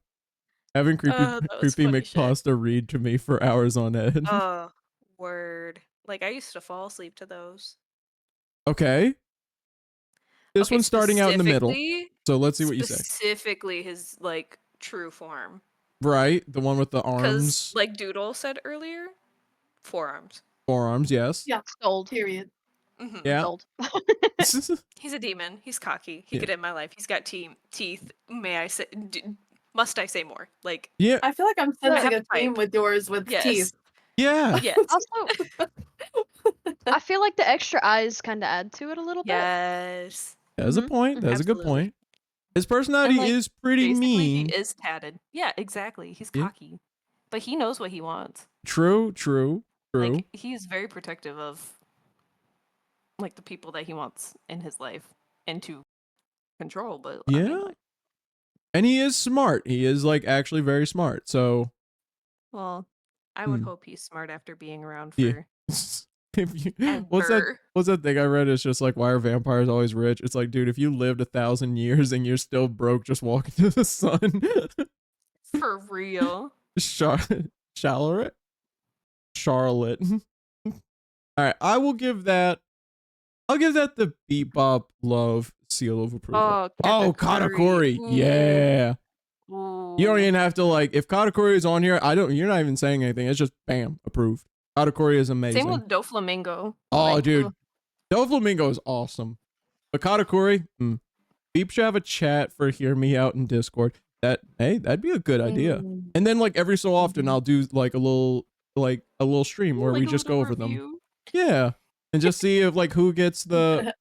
Having creepy That was funny shit. McPasta read to me for hours on end. Oh, word. Like I used to fall asleep to those. Okay. This Okay, one's starting out in the middle. specifically- So let's see what you say. Specifically his like true form. Right, the one with the Because arms, like Doodle said earlier, forearms. forearms, yes. Yeah. Sold. Period. Mhm. Yeah. Sold. He's a demon. He's cocky. He Yeah. could end my life. He's got teeth. May I say? Must I say more? Like Yeah. I feel like I'm have sensing a a theme type. with yours with Yes. teeth. Yeah. yes. Also, I feel like the extra eyes kind of add to it a little bit. Yes. That's a point. That's a good Absolutely. point. His personality like, is pretty Basically, mean. he is tatted. Yeah, exactly. He's Yeah. cocky, but he knows what he wants. True. Like he's very protective of like the people that he wants in his life and to control. But I mean, Yeah. like, And he is smart. He is like actually very smart. So well, I would Hmm. hope he's smart after being around Yeah. for if you ever. what's that thing I read? It's just like, why are vampires always rich? It's like, dude, if you lived 1,000 years and you're still broke just walking to the sun. For real. Charlotte. Charlotte. All right, I'll give that the Bebop Love seal of approval. Oh, Katakuri. Ooh. Yeah. Ooh. You don't even have to like, if Katakuri is on here, you're not even saying anything. It's just bam, approved. Katakuri is amazing. Same with Doflamingo. Oh, Like, dude. ugh. Doflamingo is awesome. But Katakuri, Beep should have a chat for Hear Me Out in Discord. That'd be a good idea. And then like every so often I'll do like a little stream where Like we a just go little over them. review. Yeah. And just see if like who gets the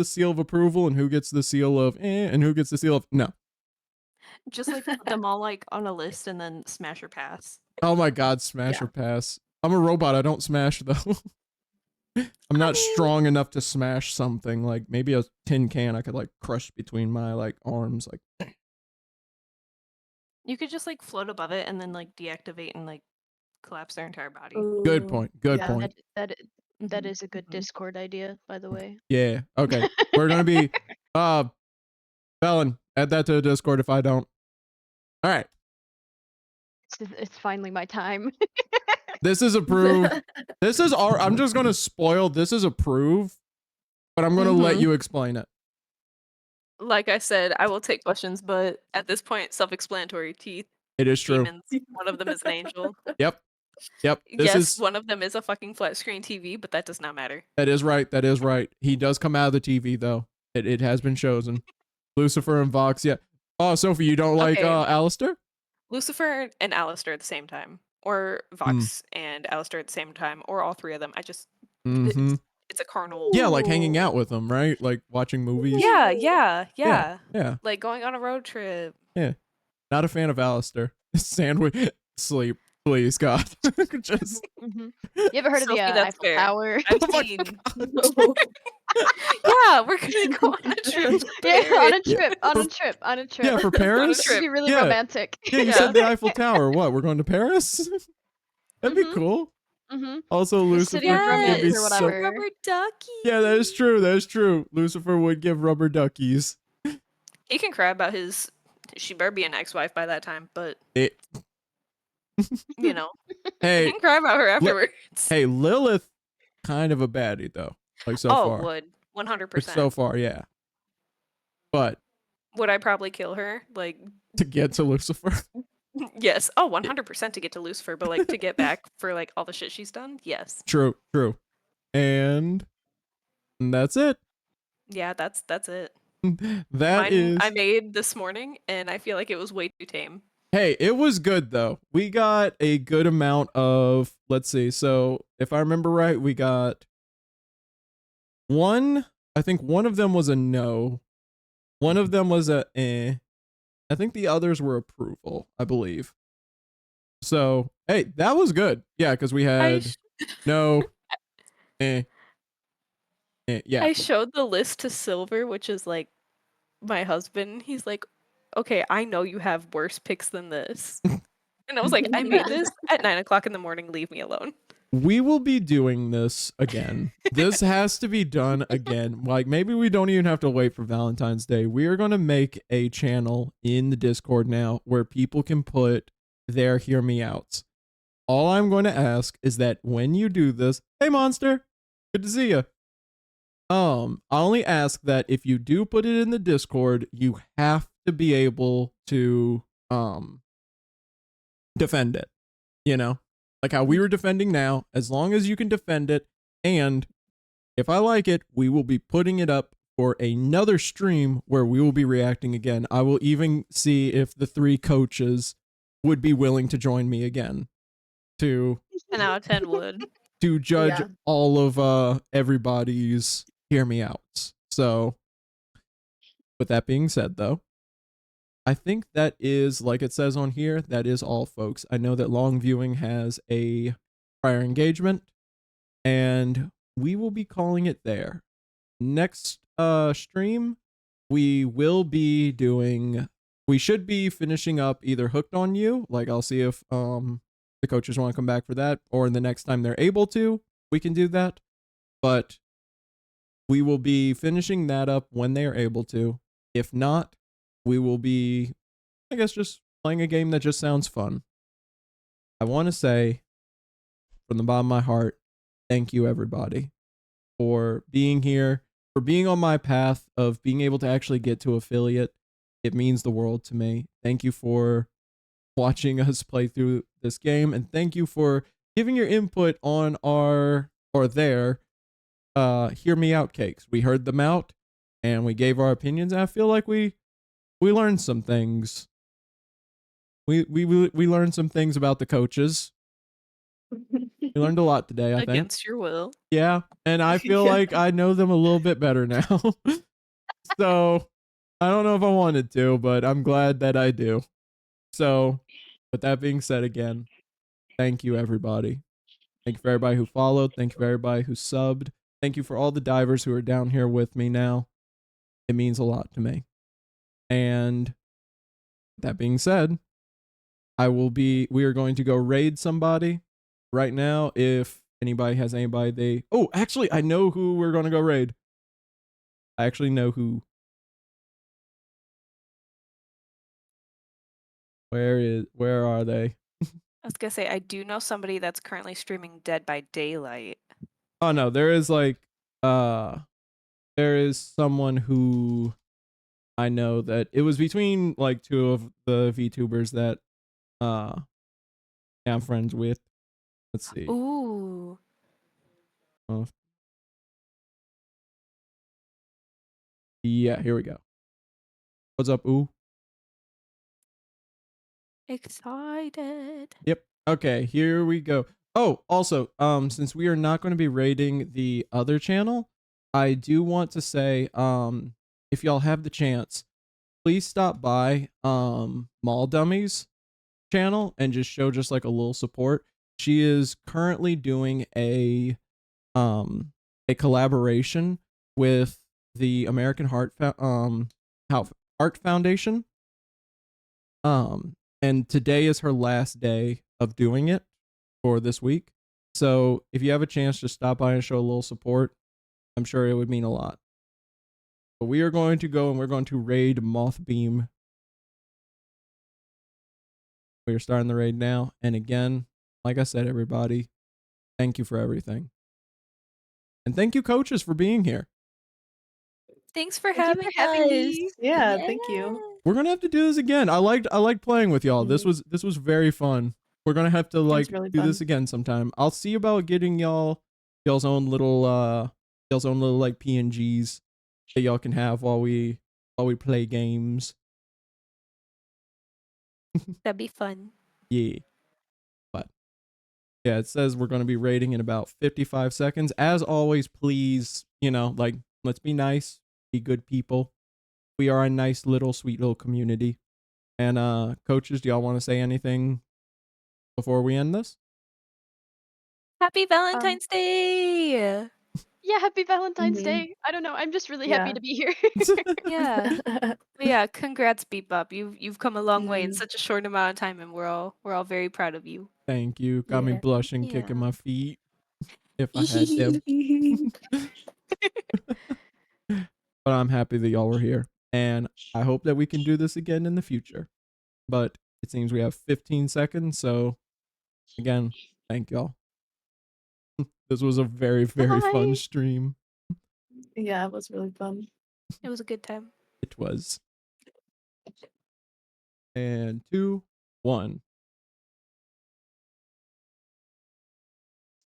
seal of approval and who gets the seal of and who gets the seal of no. Just like put them all like on a list and then smash or pass. Oh my god, smash or pass. I'm a robot, I don't smash though. I'm not strong enough to smash something. Like maybe a tin can I could like crush between my like arms like You could just like float above it and then like deactivate and like collapse their entire body. Good point. Good Yeah. point. That Mhm, is a good mhm. Discord idea, by the way. Yeah. Okay. We're gonna be Felon, add that to the Discord if I don't. All right. It's finally my time. This is approved. I'm just gonna spoil. This is approved, but I'm gonna let Mhm. you explain it. Like I said, I will take questions, but at this point, self-explanatory. Teeth, It is true. demons. One of them is an angel. Yep. This Yes, is one of them is a fucking flat screen TV, but that does not matter. that is right. That is right. He does come out of the TV though. It has been chosen. Lucifer and Vox. Yeah. Oh, Sophie, you don't like Okay. Alistair? Lucifer and Alistair at the same time, or Vox and Alistair at the same time, or all three of them. I just Mm-hmm. it's a carnal. Yeah, like hanging out with them, right? Like watching movies. Yeah, Yeah. yeah. Like going on a road trip. Not a fan of Alistair. Sandwich. Sleep, please, God. Just. You ever heard of the Sophie, that's Eiffel fair. Tower? I've Oh my seen. No. Yeah, we're gonna go on a trip. to Yeah, Paris. on a trip. Yeah, for Paris. This would be really Yeah. romantic. Yeah, you Yeah. said the Eiffel Tower. What? We're going to Paris? That'd be Mhm. cool. Mm-hmm. Also, The Lucifer city of would romance be or so. whatever. Rubber ducky. Yeah, that is true. That is true. Lucifer would give rubber duckies. He can cry about his. She better be an ex-wife by that time, but It, you know, he hey, can cry about her afterwards. hey, Lilith, kind of a baddie though. Like so oh, far. would Like, 100%. so far, yeah. But Would I probably kill her? Like, to get to Lucifer, yes. Oh, 100% to get to Lucifer, but like to get back for like all the shit she's done? Yes. true, and that's it. Yeah, that's it. That Mine is. I made this morning, and I feel like it was way too tame. Hey, it was good though. We got a good amount of, let's see. So, if I remember right, we got one, I think one of them was a no. One of them was a eh. I think the others were approval, I believe. So, hey, that was good. Yeah, cuz we I, had sh- no yeah. I showed the list to Silver, which is like my husband. He's like, okay, I know you have worse picks than this. And I was like, I made this at 9:00 in the morning. Leave me alone. We will be doing this again. This has to be done again. Like maybe we don't even have to wait for Valentine's Day. We are going to make a channel in the Discord now where people can put their hear me outs. All I'm going to ask is that when you do this, hey monster, good to see you. I only ask that if you do put it in the Discord, you have to be able to defend it. You know? Like how we were defending now, as long as you can defend it, and if I like it, we will be putting it up for another stream where we will be reacting again. I will even see if the 3 coaches would be willing to join me again to 10 out of 10 would. to judge Yeah. all of everybody's hear me outs. So with that being said though, I think that is, like it says on here, that is all, folks. I know that long viewing has a prior engagement, and we will be calling it there. Next stream, we should be finishing up either Hooked on You, like I'll see if the coaches want to come back for that, or the next time they're able to, we can do that. But we will be finishing that up when they are able to. If not, we will be, I guess, just playing a game that just sounds fun. I want to say, from the bottom of my heart, thank you, everybody, for being here, for being on my path of being able to actually get to affiliate. It means the world to me. Thank you for watching us play through this game, and thank you for giving your input on their hear me out cakes. We heard them out, and we gave our opinions, and I feel like we learned some things. We learned some things about the coaches. We learned a lot today, I think. Against your will. Yeah, and I feel Yeah. like I know them a little bit better now. So, I don't know if I wanted to, but I'm glad that I do. So, with that being said again, thank you, everybody. Thank you for everybody who followed. Thank you for everybody who subbed. Thank you for all the divers who are down here with me now. It means a lot to me. And that being said, we are going to go raid somebody right now. If anybody has anybody actually, I know who we're going to go raid. I actually know who. Where are they? I was gonna say, I do know somebody that's currently streaming Dead by Daylight. Oh no, there is someone who I know that it was between like two of the VTubers that I'm friends with. Let's see. Ooh. Uh, yeah, here we go. What's up, ooh? Excited. Yep. Okay, here we go. Oh, also, since we are not going to be rating the other channel, I do want to say, if y'all have the chance, please stop by Mall Dummies channel and just show just like a little support. She is currently doing a collaboration with the American Heart Foundation. And today is her last day of doing it for this week. So if you have a chance, just stop by and show a little support. I'm sure it would mean a lot. But we are going to go and we're going to raid Mothbeam. We are starting the raid now. And again, like I said, everybody, thank you for everything. And thank you, coaches, for being here. Thanks for Thank you having for having us. me. Yeah, thank you. We're gonna have to do this again. I liked playing with y'all. This Mhm. was very fun. We're gonna have to was like really do this fun. again sometime. I'll see about getting y'all's own little like PNGs that y'all can have while we play games. That'd be fun. Yeah. But yeah, it says we're gonna be rating in about 55 seconds. As always, please, like let's be nice, be good people. We are a nice little sweet little community. And coaches, do y'all want to say anything before we end this? Happy Valentine's Day. Yeah, happy Valentine's Mhm. Day. I don't know. I'm just really Yeah. happy to be here. Yeah. But yeah, congrats, Bebop. You've come a long way in Mhm. such a short amount of time, and we're all very proud of you. Thank you. Got me Yeah. blushing, kicking my feet if I had them. But I'm happy that y'all were here. And I hope that we can do this again in the future. But it seems we have 15 seconds. So again, thank y'all. This was a very, very fun Bye. stream. Yeah, it was really fun. It was a good time. It was. And 2, 1.